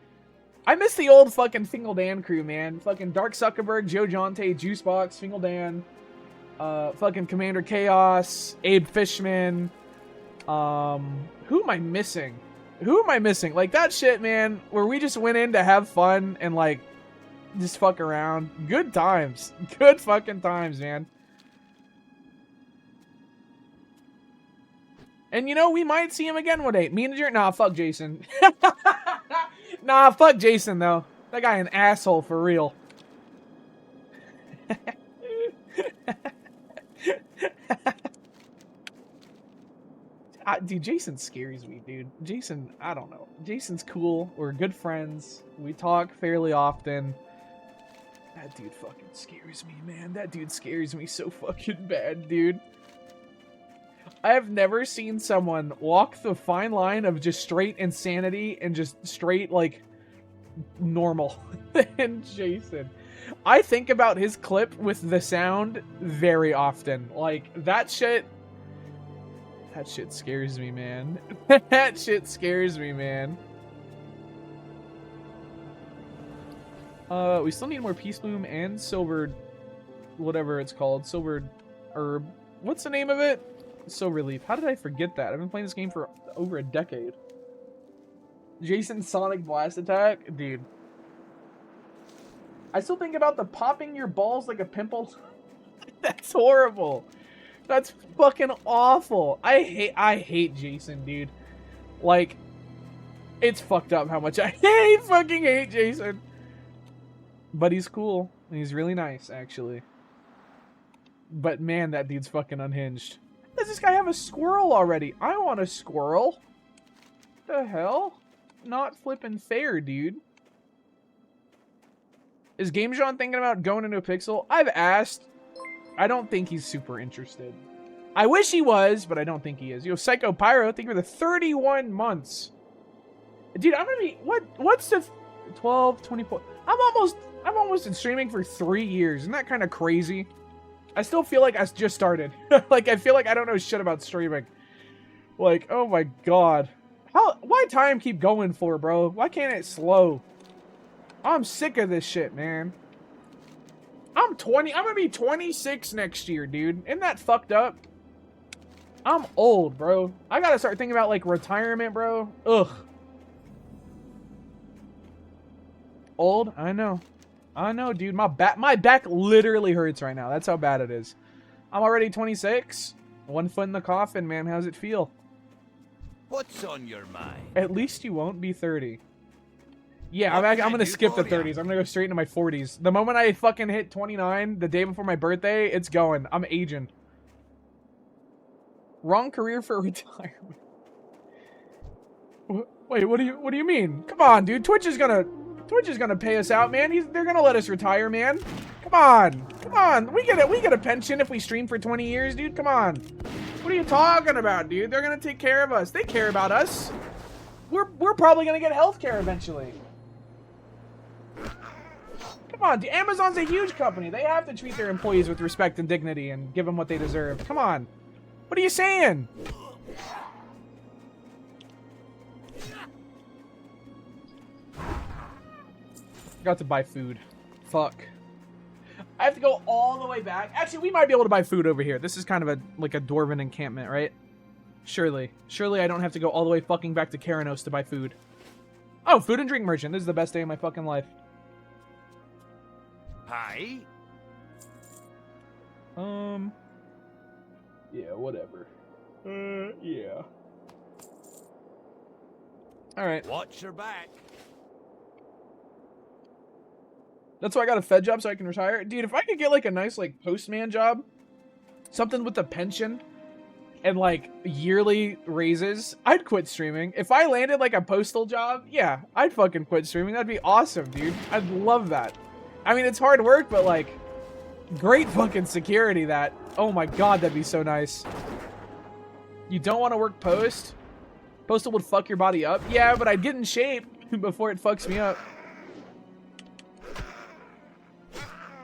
I miss the old fucking Fingal Dan crew, man. Fucking Dark Zuckerberg, Joe Jonte, Juicebox, Fingal Dan, fucking Commander Chaos, Abe Fishman. Who am I missing? Like, that shit, man, where we just went in to have fun and, like, just fuck around. Good times. Good fucking times, man. And, you know, we might see him again one day. Me and Nah, fuck Jason. Nah, fuck Jason, though. That guy an asshole for real. Dude, Jason scares me, dude. Jason, I don't know. Jason's cool. We're good friends. We talk fairly often. That dude fucking scares me, man. That dude scares me so fucking bad, dude. I have never seen someone walk the fine line of just straight insanity and just straight, like, normal than Jason. I think about his clip with the sound very often. Like, that shit scares me, man. That shit scares me, man. We still need more Peace Bloom and Silver, whatever it's called. Silver Herb. What's the name of it? Silver Leaf. How did I forget that? I've been playing this game for over a decade. Jason Sonic Blast Attack? Dude. I still think about the popping your balls like a pimple. That's horrible. That's fucking awful. I hate Jason, dude. Like, it's fucked up how much I fucking hate Jason. But he's cool. And he's really nice, actually. But man, that dude's fucking unhinged. Does this guy have a squirrel already? I want a squirrel. The hell? Not flipping fair, dude. Is Game John thinking about going into a pixel? I've asked. I don't think he's super interested. I wish he was, but I don't think he is. Yo, Psycho Pyro, thank you for the 31 months. Dude, I'm gonna be... What's the... 12, 24... I'm almost in streaming for 3 years. Isn't that kind of crazy? I still feel like I just started. Like, I feel like I don't know shit about streaming. Like, oh my god. Why time keep going for, bro? Why can't it slow? I'm sick of this shit, man. I'm 20. I'm gonna be 26 next year, dude. Isn't that fucked up? I'm old, bro. I gotta start thinking about, like, retirement, bro. Ugh. Old? I know. I know, dude. My back literally hurts right now. That's how bad it is. I'm already 26. 1 foot in the coffin, man. How's it feel? What's on your mind? At least you won't be 30. Yeah, I'm gonna skip the 30s. I'm gonna go straight into my 40s. The moment I fucking hit 29, the day before my birthday, it's going. I'm aging. Wrong career for retirement. Wait, what do you mean? Come on, dude. Twitch is gonna pay us out, man. They're gonna let us retire, man. Come on. We get a pension if we stream for 20 years, dude. Come on. What are you talking about, dude? They're gonna take care of us. They care about us. We're probably gonna get healthcare eventually. Come on, dude. Amazon's a huge company. They have to treat their employees with respect and dignity and give them what they deserve. Come on. What are you saying? Got to buy food. Fuck. I have to go all the way back. Actually, we might be able to buy food over here. This is kind of like a dwarven encampment, right? Surely. Surely I don't have to go all the way fucking back to Keranos to buy food. Oh, food and drink merchant. This is the best day of my fucking life. Hi. Yeah, whatever. Yeah. Alright. Watch your back. That's why I got a Fed job so I can retire. Dude, if I could get like a nice like postman job, something with a pension and like yearly raises, I'd quit streaming. If I landed like a postal job, yeah, I'd fucking quit streaming. That'd be awesome, dude. I'd love that. I mean, it's hard work, but like great fucking security that. Oh my god, that'd be so nice. You don't want to work post? Postal would fuck your body up? Yeah, but I'd get in shape before it fucks me up.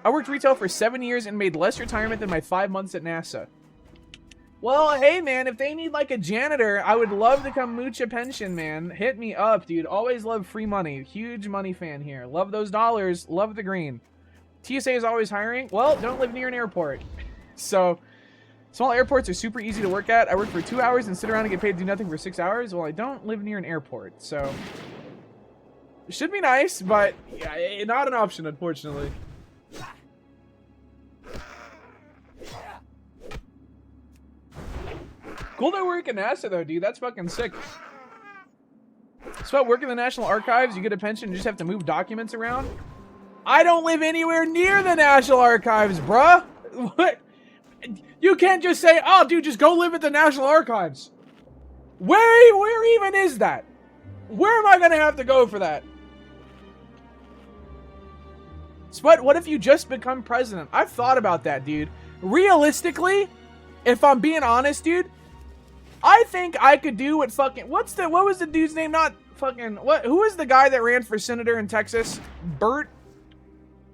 I worked retail for 7 years and made less retirement than my 5 months at NASA. Well, hey, man, if they need, like, a janitor, I would love to come mooch a pension, man. Hit me up, dude. Always love free money. Huge money fan here. Love those dollars. Love the green. TSA is always hiring. Well, don't live near an airport. So, small airports are super easy to work at. I work for 2 hours and sit around and get paid to do nothing for 6 hours. Well, I don't live near an airport, so... It should be nice, but yeah, not an option, unfortunately. Cool to work in NASA, though, dude. That's fucking sick. It's about working in the National Archives. You get a pension, you just have to move documents around. I don't live anywhere near the National Archives, bruh. What? You can't just say, oh, dude, just go live at the National Archives. Where even is that? Where am I going to have to go for that? Spud, what if you just become president? I've thought about that, dude. Realistically, if I'm being honest, dude, I think I could do what fucking... what was the dude's name? Not fucking... Who was the guy that ran for senator in Texas? Bert?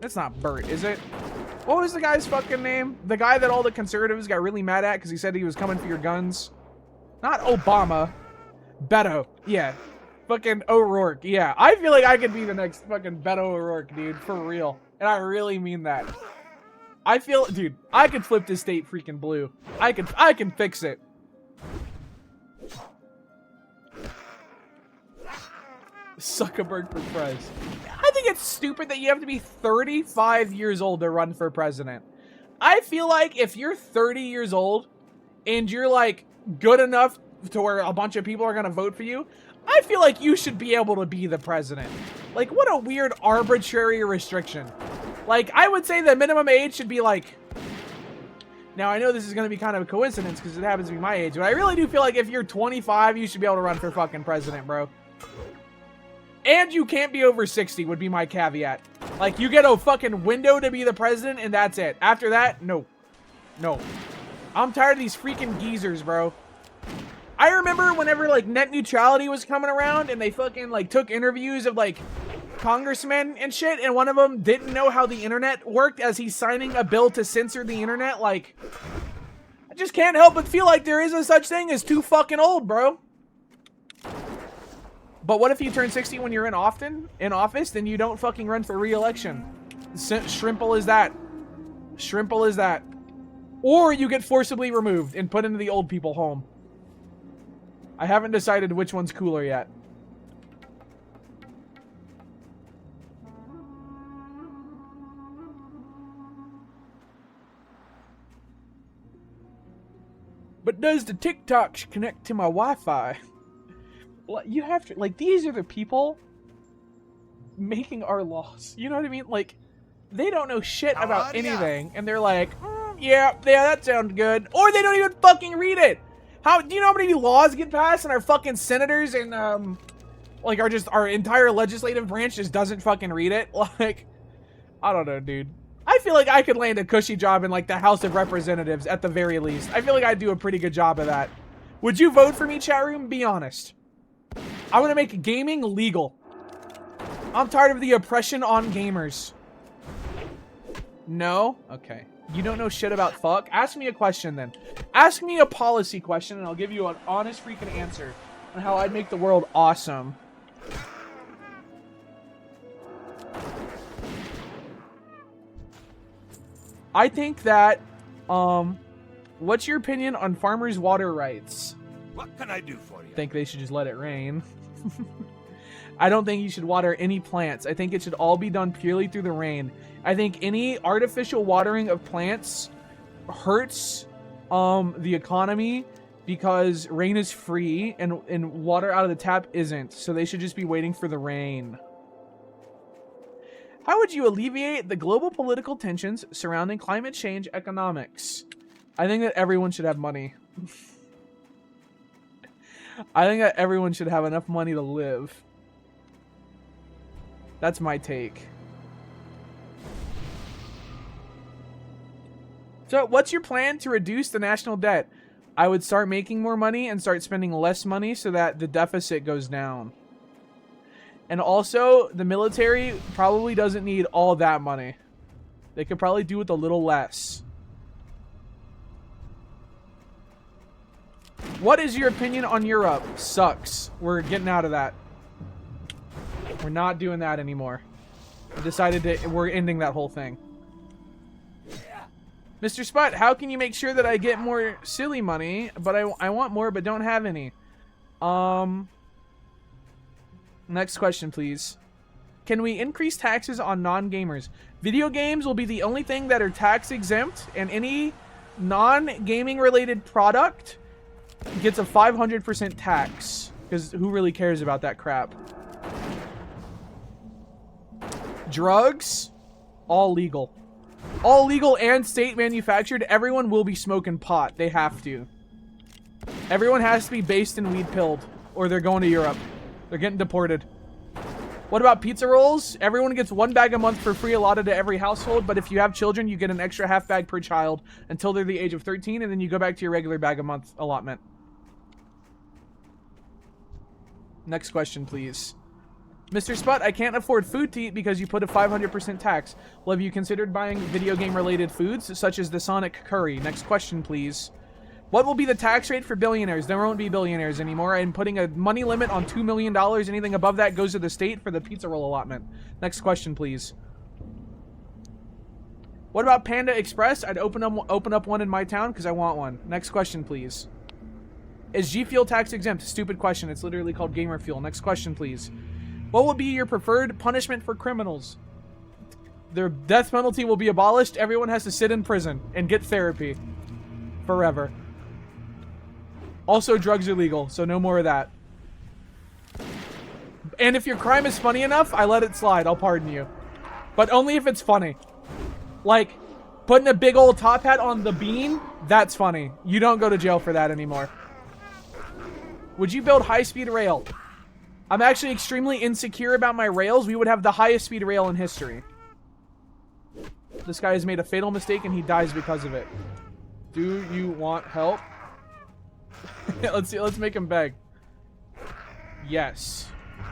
It's not Bert, is it? What was the guy's fucking name? The guy that all the conservatives got really mad at because he said he was coming for your guns? Not Obama. Beto. Yeah. Fucking O'Rourke. Yeah. I feel like I could be the next fucking Beto O'Rourke, dude. For real. And I really mean that. I feel, dude, I could flip this state freaking blue. I can fix it. Zuckerberg for president. I think it's stupid that you have to be 35 years old to run for president. I feel like if you're 30 years old and you're like good enough to where a bunch of people are going to vote for you, I feel like you should be able to be the president. Like, what a weird arbitrary restriction. Like, I would say the minimum age should be like... Now, I know this is going to be kind of a coincidence because it happens to be my age, but I really do feel like if you're 25, you should be able to run for fucking president, bro. And you can't be over 60 would be my caveat. Like, you get a fucking window to be the president, and that's it. After that, no. No. I'm tired of these freaking geezers, bro. I remember whenever, like, net neutrality was coming around, and they fucking, like, took interviews of, like, congressmen and shit, and one of them didn't know how the internet worked as he's signing a bill to censor the internet. Like, I just can't help but feel like there is a such thing as too fucking old, bro. But what if you turn 60 when you're in office, then you don't fucking run for re-election? Shrimple is that. Shrimple is that. Or you get forcibly removed and put into the old people home. I haven't decided which one's cooler yet. But does the TikTok connect to my Wi-Fi? Well, you have to, like, these are the people making our laws. You know what I mean? Like, they don't know shit about anything, and they're like, yeah, that sounds good. Or they don't even fucking read it. How, do you know how many laws get passed and our fucking senators and, like, our entire legislative branch just doesn't fucking read it? Like, I don't know, dude. I feel like I could land a cushy job in, like, the House of Representatives at the very least. I feel like I'd do a pretty good job of that. Would you vote for me, chat room? Be honest. I want to make gaming legal. I'm tired of the oppression on gamers. No? Okay. You don't know shit about fuck? Ask me a question then. Ask me a policy question and I'll give you an honest freaking answer on how I'd make the world awesome. I think that, what's your opinion on farmers' water rights? What can I do for you? I think they should just let it rain. I don't think you should water any plants. I think it should all be done purely through the rain. I think any artificial watering of plants hurts the economy because rain is free and water out of the tap isn't. So they should just be waiting for the rain. How would you alleviate the global political tensions surrounding climate change economics? I think that everyone should have money. I think that everyone should have enough money to live. That's my take. So, what's your plan to reduce the national debt? I would start making more money and start spending less money so that the deficit goes down. And also, the military probably doesn't need all that money. They could probably do with a little less. What is your opinion on Europe? Sucks. We're getting out of that. We're not doing that anymore. We decided to, we're ending that whole thing. Mr. Sput, how can you make sure that I get more silly money, but I want more but don't have any? Next question, please. Can we increase taxes on non-gamers? Video games will be the only thing that are tax exempt, and any non-gaming related product gets a 500% tax, because who really cares about that crap? Drugs, all legal. All legal and state manufactured. Everyone will be smoking pot. They have to. Everyone has to be based and weed pilled, or they're going to Europe. They're getting deported. What about pizza rolls? Everyone gets 1 bag a month for free allotted to every household, but if you have children, you get an extra half bag per child until they're the age of 13, and then you go back to your regular bag a month allotment. Next question, please. Mr. Sput, I can't afford food to eat because you put a 500% tax. Well, have you considered buying video game related foods such as the Sonic Curry? Next question, please. What will be the tax rate for billionaires? There won't be billionaires anymore. I'm putting a money limit on $2 million. Anything above that goes to the state for the pizza roll allotment. Next question, please. What about Panda Express? I'd open up one in my town because I want one. Next question, please. Is G Fuel tax exempt? Stupid question. It's literally called Gamer Fuel. Next question, please. What will be your preferred punishment for criminals? Their death penalty will be abolished. Everyone has to sit in prison and get therapy. Forever. Also, drugs are legal, so no more of that. And if your crime is funny enough, I let it slide. I'll pardon you. But only if it's funny. Like, putting a big old top hat on the bean, that's funny. You don't go to jail for that anymore. Would you build high-speed rail? I'm actually extremely insecure about my rails. We would have the highest speed rail in history. This guy has made a fatal mistake and he dies because of it. Do you want help? Let's see. Let's make him beg. Yes.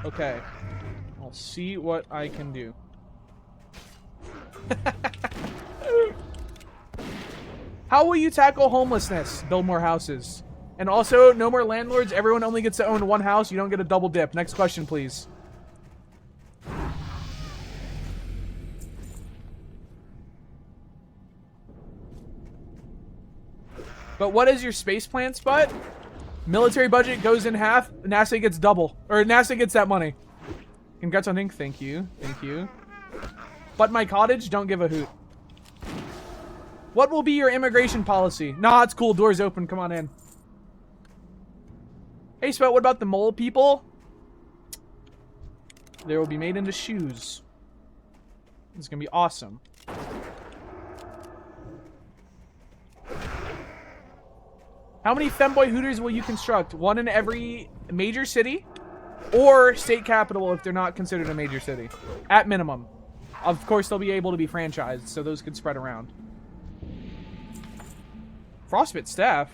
Okay. I'll see what I can do. How will you tackle homelessness? Build more houses. And also, no more landlords. Everyone only gets to own one house. You don't get a double dip. Next question, please. But what is your space plan, Spot? Military budget goes in half. NASA gets double. Or NASA gets that money. Congrats on Ink. Thank you. Thank you. But my cottage, don't give a hoot. What will be your immigration policy? Nah, it's cool. Doors open. Come on in. Hey, Spot, what about the mole people? They will be made into shoes. It's gonna be awesome. How many femboy hooters will you construct? One in every major city or state capital if they're not considered a major city. At minimum. Of course, they'll be able to be franchised, so those could spread around. Frostbite staff?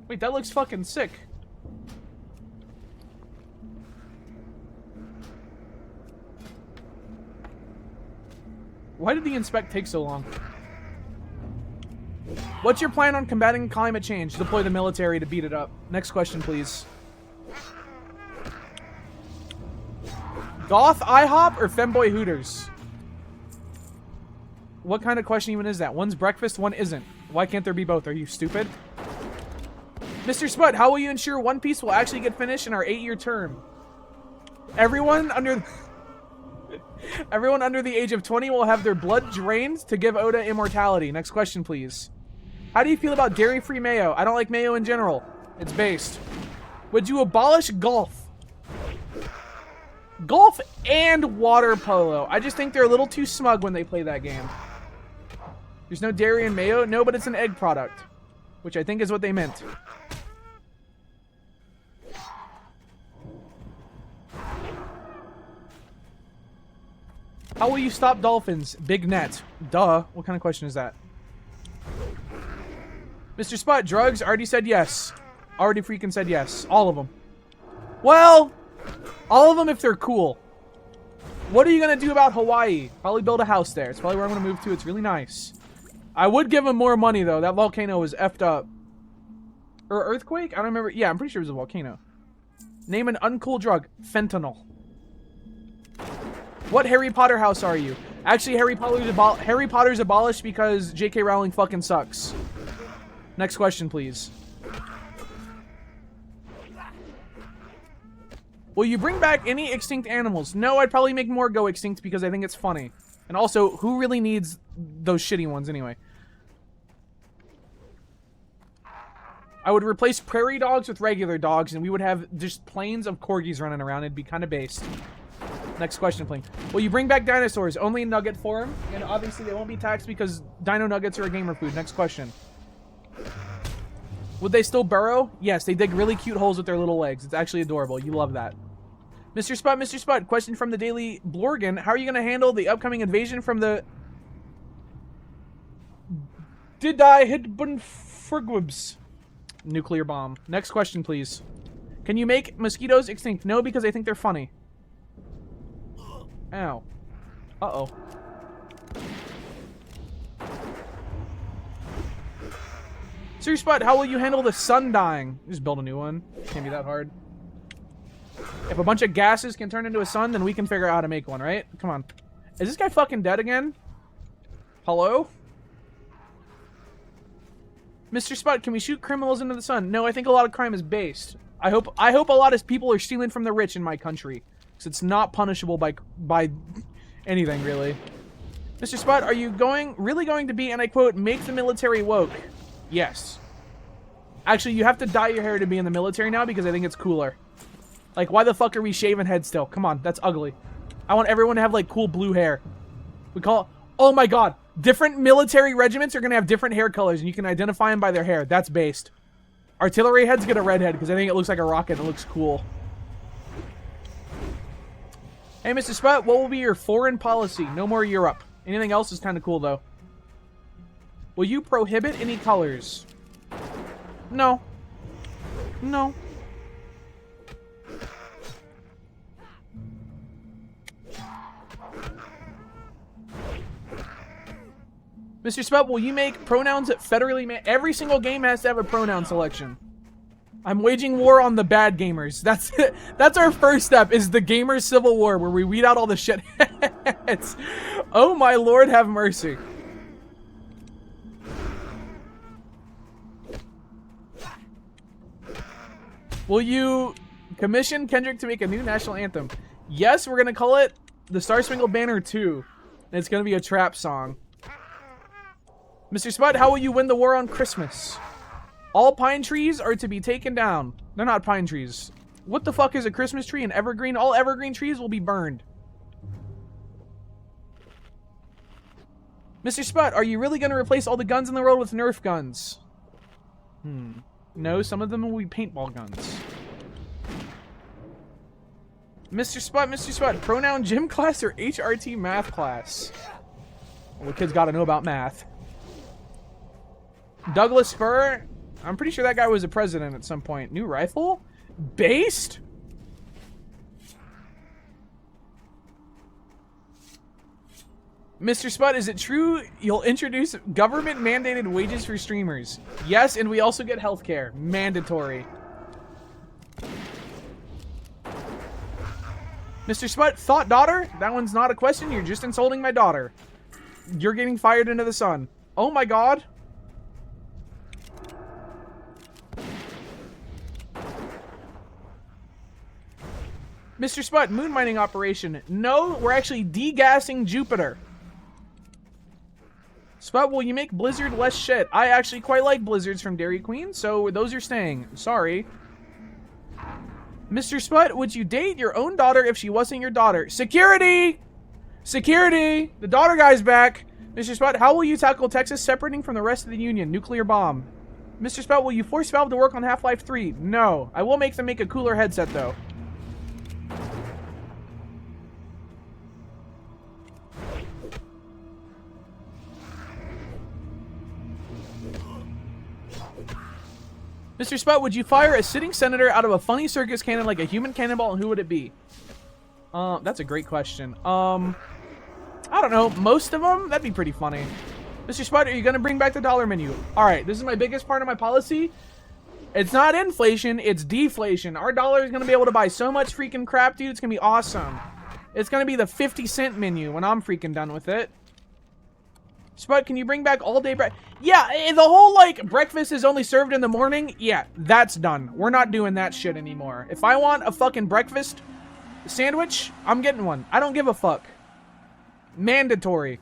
Wait, that looks fucking sick. Why did the inspect take so long? What's your plan on combating climate change? Deploy the military to beat it up. Next question, please. Goth IHOP or Femboy Hooters? What kind of question even is that? One's breakfast, one isn't. Why can't there be both? Are you stupid? Mr. Spud, how will you ensure One Piece will actually get finished in our 8-year term? Everyone under the age of 20 will have their blood drained to give Oda immortality. Next question, please. How do you feel about dairy-free mayo? I don't like mayo in general. It's based. Would you abolish golf? Golf and water polo. I just think they're a little too smug when they play that game. There's no dairy in mayo? No, but it's an egg product. Which I think is what they meant. How will you stop dolphins? Big net. Duh. What kind of question is that? Mr. Spot, drugs? Already said yes. Already freaking said yes. All of them. Well, all of them if they're cool. What are you going to do about Hawaii? Probably build a house there. It's probably where I'm going to move to. It's really nice. I would give him more money, though. That volcano was effed up. Or earthquake? I don't remember. Yeah, I'm pretty sure it was a volcano. Name an uncool drug. Fentanyl. What Harry Potter house are you? Actually, Harry Potter's abolished because J.K. Rowling fucking sucks. Next question, please. Will you bring back any extinct animals? No, I'd probably make more go extinct because I think it's funny. And also, who really needs those shitty ones anyway? I would replace prairie dogs with regular dogs, and we would have just planes of corgis running around. It'd be kind of based. Next question, please. Will you bring back dinosaurs? Only in nugget form, and obviously they won't be taxed because dino nuggets are a gamer food. Next question. Would they still burrow? Yes, they dig really cute holes with their little legs. It's actually adorable. You love that. Mr. Spud, question from the Daily Blorgan. How are you going to handle the upcoming invasion from the... Did I hit Bunfurgwibs? Nuclear bomb. Next question, please. Can you make mosquitoes extinct? No, because I think they're funny. Ow. Uh-oh. Serious Spot, how will you handle the sun dying? Just build a new one. Can't be that hard. If a bunch of gases can turn into a sun, then we can figure out how to make one, right? Come on. Is this guy fucking dead again? Hello? Mr. Spot, can we shoot criminals into the sun? No, I think a lot of crime is based. I hope a lot of people are stealing from the rich in my country. Because it's not punishable by anything, really. Mr. Spot, are you really going to be, and I quote, make the military woke? Yes. Actually, you have to dye your hair to be in the military now because I think it's cooler. Like, why the fuck are we shaving heads still? Come on, that's ugly. I want everyone to have, like, cool blue hair. We call it... Oh my god. Different military regiments are going to have different hair colors, and you can identify them by their hair. That's based. Artillery heads get a red head because I think it looks like a rocket. It looks cool. Hey, Mr. Spot, what will be your foreign policy? No more Europe. Anything else is kind of cool, though. Will you prohibit any colors? No. No. Mr. Spot, will you make pronouns federally every single game has to have a pronoun selection. I'm waging war on the bad gamers. That's it. That's our first step, is the gamers civil war, where we weed out all the shit. Oh my lord, have mercy. Will you commission Kendrick to make a new national anthem? Yes, we're gonna call it the Star Spangled Banner 2. And it's gonna be a trap song. Mr. Spud, how will you win the war on Christmas? All pine trees are to be taken down. They're not pine trees. What the fuck is a Christmas tree? An evergreen? All evergreen trees will be burned. Mr. Spud, are you really going to replace all the guns in the world with Nerf guns? No, some of them will be paintball guns. Mr. Spud, pronoun gym class or HRT math class? Well, the kids got to know about math. Douglas Fir, I'm pretty sure that guy was a president at some point. New rifle? Based? Mr. Spud, is it true you'll introduce government-mandated wages for streamers? Yes, and we also get healthcare. Mandatory. Mr. Spud, thought daughter? That one's not a question. You're just insulting my daughter. You're getting fired into the sun. Oh my god. Mr. Spud, moon mining operation. No, we're actually degassing Jupiter. Spud, will you make Blizzard less shit? I actually quite like Blizzards from Dairy Queen, so those are staying. Sorry. Mr. Spud, would you date your own daughter if she wasn't your daughter? Security! Security! The daughter guy's back. Mr. Spud, how will you tackle Texas separating from the rest of the Union? Nuclear bomb. Mr. Spud, will you force Valve to work on Half-Life 3? No. I will make them make a cooler headset, though. Mr. Spud, would you fire a sitting senator out of a funny circus cannon like a human cannonball, and who would it be? That's a great question. I don't know. Most of them? That'd be pretty funny. Mr. Spud, are you going to bring back the dollar menu? Alright, this is my biggest part of my policy. It's not inflation, it's deflation. Our dollar is going to be able to buy so much freaking crap, dude. It's going to be awesome. It's going to be the 50-cent menu when I'm freaking done with it. Spud, can you bring back all-day breakfast? Yeah, the whole, like, breakfast is only served in the morning. Yeah, that's done. We're not doing that shit anymore. If I want a fucking breakfast sandwich, I'm getting one. I don't give a fuck. Mandatory.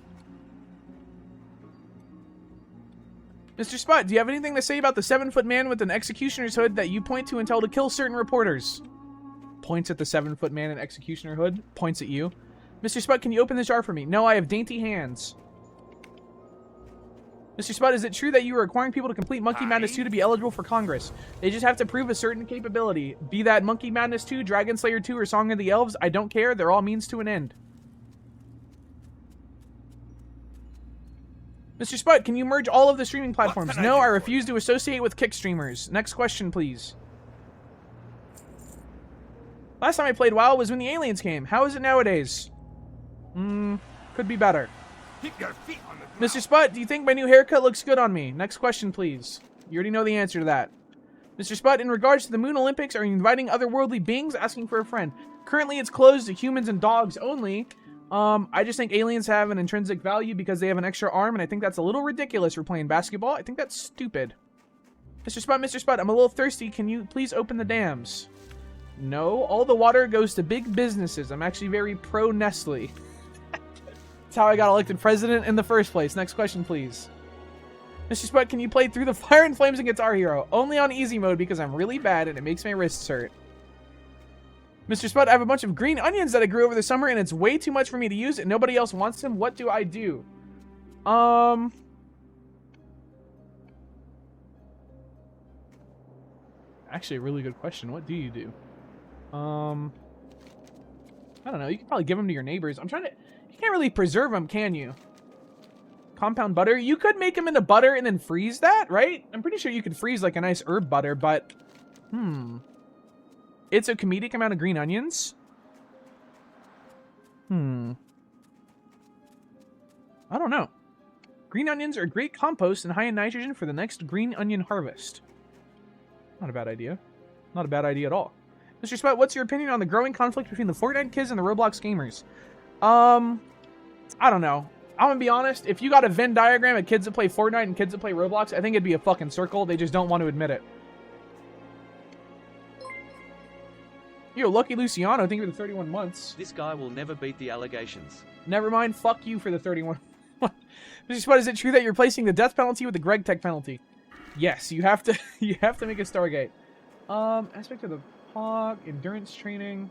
Mr. Spud, do you have anything to say about the 7-foot man with an executioner's hood that you point to and tell to kill certain reporters? Points at the 7-foot man in executioner hood. Points at you. Mr. Spud, can you open this jar for me? No, I have dainty hands. Mr. Spud, is it true that you are requiring people to complete Monkey Madness 2 to be eligible for Congress? They just have to prove a certain capability. Be that Monkey Madness 2, Dragon Slayer 2, or Song of the Elves, I don't care. They're all means to an end. Mr. Spud, can you merge all of the streaming platforms? No, I refuse to associate with kick streamers. Next question, please. Last time I played WoW was when the aliens came. How is it nowadays? Could be better. Keep your feet on the ground. Mr. Sput, do you think my new haircut looks good on me? Next question, please. You already know the answer to that. Mr. Sput, in regards to the Moon Olympics, are you inviting otherworldly beings asking for a friend? Currently, it's closed to humans and dogs only. I just think aliens have an intrinsic value because they have an extra arm, and I think that's a little ridiculous for playing basketball. I think that's stupid. Mr. Sput, I'm a little thirsty. Can you please open the dams? No, all the water goes to big businesses. I'm actually very pro-Nestle. That's how I got elected president in the first place. Next question, please. Mr. Sput, can you play Through the Fire and Flames and Guitar Hero? Only on easy mode because I'm really bad and it makes my wrists hurt. Mr. Sput, I have a bunch of green onions that I grew over the summer and it's way too much for me to use and nobody else wants them. What do I do? Actually, a really good question. What do you do? I don't know. You can probably give them to your neighbors. You can't really preserve them, can you? Compound butter? You could make them into butter and then freeze that, right? I'm pretty sure you could freeze like a nice herb butter, but... It's a comedic amount of green onions? I don't know. Green onions are great compost and high in nitrogen for the next green onion harvest. Not a bad idea. Not a bad idea at all. Mr. Sput, what's your opinion on the growing conflict between the Fortnite kids and the Roblox gamers? I don't know. I'm gonna be honest. If you got a Venn diagram of kids that play Fortnite and kids that play Roblox, I think it'd be a fucking circle. They just don't want to admit it. Yo, Lucky Luciano, thank you for the 31 months. This guy will never beat the allegations. Never mind. Fuck you for the 31. Mr. Sput, is it true that you're replacing the death penalty with the Greg Tech penalty? Yes, you have to. You have to make a Stargate. Aspect of the hog, endurance training,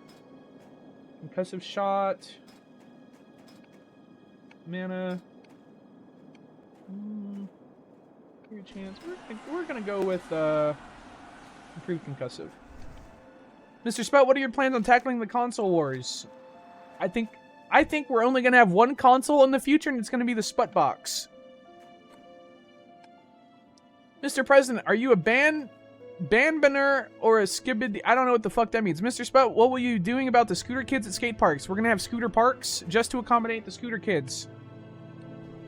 concussive shot, mana. Your chance. We're gonna go with improved concussive. Mr. Sput, what are your plans on tackling the console wars? I think we're only gonna have one console in the future, and it's gonna be the Sput box. Mr. President, are you a banner or a skibid? I don't know what the fuck that means. Mr. Sput, what were you doing about the scooter kids at skate parks? We're gonna have scooter parks just to accommodate the scooter kids.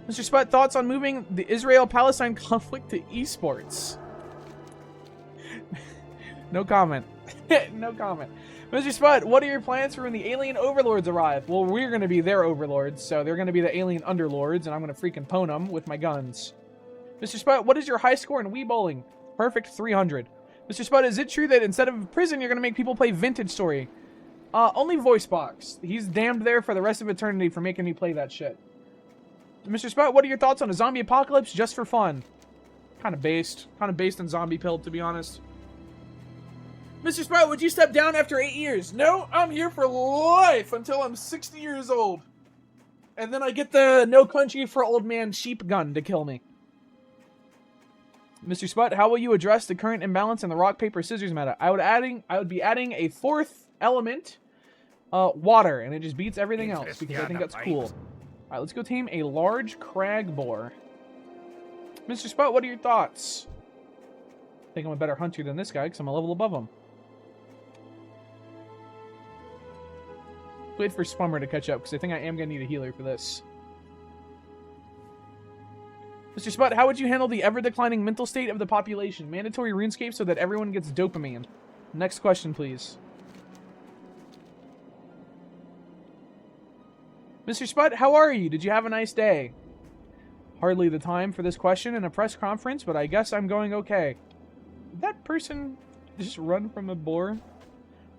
Mr. Sput, thoughts on moving the Israel-Palestine conflict to esports? No comment. No comment. Mr. Sput, what are your plans for when the alien overlords arrive? Well, we're going to be their overlords, so they're going to be the alien underlords, and I'm going to freaking pwn them with my guns. Mr. Sput, what is your high score in Wii Bowling? Perfect 300. Mr. Sput, is it true that instead of prison, you're going to make people play Vintage Story? Only voice box. He's damned there for the rest of eternity for making me play that shit. Mr. Sput, what are your thoughts on a zombie apocalypse just for fun? Kind of based on Zombie Pill, to be honest. Mr. Sput, would you step down after 8 years? No, I'm here for life until I'm 60 years old. And then I get the No Country for Old Man sheep gun to kill me. Mr. Sput, how will you address the current imbalance in the rock, paper, scissors meta? I would be adding a fourth element, water, and it just beats everything else because I think that's cool. Alright, let's go tame a large crag boar. Mr. Sput, what are your thoughts? I think I'm a better hunter than this guy because I'm a level above him. Wait for Spummer to catch up, because I think I am going to need a healer for this. Mr. Sput, how would you handle the ever-declining mental state of the population? Mandatory RuneScape so that everyone gets dopamine. Next question, please. Mr. Sput, how are you? Did you have a nice day? Hardly the time for this question in a press conference, but I guess I'm going okay. Did that person just run from a boar?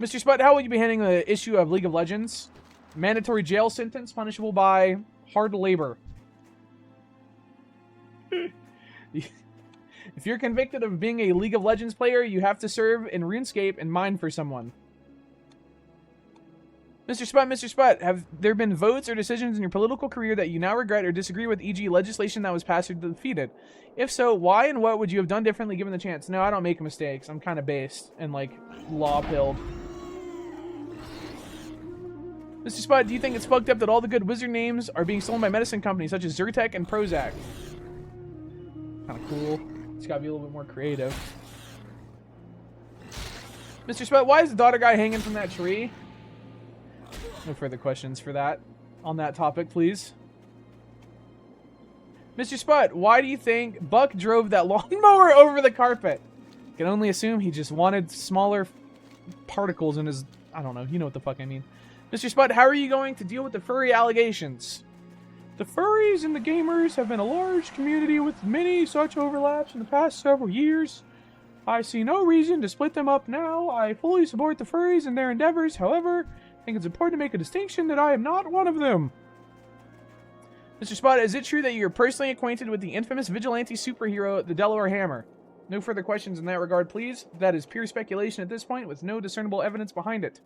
Mr. Sput, how will you be handling the issue of League of Legends? Mandatory jail sentence punishable by hard labor. If you're convicted of being a League of Legends player, you have to serve in RuneScape and mine for someone. Mr. Sput, have there been votes or decisions in your political career that you now regret or disagree with, e.g. legislation that was passed or defeated? If so, why and what would you have done differently given the chance? No, I don't make mistakes. I'm kind of based and, like, law-pilled. Mr. Sput, do you think it's fucked up that all the good wizard names are being stolen by medicine companies such as Zyrtec and Prozac? Kind of cool. It's got to be a little bit more creative. Mr. Sput, why is the daughter guy hanging from that tree? No further questions for that. on that topic, please. Mr. Spud, why do you think Buck drove that lawnmower over the carpet? Can only assume he just wanted smaller particles in his... I don't know. You know what the fuck I mean. Mr. Spud, how are you going to deal with the furry allegations? The furries and the gamers have been a large community with many such overlaps in the past several years. I see no reason to split them up now. I fully support the furries and their endeavors. However, I think it's important to make a distinction that I am not one of them. Mr. Spud, is it true that you're personally acquainted with the infamous vigilante superhero, the Delaware Hammer? No further questions in that regard, please. That is pure speculation at this point with no discernible evidence behind it.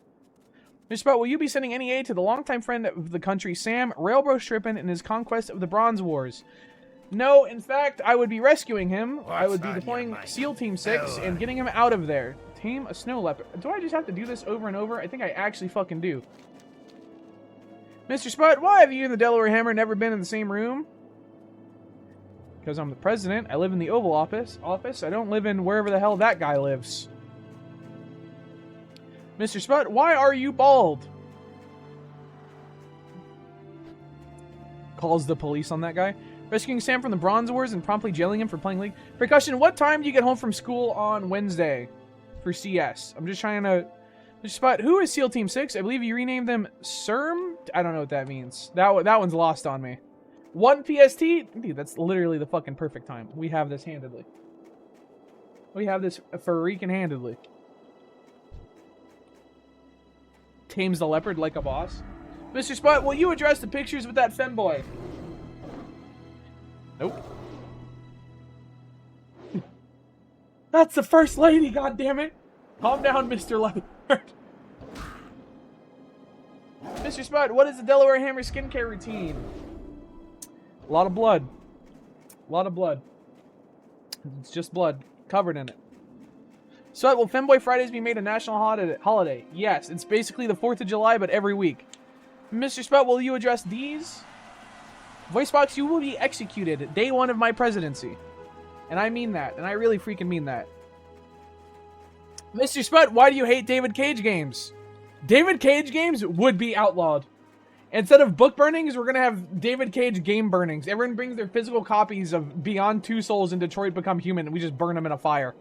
Mr. Spud, will you be sending any aid to the longtime friend of the country, Sam Railroad Strippin, in his conquest of the Bronze Wars? No, in fact, I would be rescuing him. I would be deploying SEAL Team 6 and getting him out of there. Tame a snow leopard. Do I just have to do this over and over? I think I actually fucking do. Mr. Spud, why have you and the Delaware Hammer never been in the same room? Because I'm the president. I live in the Oval Office. I don't live in wherever the hell that guy lives. Mr. Spud, why are you bald? Calls the police on that guy. Rescuing Sam from the Bronze Wars and promptly jailing him for playing League. Precaution, what time do you get home from school on Wednesday for CS? I'm just trying to... Mr. Spud, who is SEAL Team 6? I believe you renamed them CERM? I don't know what that means. That one's lost on me. 1 PST? Dude, that's literally the fucking perfect time. We have this handedly. We have this freaking handedly. Tames the leopard like a boss. Mr. Spud, will you address the pictures with that femboy? Nope. That's the first lady, goddammit! Calm down, Mr. Leopard. Mr. Spud, what is the Delaware Hammer skincare routine? A lot of blood. A lot of blood. It's just blood. Covered in it. Spud, will Femboy Fridays be made a national holiday? Yes, it's basically the 4th of July, but every week. Mr. Spud, will you address these? Voicebox, you will be executed day 1 of my presidency. And I mean that. And I really freaking mean that. Mr. Spud, why do you hate David Cage games? David Cage games would be outlawed. Instead of book burnings, we're going to have David Cage game burnings. Everyone brings their physical copies of Beyond Two Souls and Detroit Become Human, and we just burn them in a fire.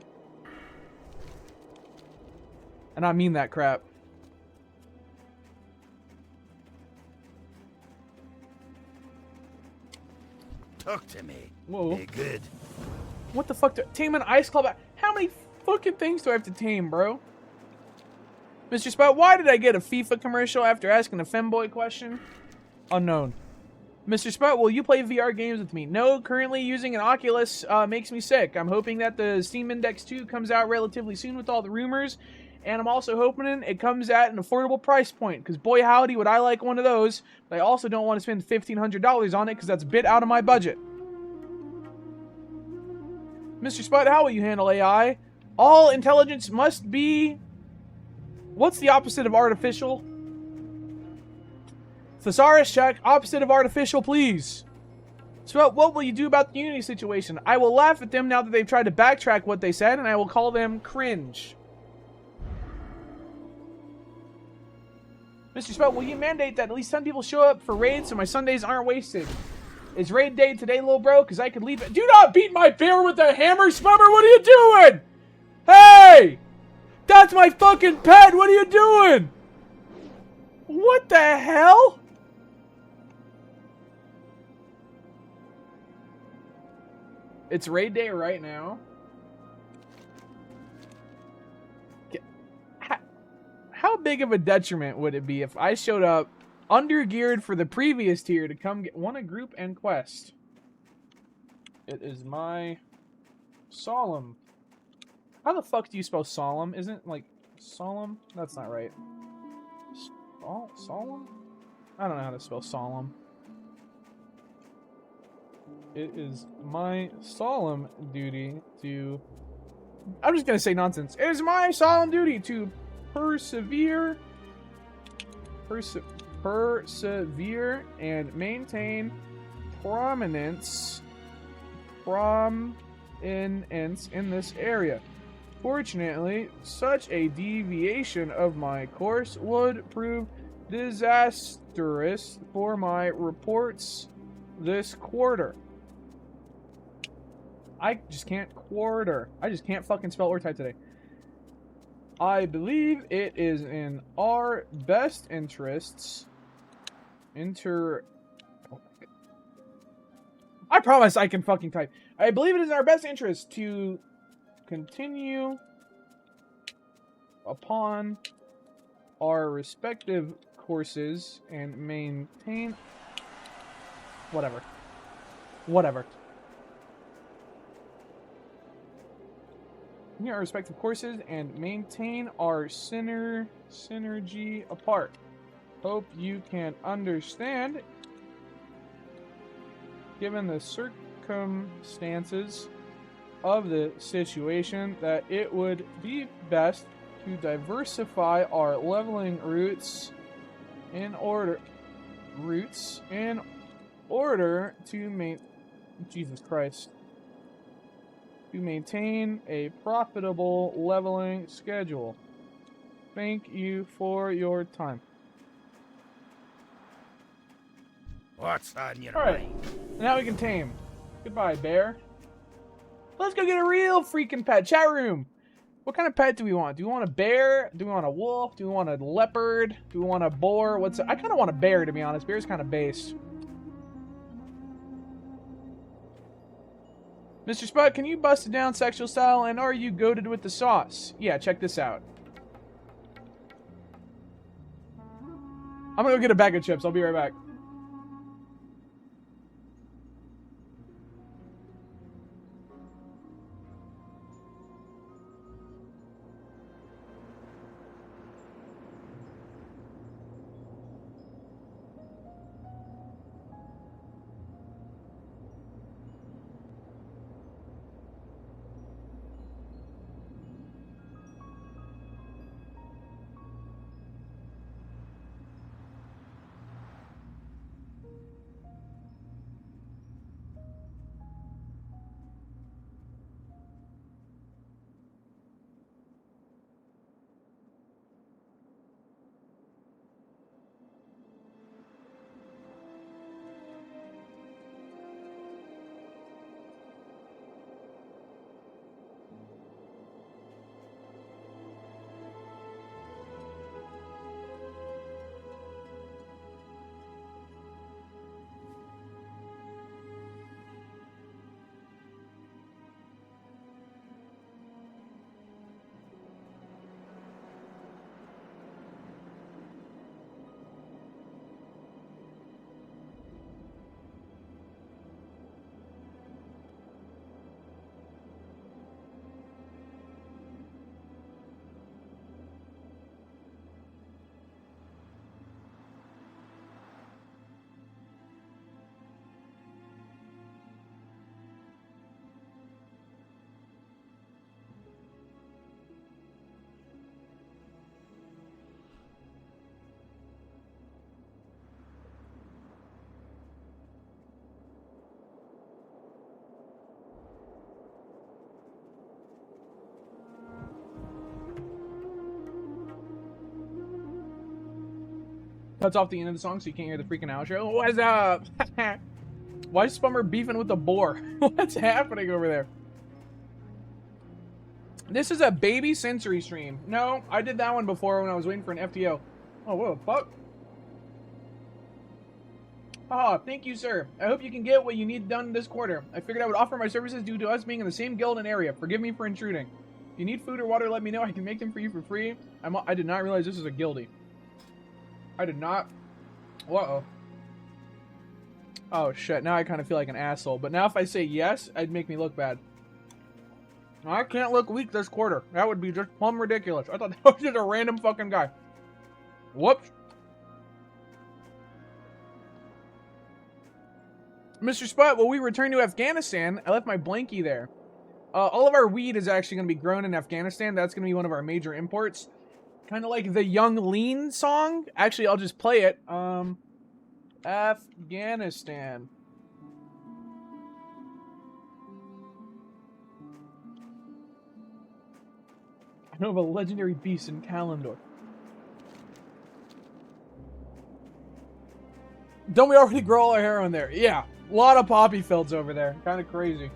And I mean that crap. Talk to me. Whoa. Hey, good. What the fuck? Tame an ice club? How many fucking things do I have to tame, bro? Mr. Spout, why did I get a FIFA commercial after asking a femboy question? Unknown. Mr. Spout, will you play VR games with me? No, currently using an Oculus makes me sick. I'm hoping that the Steam Index 2 comes out relatively soon with all the rumors. And I'm also hoping it comes at an affordable price point. Because boy howdy would I like one of those. But I also don't want to spend $1,500 on it because that's a bit out of my budget. Mr. Spud, how will you handle AI? All intelligence must be... What's the opposite of artificial? Thesaurus check. Opposite of artificial, please. Spud, what will you do about the Unity situation? I will laugh at them now that they've tried to backtrack what they said, and I will call them cringe. Mr. Spud, will you mandate that at least 10 people show up for raids so my Sundays aren't wasted? Is raid day today, little bro? Because I could leave it. Do not beat my bear with a hammer, Spubber! What are you doing? Hey! That's my fucking pet! What are you doing? What the hell? It's raid day right now. How big of a detriment would it be if I showed up undergeared for the previous tier to come get a group and quest? It is my solemn. How the fuck do you spell solemn? Isn't like solemn? That's not right. Solemn? I don't know how to spell solemn. It is my solemn duty to... I'm just gonna say nonsense. It is my solemn duty to persevere and maintain prominence in this area. Fortunately, such a deviation of my course would prove disastrous for my reports this quarter. I just can't quarter. I just can't fucking spell or type today. I believe it is in our best interests. I promise I can fucking type. I believe it is in our best interest to continue upon our respective courses and maintain... Whatever. Continue our respective courses and maintain our synergy apart. Hope you can understand, given the circumstances of the situation, that it would be best to diversify our leveling routes in order to maintain a profitable leveling schedule. Thank you for your time. What's on your Alright, mind? now we can tame. Goodbye, bear. Let's go get a real freaking pet. Chat room. What kind of pet do we want? Do we want a bear? Do we want a wolf? Do we want a leopard? Do we want a boar? I kind of want a bear, to be honest. Bear's kind of base. Mr. Spud, can you bust it down sexual style, and are you goated with the sauce? Yeah, check this out. I'm gonna go get a bag of chips. I'll be right back. Cuts off the end of the song so you can't hear the freaking outro. What's up? Why is Spummer beefing with the boar? What's happening over there? This is a baby sensory stream. No, I did that one before when I was waiting for an FTO. Oh, what the fuck? Ah, thank you, sir. I hope you can get what you need done this quarter. I figured I would offer my services due to us being in the same guild and area. Forgive me for intruding. If you need food or water, let me know. I can make them for you for free. I did not realize this is a guildie. I did not. Uh-oh. Oh, shit. Now I kind of feel like an asshole. But now if I say yes, it'd make me look bad. I can't look weak this quarter. That would be just plumb ridiculous. I thought that was just a random fucking guy. Whoops. Mr. Spot, will we return to Afghanistan? I left my blankie there. All of our weed is actually going to be grown in Afghanistan. That's going to be one of our major imports. Kind of like the Young Lean song. Actually, I'll just play it. Afghanistan. I know of a legendary beast in Kalimdor. Don't we already grow all our hair on there? Yeah. A lot of poppy fields over there. Kind of crazy.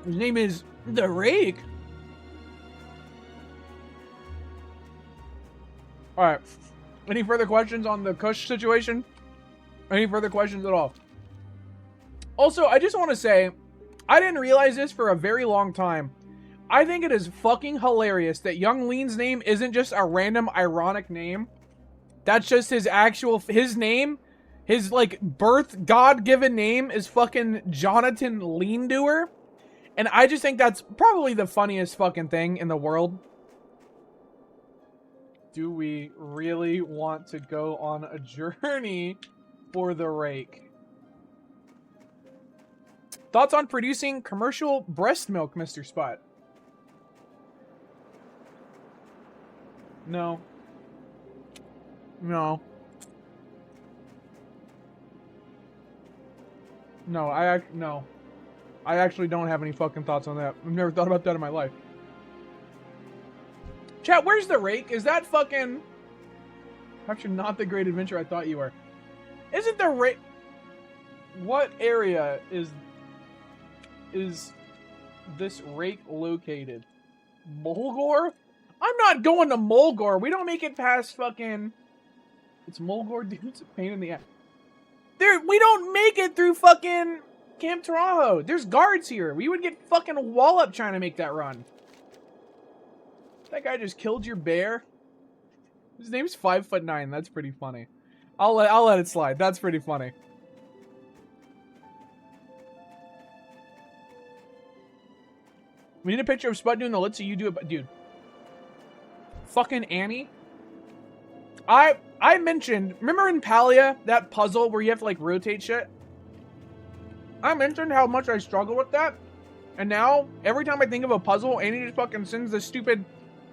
His name is the Rake. Alright. Any further questions on the Kush situation? Any further questions at all? Also, I just want to say, I didn't realize this for a very long time. I think it is fucking hilarious that Young Lean's name isn't just a random ironic name. That's just his actual, his name, his like birth God-given name is fucking Jonathan Leandoer. And I just think that's probably the funniest fucking thing in the world. Do we really want to go on a journey for the Rake? Thoughts on producing commercial breast milk, Mr. Spot? No. No. No, I actually don't have any fucking thoughts on that. I've never thought about that in my life. Chat, where's the Rake? Is that fucking... Perhaps you're not the great adventurer I thought you were. Isn't the Rake... What area is this Rake located? Mulgore? I'm not going to Mulgore. We don't make it past fucking... It's Mulgore, dude. It's a pain in the ass. We don't make it through fucking Camp Tahoe. There's guards here. We would get fucking wallop trying to make that run. That guy just killed your bear. His name's 5'9". That's pretty funny. I'll let it slide. That's pretty funny. We need a picture of Spud doing the let's see you do it, dude. Fucking Annie. I mentioned, remember in Palia, that puzzle where you have to like rotate shit? I mentioned how much I struggle with that. And now, every time I think of a puzzle, Annie just fucking sends this stupid,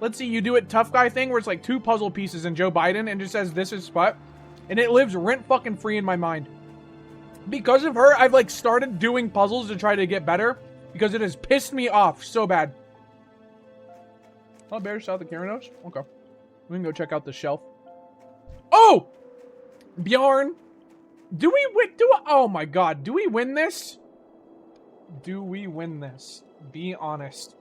let's see you do it tough guy thing where it's like 2 puzzle pieces and Joe Biden and just says this is Spud. And it lives rent fucking free in my mind. Because of her, I've like started doing puzzles to try to get better. Because it has pissed me off so bad. Oh, bears south of Karanos? Okay. We can go check out the shelf. Oh! Bjorn! Do we win? Oh my god. Do we win this? Do we win this? Be honest.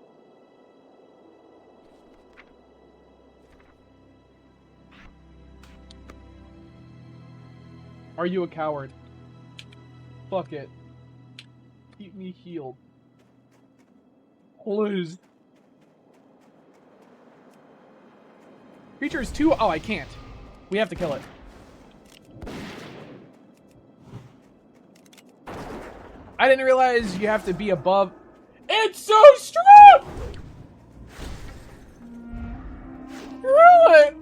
Are you a coward? Fuck it. Keep me healed. Please. Creature is 2. Oh, I can't. We have to kill it. I didn't realize you have to be above. It's so strong! Really?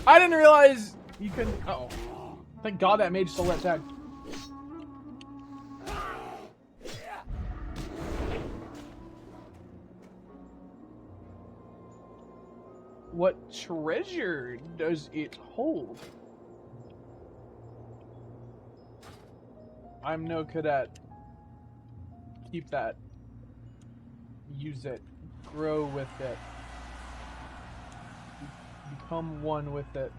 I didn't realize you couldn't. Uh-oh. Thank God that mage stole that tag. What treasure does it hold? I'm no cadet. Keep that. Use it. Grow with it. Become one with it.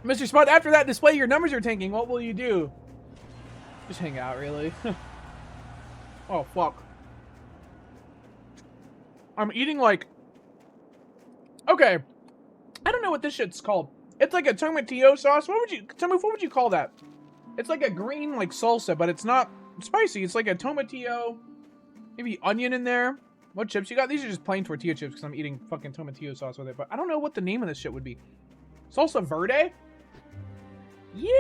Mr. Spot, after that display your numbers are tanking, what will you do? Just hang out, really. Oh, fuck. I'm eating like... Okay. I don't know what this shit's called. It's like a tomatillo sauce. What would you... Tell me, what would you call that? It's like a green, like, salsa, but it's not spicy. It's like a tomatillo. Maybe onion in there. What chips you got? These are just plain tortilla chips because I'm eating fucking tomatillo sauce with it. But I don't know what the name of this shit would be. Salsa verde? Yeah,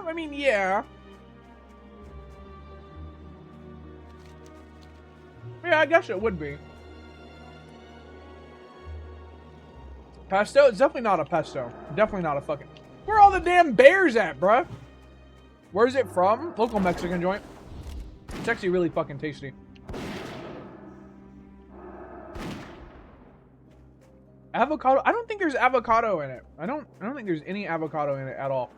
I mean, yeah. Yeah, I guess it would be. Pesto? It's definitely not a pesto. Definitely not a fucking... Where are all the damn bears at, bruh? Where's it from? Local Mexican joint. It's actually really fucking tasty. Avocado? I don't think there's avocado in it. I don't think there's any avocado in it at all.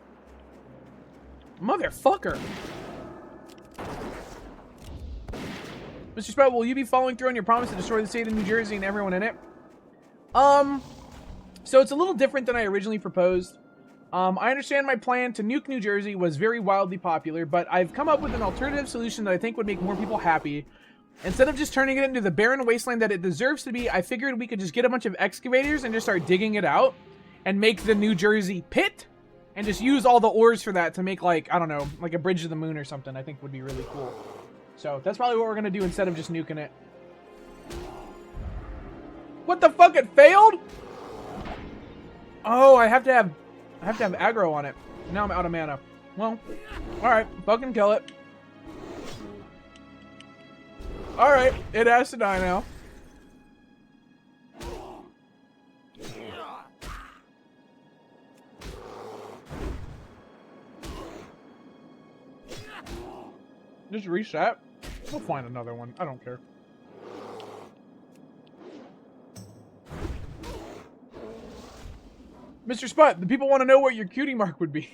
Motherfucker. Mr. Spud, will you be following through on your promise to destroy the state of New Jersey and everyone in it? So it's a little different than I originally proposed. I understand my plan to nuke New Jersey was very wildly popular, but I've come up with an alternative solution that I think would make more people happy. Instead of just turning it into the barren wasteland that it deserves to be, I figured we could just get a bunch of excavators and just start digging it out and make the New Jersey pit and just use all the ores for that to make, like, I don't know, like a bridge to the moon or something. I think would be really cool. So that's probably what we're going to do instead of just nuking it. What the fuck? It failed? Oh, I have to have aggro on it. Now I'm out of mana. Well, alright. Fucking kill it. Alright. It has to die now. Just reset. We'll find another one. I don't care. Mr. Spud, the people want to know what your cutie mark would be.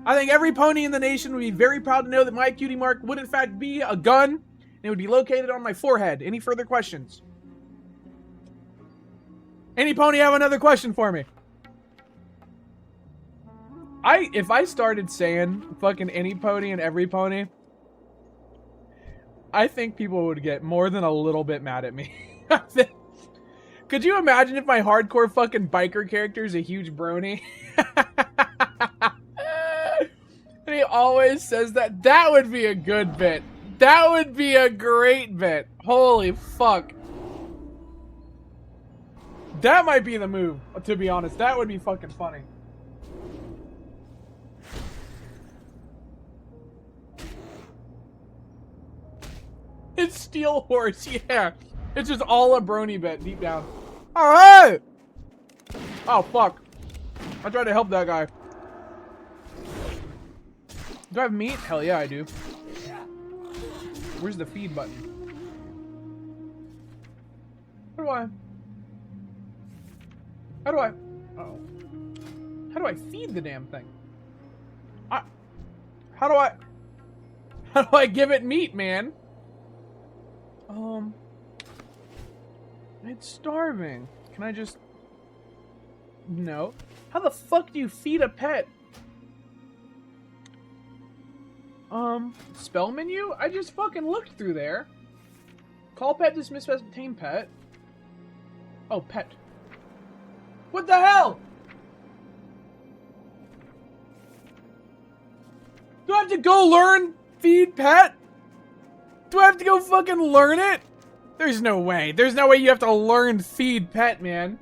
I think every pony in the nation would be very proud to know that my cutie mark would in fact be a gun, and it would be located on my forehead. Any further questions? Any pony have another question for me? If I started saying fucking any pony and every pony, I think people would get more than a little bit mad at me. Could you imagine if my hardcore fucking biker character is a huge brony? And he always says that. That would be a good bit. That would be a great bit. Holy fuck. That might be the move, to be honest. That would be fucking funny. It's Steel Horse, yeah. It's just all a brony bit deep down. Alright! Oh, fuck. I tried to help that guy. Do I have meat? Hell yeah, I do. Where's the feed button? How do I... Uh-oh. How do I feed the damn thing? How do I give it meat, man? It's starving. Can I just... No. How the fuck do you feed a pet? Spell menu? I just fucking looked through there. Call pet, dismiss pet, tame pet. Oh, pet. What the hell? Do I have to go learn feed pet? Do I have to go fucking learn it? There's no way. There's no way you have to learn feed pet, man.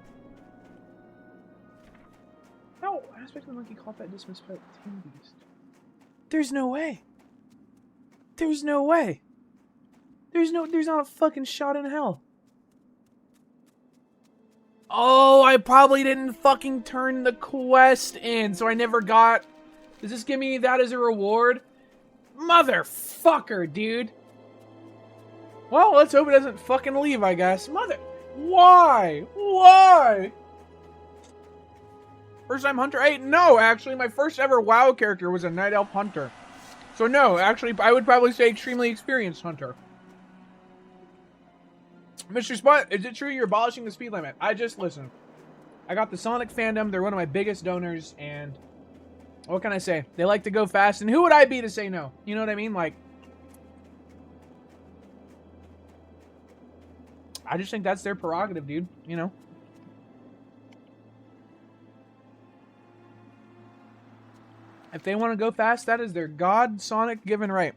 No, aspect of the monkey, call pet, dismiss pet, tame beast. There's no way. There's no way. There's not a fucking shot in hell. Oh, I probably didn't fucking turn the quest in, so I never got... Does this give me that as a reward? Motherfucker, dude. Well, let's hope it doesn't fucking leave, I guess. Why? Why? First time hunter? Hey, no, actually, my first ever WoW character was a Night Elf hunter. So no, actually, I would probably say extremely experienced hunter. Mr. Spot, is it true you're abolishing the speed limit? Listen. I got the Sonic fandom. They're one of my biggest donors, and what can I say? They like to go fast, and who would I be to say no? You know what I mean? Like, I just think that's their prerogative, dude. You know? If they want to go fast, that is their God Sonic given right.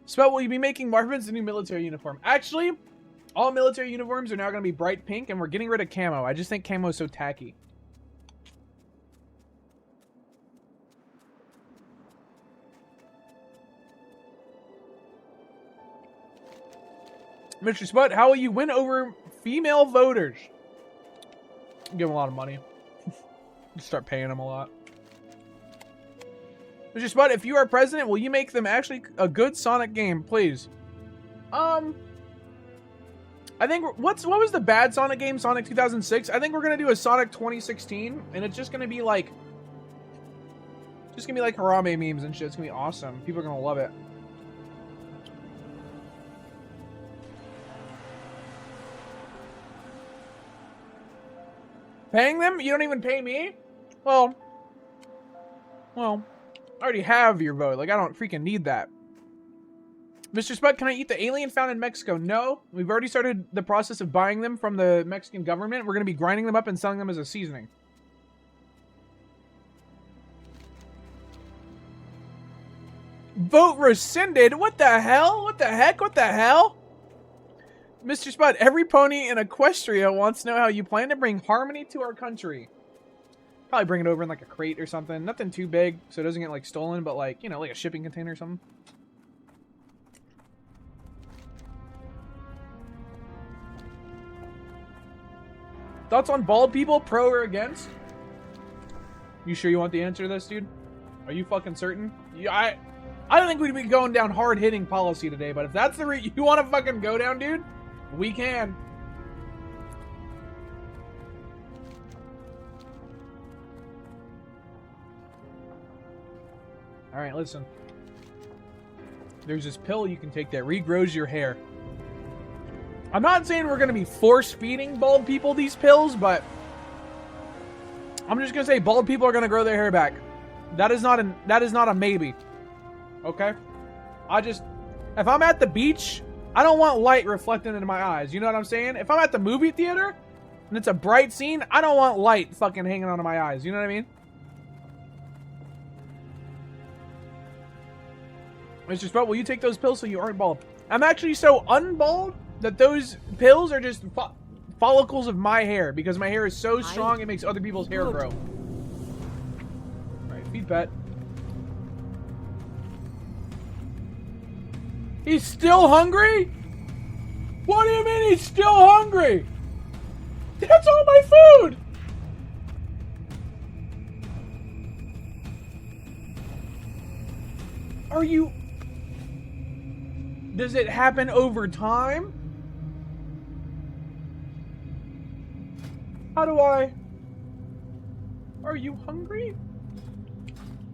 Spell, will you be making Marvin's the new military uniform? Actually, all military uniforms are now going to be bright pink, and we're getting rid of camo. I just think camo is so tacky. Mr. Spud, how will you win over female voters? Give them a lot of money. Just start paying them a lot. Mr. Spud, if you are president, will you make them actually a good Sonic game, please? I think, what was the bad Sonic game? Sonic 2006? I think we're going to do a Sonic 2016, and it's just going to be like... Just gonna be like Harambe memes and shit. It's gonna be awesome. People are gonna love it. Paying them? You don't even pay me? Well, I already have your vote. Like, I don't freaking need that. Mr. Spud, can I eat the alien found in Mexico? No. We've already started the process of buying them from the Mexican government. We're going to be grinding them up and selling them as a seasoning. Vote rescinded? What the hell? What the heck? What the hell? Mr. Spud, every pony in Equestria wants to know how you plan to bring harmony to our country. Probably bring it over in like a crate or something. Nothing too big so it doesn't get like stolen, but like, you know, like a shipping container or something. Thoughts on bald people, pro or against? You sure you want the answer to this, dude? Are you fucking certain? I don't think we'd be going down hard-hitting policy today, but if that's the route you want to fucking go down, dude, we can. Alright, listen. There's this pill you can take that regrows your hair. I'm not saying we're going to be force-feeding bald people these pills, but I'm just going to say bald people are going to grow their hair back. That is not a maybe. Okay? If I'm at the beach, I don't want light reflecting into my eyes. You know what I'm saying? If I'm at the movie theater and it's a bright scene, I don't want light fucking hanging onto my eyes. You know what I mean? Mr. Spud, will you take those pills so you aren't bald? I'm actually so unbald that those pills are just follicles of my hair because my hair is so strong it makes other people's hair grow. Alright, feed pet. He's still hungry? What do you mean he's still hungry? That's all my food! Are you... Does it happen over time? How do I... Are you hungry?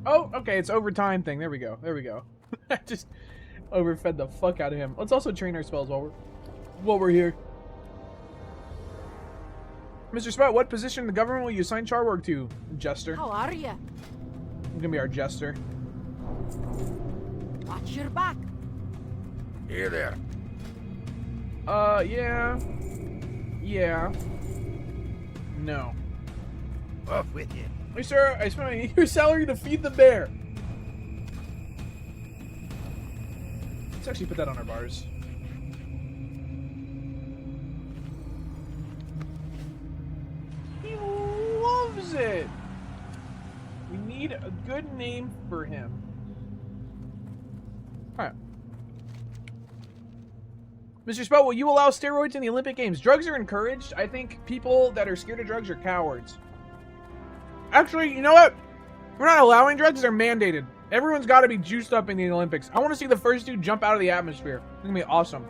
Oh, okay, it's over time thing. There we go. There we go. I just overfed the fuck out of him. Let's also train our spells while we're here. Mr. Spout, what position in the government will you assign Charwork to? Jester. How are ya? I'm gonna be our jester. Watch your back. Here there. Yeah. Yeah. No. Off with you. Hey, sir, I spent my year's salary to feed the bear. Let's actually put that on our bars. He loves it. We need a good name for him. Alright. Mr. Spell, will you allow steroids in the Olympic Games? Drugs are encouraged. I think people that are scared of drugs are cowards. Actually, you know what? We're not allowing drugs. They're mandated. Everyone's got to be juiced up in the Olympics. I want to see the first dude jump out of the atmosphere. It's going to be awesome.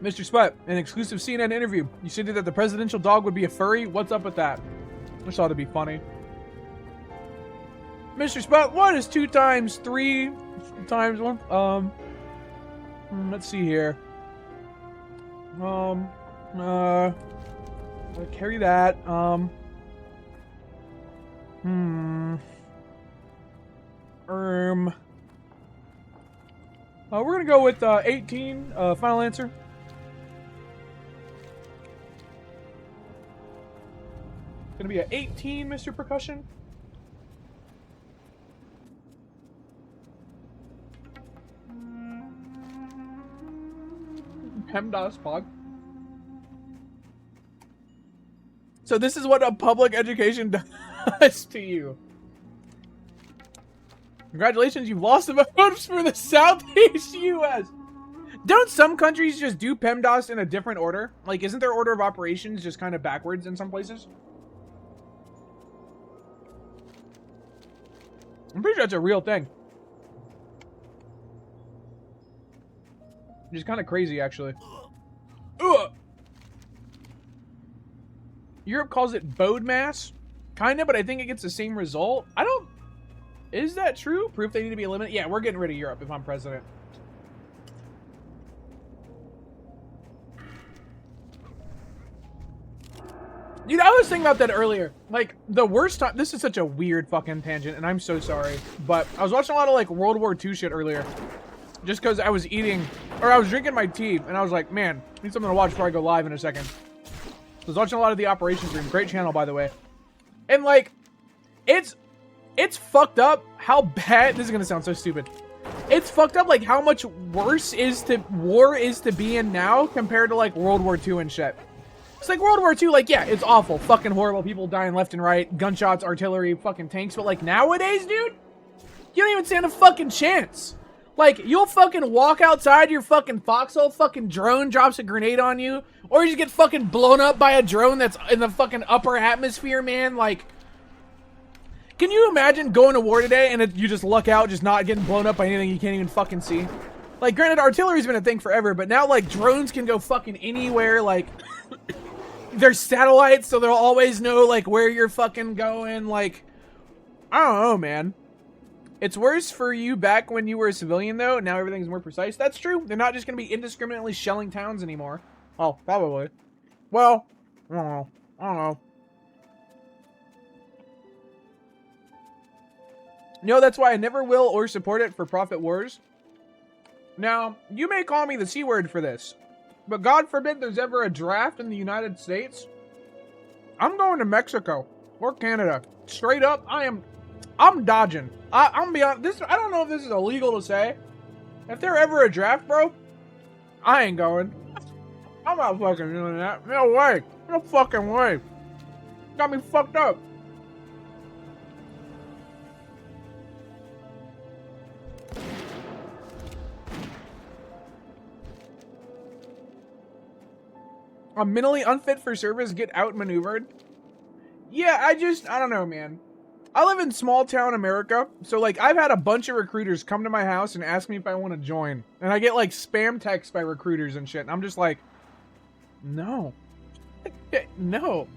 Mr. Sput, an exclusive CNN interview. You stated that the presidential dog would be a furry. What's up with that? I just thought it'd be funny. Mr. Sput, what is 2 times 3 times 1? Let's see here. I'll carry that. We're gonna go with 18. Final answer. Gonna be an 18, Mr. Percussion. PEMDAS Pog. So this is what a public education does to you. Congratulations, you've lost the votes for the Southeast U.S. Don't some countries just do PEMDAS in a different order? Like, isn't their order of operations just kind of backwards in some places? I'm pretty sure that's a real thing. Which is kind of crazy, actually. Ugh. Europe calls it bode mass. Kinda, but I think it gets the same result. I don't... Is that true? Proof they need to be eliminated? Yeah, we're getting rid of Europe if I'm president. Dude, I was thinking about that earlier. Like, the worst time... This is such a weird fucking tangent, and I'm so sorry. But I was watching a lot of, like, World War II shit earlier. Just because I was eating... Or I was drinking my tea, and I was like, man, I need something to watch before I go live in a second. I was watching a lot of the Operations Room. Great channel, by the way. And, like, it's fucked up how bad... This is gonna sound so stupid. It's fucked up, like, how much worse war is to be in now compared to, like, World War II and shit. It's like World War II, like, yeah, it's awful. Fucking horrible. People dying left and right. Gunshots, artillery, fucking tanks. But, like, nowadays, dude, you don't even stand a fucking chance. Like, you'll fucking walk outside your fucking foxhole, fucking drone drops a grenade on you, or you just get fucking blown up by a drone that's in the fucking upper atmosphere, man. Like, can you imagine going to war today and you just luck out, just not getting blown up by anything you can't even fucking see? Like, granted, artillery's been a thing forever, but now, like, drones can go fucking anywhere, like... There's satellites, so they'll always know, like, where you're fucking going. Like, I don't know, man. It's worse for you back when you were a civilian, though. Now everything's more precise. That's true. They're not just going to be indiscriminately shelling towns anymore. Oh, probably. Well, I don't know. I don't know. No, that's why I never will or support it for profit wars. Now, you may call me the C word for this. But God forbid there's ever a draft in the United States. I'm going to Mexico or Canada. Straight up, I'm dodging. I'm beyond this. I don't know if this is illegal to say. If there ever a draft, bro, I ain't going. I'm not fucking doing that. No way. No fucking way. Got me fucked up. I'm mentally unfit for service, get outmaneuvered. Yeah, I don't know, man. I live in small town America, so, like, I've had a bunch of recruiters come to my house and ask me if I want to join. And I get, like, spam texts by recruiters and shit, and I'm just like, no. No.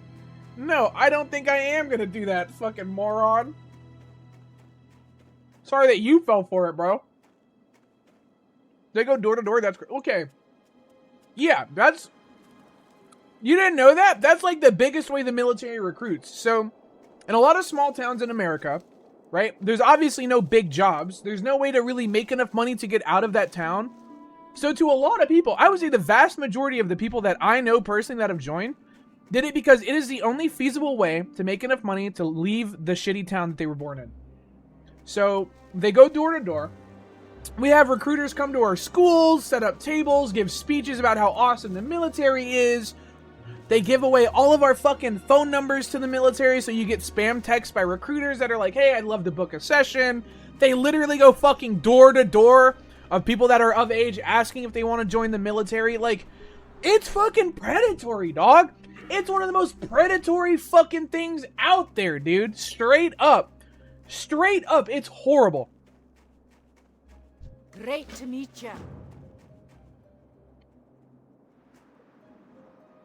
No, I don't think I am gonna do that, fucking moron. Sorry that you fell for it, bro. They go door to door, that's okay. Yeah, that's... You didn't know that? That's like the biggest way the military recruits. So, in a lot of small towns in America, right, there's obviously no big jobs. There's no way to really make enough money to get out of that town. So to a lot of people, I would say the vast majority of the people that I know personally that have joined did it because it is the only feasible way to make enough money to leave the shitty town that they were born in. So, they go door to door. We have recruiters come to our schools, set up tables, give speeches about how awesome the military is. They give away all of our fucking phone numbers to the military, so you get spam texts by recruiters that are like, hey, I'd love to book a session. They literally go fucking door to door of people that are of age asking if they want to join the military. Like, it's fucking predatory, dog. It's one of the most predatory fucking things out there, dude. Straight up. Straight up. It's horrible. Great to meet you.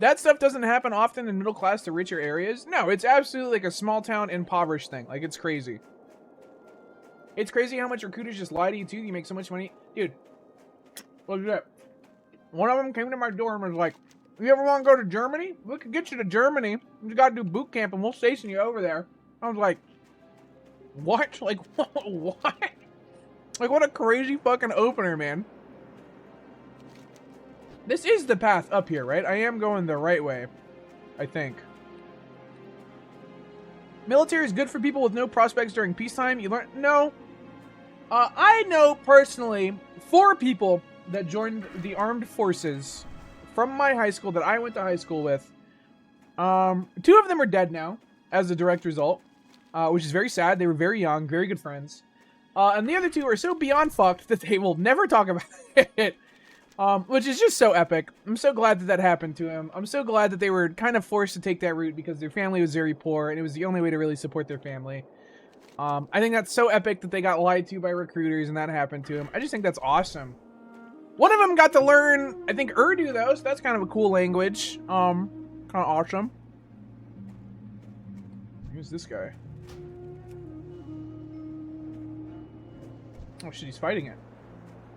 That stuff doesn't happen often in middle class to richer areas. No, it's absolutely like a small town impoverished thing. Like, it's crazy. It's crazy how much recruiters just lie to you, too. You make so much money. Dude, look at that. One of them came to my door and was like, you ever want to go to Germany? We could get you to Germany. You got to do boot camp and we'll station you over there. I was like, what? Like, what? Like, what a crazy fucking opener, man. This is the path up here, right? I am going the right way, I think. Military is good for people with no prospects during peacetime. You learn... No. I know, personally, 4 people that joined the armed forces from my high school that I went to high school with. 2 of them are dead now, as a direct result, which is very sad. They were very young, very good friends. And the other 2 are so beyond fucked that they will never talk about it. Which is just so epic. I'm so glad that that happened to him. I'm so glad that they were kind of forced to take that route because their family was very poor and it was the only way to really support their family. I think that's so epic that they got lied to by recruiters and that happened to him. I just think that's awesome. One of them got to learn, I think, Urdu though, so that's kind of a cool language. Kind of awesome. Who's this guy? Oh shit, he's fighting it.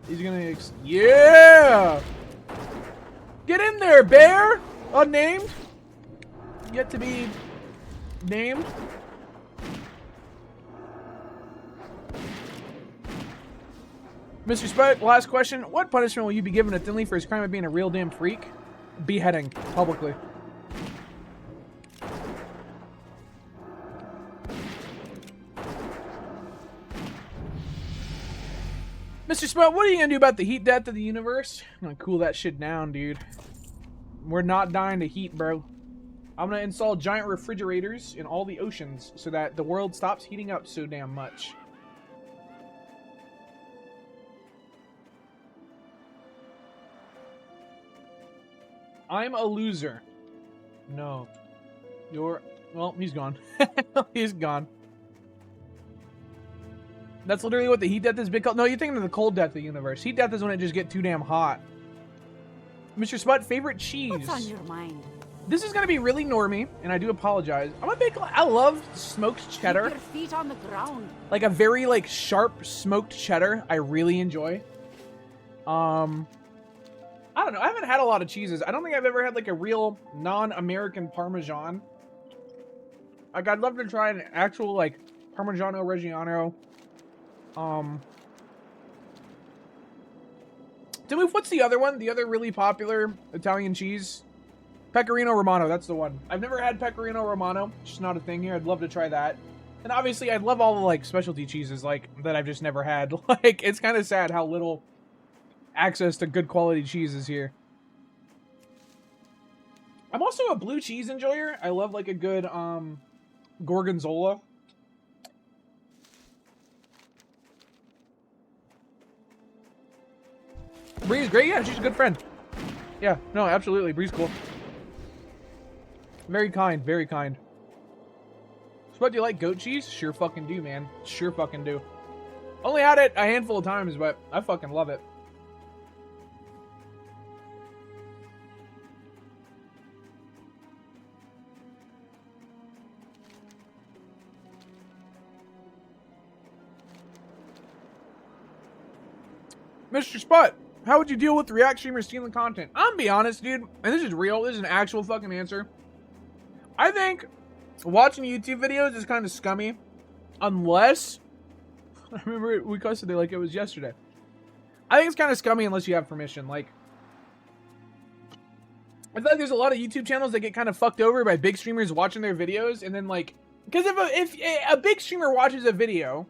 He's gonna, yeah! Get in there, bear! Unnamed. Yet to be named. Mr. Spud, last question. What punishment will you be given to Thinley for his crime of being a real damn freak? Beheading, publicly. Mr. Spud, what are you gonna do about the heat death of the universe? I'm gonna cool that shit down, dude. We're not dying to heat, bro. I'm gonna install giant refrigerators in all the oceans so that the world stops heating up so damn much. I'm a loser. No. You're... Well, he's gone. He's gone. That's literally what the heat death is big called. No, you're thinking of the cold death of the universe. Heat death is when it just gets too damn hot. Mr. Spud, favorite cheese? What's on your mind? This is gonna be really normie, and I do apologize. I'm a big... I love smoked cheddar. Keep your feet on the ground. Like a very, like, sharp smoked cheddar. I really enjoy. I don't know. I haven't had a lot of cheeses. I don't think I've ever had, like, a real non-American Parmesan. Like, I'd love to try an actual, like, Parmigiano Reggiano. What's the other one? The other really popular Italian cheese? Pecorino Romano, that's the one. I've never had Pecorino Romano. It's just not a thing here. I'd love to try that. And obviously, I'd love all the, like, specialty cheeses, like, that I've just never had. Like, it's kind of sad how little access to good quality cheese is here. I'm also a blue cheese enjoyer. I love, like, a good, Gorgonzola. Bree's great. Yeah, she's a good friend. Yeah, no, absolutely. Bree's cool. Very kind, very kind. So, do you like goat cheese? Sure fucking do, man. Sure fucking do. Only had it a handful of times, but I fucking love it. Mr. Sput, how would you deal with React streamers stealing content? I'm gonna be honest, dude, and this is real. This is an actual fucking answer. I think watching YouTube videos is kind of scummy, unless... I remember we cussed it like it was yesterday. I think it's kind of scummy unless you have permission. Like, I feel like there's a lot of YouTube channels that get kind of fucked over by big streamers watching their videos, and then, like... Because if a big streamer watches a video,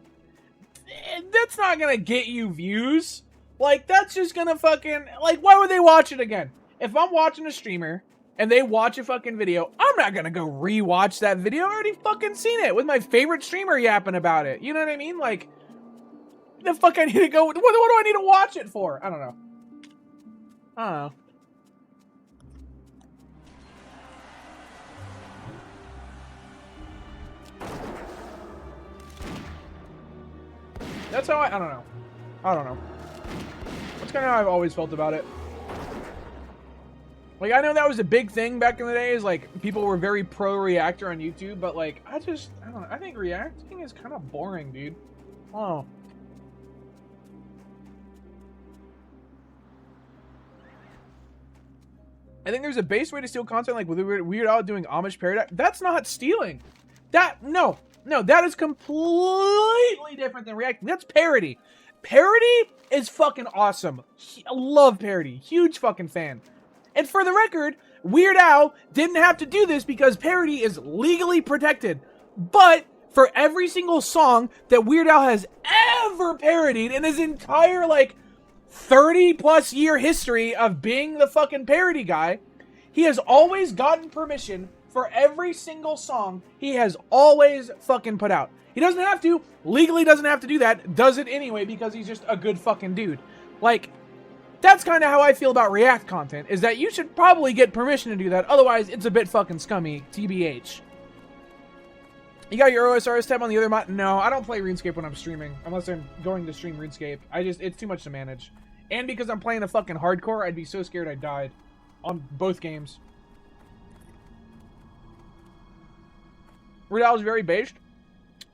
that's not gonna get you views. Like, that's just gonna fucking... Like, why would they watch it again? If I'm watching a streamer and they watch a fucking video, I'm not gonna go rewatch that video. I already fucking seen it with my favorite streamer yapping about it. You know what I mean? Like, the fuck I need to go... What do I need to watch it for? I don't know. I don't know. That's how I don't know. I don't know. That's kind of how I've always felt about it. Like, I know that was a big thing back in the days. Like, people were very pro-reactor on YouTube, but, like, I don't know. I think reacting is kind of boring, dude. Oh. I think there's a base way to steal content, like with Weird Al doing Amish Parody. That's not stealing. No, that is completely different than reacting. That's parody. Parody is fucking awesome. I love parody. Huge fucking fan. And for the record, Weird Al didn't have to do this because parody is legally protected. But for every single song that Weird Al has ever parodied in his entire, like, 30-plus year history of being the fucking parody guy, he has always gotten permission for every single song he has always fucking put out. He doesn't have to, legally doesn't have to do that, does it anyway because he's just a good fucking dude. Like, that's kind of how I feel about React content, is that you should probably get permission to do that, otherwise it's a bit fucking scummy, TBH. You got your OSRS tab on the other mod? No, I don't play RuneScape when I'm streaming, unless I'm going to stream RuneScape. It's too much to manage. And because I'm playing a fucking hardcore, I'd be so scared I died. On both games. Weird Al is very based.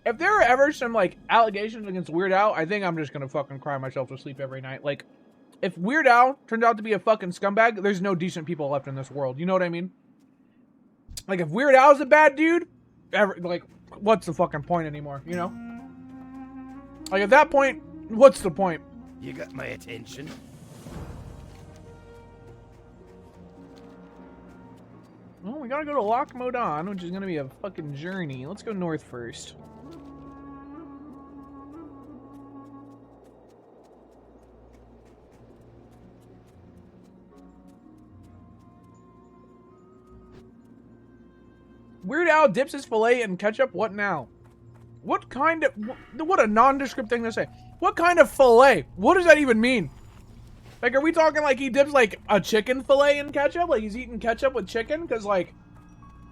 If there are ever some, like, allegations against Weird Al, I think I'm just gonna fucking cry myself to sleep every night. Like, if Weird Al turns out to be a fucking scumbag, there's no decent people left in this world. You know what I mean? Like, if Weird Al's a bad dude, like, what's the fucking point anymore, you know? Like, at that point, what's the point? You got my attention. Well, we gotta go to Loch Modan, which is gonna be a fucking journey. Let's go north first. Weird Al dips his fillet in ketchup. What now? What kind of... What a nondescript thing to say. What kind of fillet? What does that even mean? Like, are we talking like he dips, like, a chicken fillet in ketchup? Like, he's eating ketchup with chicken? Because, like,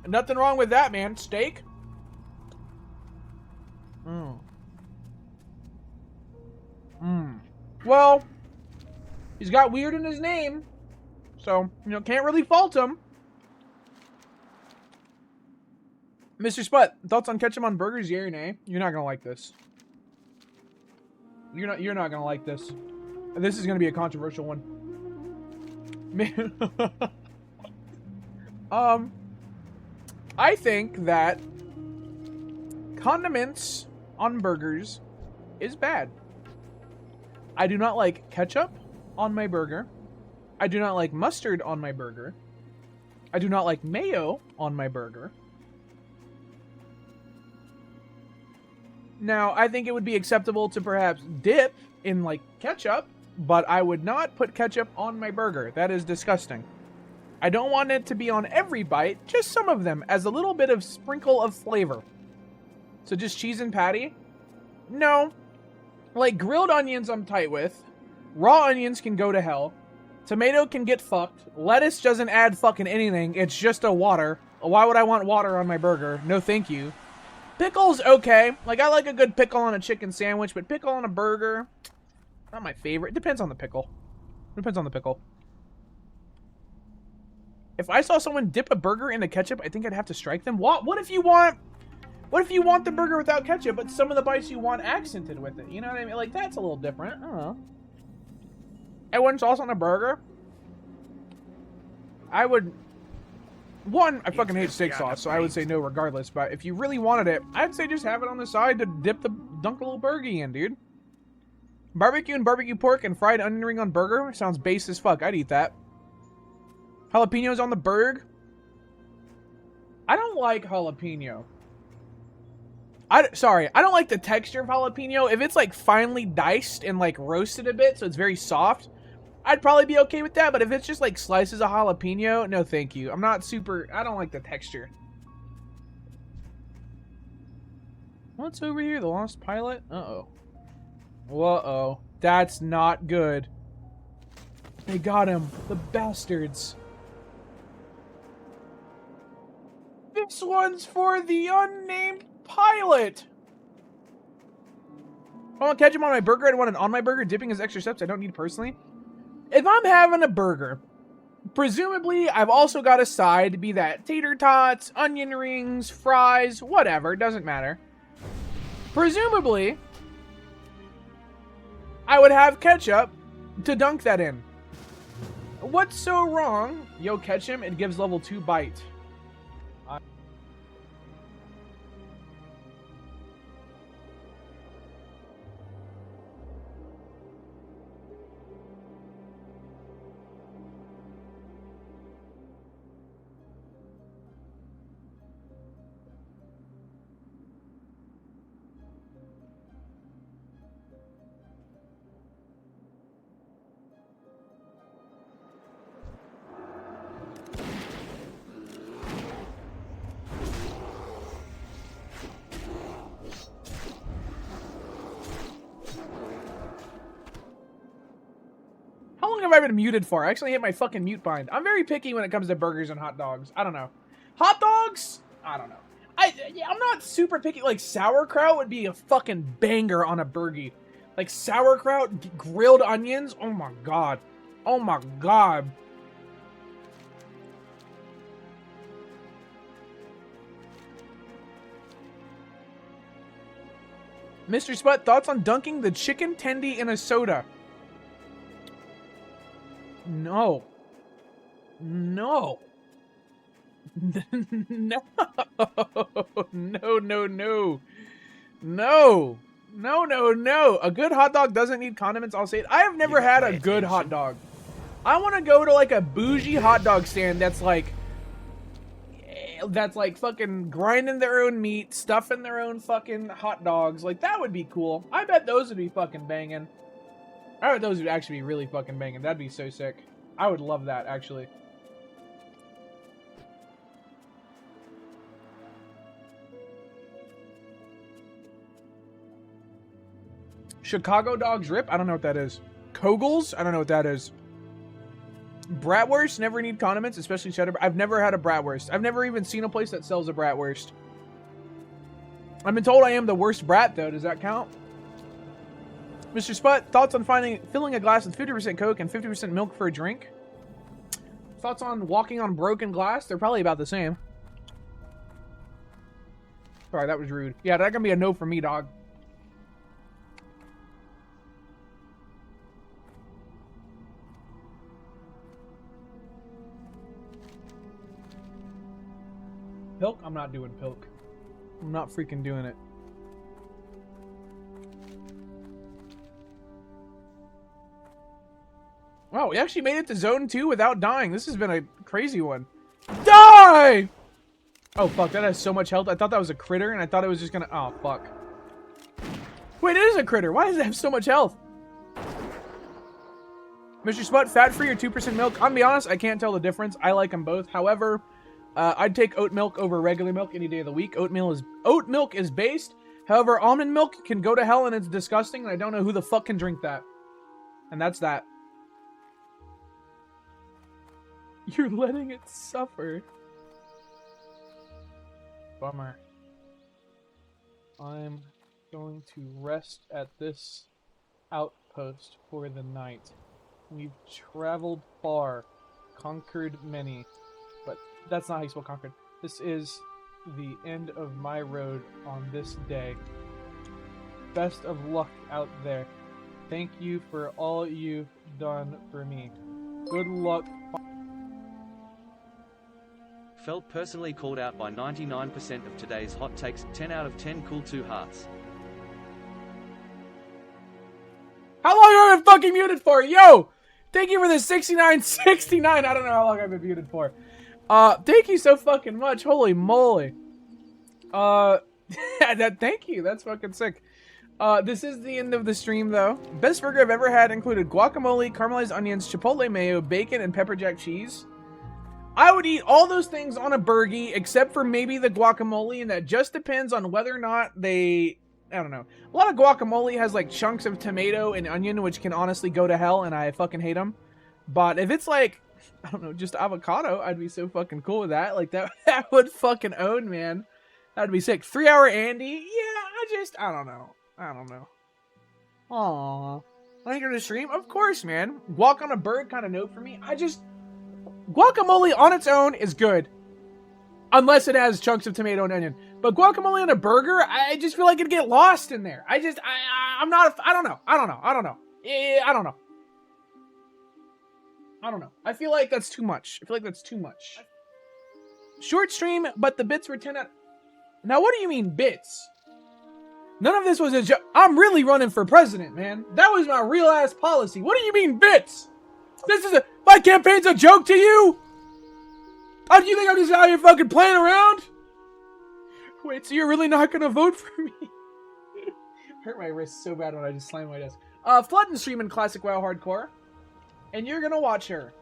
nothing wrong with that, man. Steak? Well, he's got weird in his name. So, you know, can't really fault him. Mr. Sput, thoughts on ketchup on burgers, yeah or nay? You're not gonna like this. You're not gonna like this. This is gonna be a controversial one. I think that condiments on burgers is bad. I do not like ketchup on my burger. I do not like mustard on my burger. I do not like mayo on my burger. Now, I think it would be acceptable to perhaps dip in, like, ketchup, but I would not put ketchup on my burger. That is disgusting. I don't want it to be on every bite, just some of them, as a little bit of sprinkle of flavor. So just cheese and patty? No. Like, grilled onions I'm tight with. Raw onions can go to hell. Tomato can get fucked. Lettuce doesn't add fucking anything. It's just a water. Why would I want water on my burger? No thank you. Pickle's okay. Like, I like a good pickle on a chicken sandwich, but pickle on a burger, not my favorite. Depends on the pickle. Depends on the pickle. If I saw someone dip a burger into ketchup, I think I'd have to strike them. What if you want the burger without ketchup, but some of the bites you want accented with it? You know what I mean? Like, that's a little different. I don't know. I wouldn't sauce on a burger. I would... One, I fucking hate steak sauce, so I would say no regardless. But if you really wanted it, I'd say just have it on the side to dunk a little burgie in, dude. Barbecue and barbecue pork and fried onion ring on burger sounds base as fuck. I'd eat that. Jalapenos on the burg. I don't like jalapeno. Sorry, I don't like the texture of jalapeno. If it's like finely diced and like roasted a bit, so it's very soft, I'd probably be okay with that, but if it's just like slices of jalapeno, no thank you. I don't like the texture. What's over here? The Lost Pilot? Uh-oh. Uh-oh. That's not good. They got him. The bastards. This one's for the unnamed pilot. I want ketchup on my burger. I want it on my burger. Dipping is extra steps I don't need personally. If I'm having a burger, presumably I've also got a side, be that tater tots, onion rings, fries, whatever, doesn't matter. Presumably, I would have ketchup to dunk that in. What's so wrong? Yo, ketchup, it gives level 2 bite. How long have I been muted for? I actually hit my fucking mute bind. I'm very picky when it comes to burgers and hot dogs. I don't know. Hot dogs? I don't know. I'm not super picky. Like, sauerkraut would be a fucking banger on a burgie. Like sauerkraut, grilled onions. Oh my god. Oh my god. Mr. Sput, thoughts on dunking the chicken tendy in a soda? No. No. No. No, no, no. No. No, no, no. A good hot dog doesn't need condiments, I'll say it. I have never had a good hot dog. I want to go to like a bougie hot dog stand that's like fucking grinding their own meat, stuffing their own fucking hot dogs. Like, that would be cool. I bet those would be fucking banging. I bet those would actually be really fucking banging. That'd be so sick. I would love that, actually. Chicago dogs rip? I don't know what that is. Kogels? I don't know what that is. Bratwurst? Never need condiments, especially cheddar. I've never had a bratwurst. I've never even seen a place that sells a bratwurst. I've been told I am the worst brat, though. Does that count? Mr. Sput, thoughts on filling a glass with 50% Coke and 50% milk for a drink? Thoughts on walking on broken glass? They're probably about the same. Sorry, that was rude. Yeah, that's gonna be a no for me, dog. Pilk? I'm not doing Pilk. I'm not freaking doing it. Wow, we actually made it to zone 2 without dying. This has been a crazy one. Die! Oh, fuck. That has so much health. I thought that was a critter, and I thought it was just gonna... Oh, fuck. Wait, it is a critter. Why does it have so much health? Mr. Sput, fat-free or 2% milk? I'm gonna be honest, I can't tell the difference. I like them both. However... I'd take oat milk over regular milk any day of the week. Oat milk is based. However, almond milk can go to hell and it's disgusting, and I don't know who the fuck can drink that. And that's that. You're letting it suffer. Bummer. I'm going to rest at this outpost for the night. We've traveled far, conquered many. But that's not how you spell conquered. This is the end of my road on this day. Best of luck out there. Thank you for all you've done for me. Good luck. Felt personally called out by 99% of today's hot takes. 10 out of 10 cool 2 hearts. How long have I been fucking muted for? Yo! Thank you for the 69.69. I don't know how long I've been muted for. Thank you so fucking much. Holy moly. Thank you. That's fucking sick. This is the end of the stream, though. Best burger I've ever had included guacamole, caramelized onions, chipotle mayo, bacon, and pepper jack cheese. I would eat all those things on a burgie, except for maybe the guacamole, and that just depends on whether or not they... I don't know. A lot of guacamole has, like, chunks of tomato and onion, which can honestly go to hell, and I fucking hate them. But if it's, like... I don't know, just avocado, I'd be so fucking cool with that. Like, that would fucking own, man. That'd be sick. 3 Hour Andy? Yeah, I don't know. I don't know. Aww. Like on the stream? Of course, man. Guac on a bird kind of note for me. Guacamole on its own is good. Unless it has chunks of tomato and onion. But guacamole on a burger, I just feel like it'd get lost in there. I don't know. I don't know. I don't know. I feel like that's too much. Short stream, but the bits were 10 out... Now, what do you mean, bits? None of this was a joke. I'm really running for president, man. That was my real-ass policy. What do you mean, bits? My campaign's a joke to you? Oh, do you think I'm just out here fucking playing around? Wait, so you're really not gonna vote for me? Hurt my wrist so bad when I just slammed my desk. Flooding streaming Classic WoW Hardcore. And you're gonna watch her.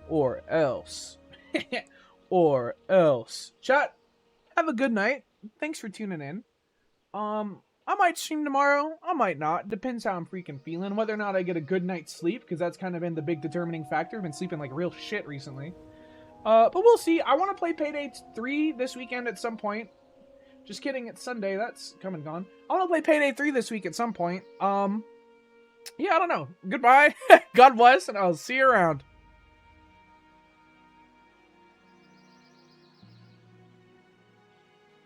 Or else. Or else. Chat, have a good night. Thanks for tuning in. I might stream tomorrow. I might not. Depends how I'm freaking feeling. Whether or not I get a good night's sleep, because that's kind of been the big determining factor. I've been sleeping like real shit recently. But we'll see. I want to play Payday 3 this weekend at some point. Just kidding, it's Sunday. That's come and gone. I want to play Payday 3 this week at some point. Yeah, I don't know. Goodbye. God bless, and I'll see you around.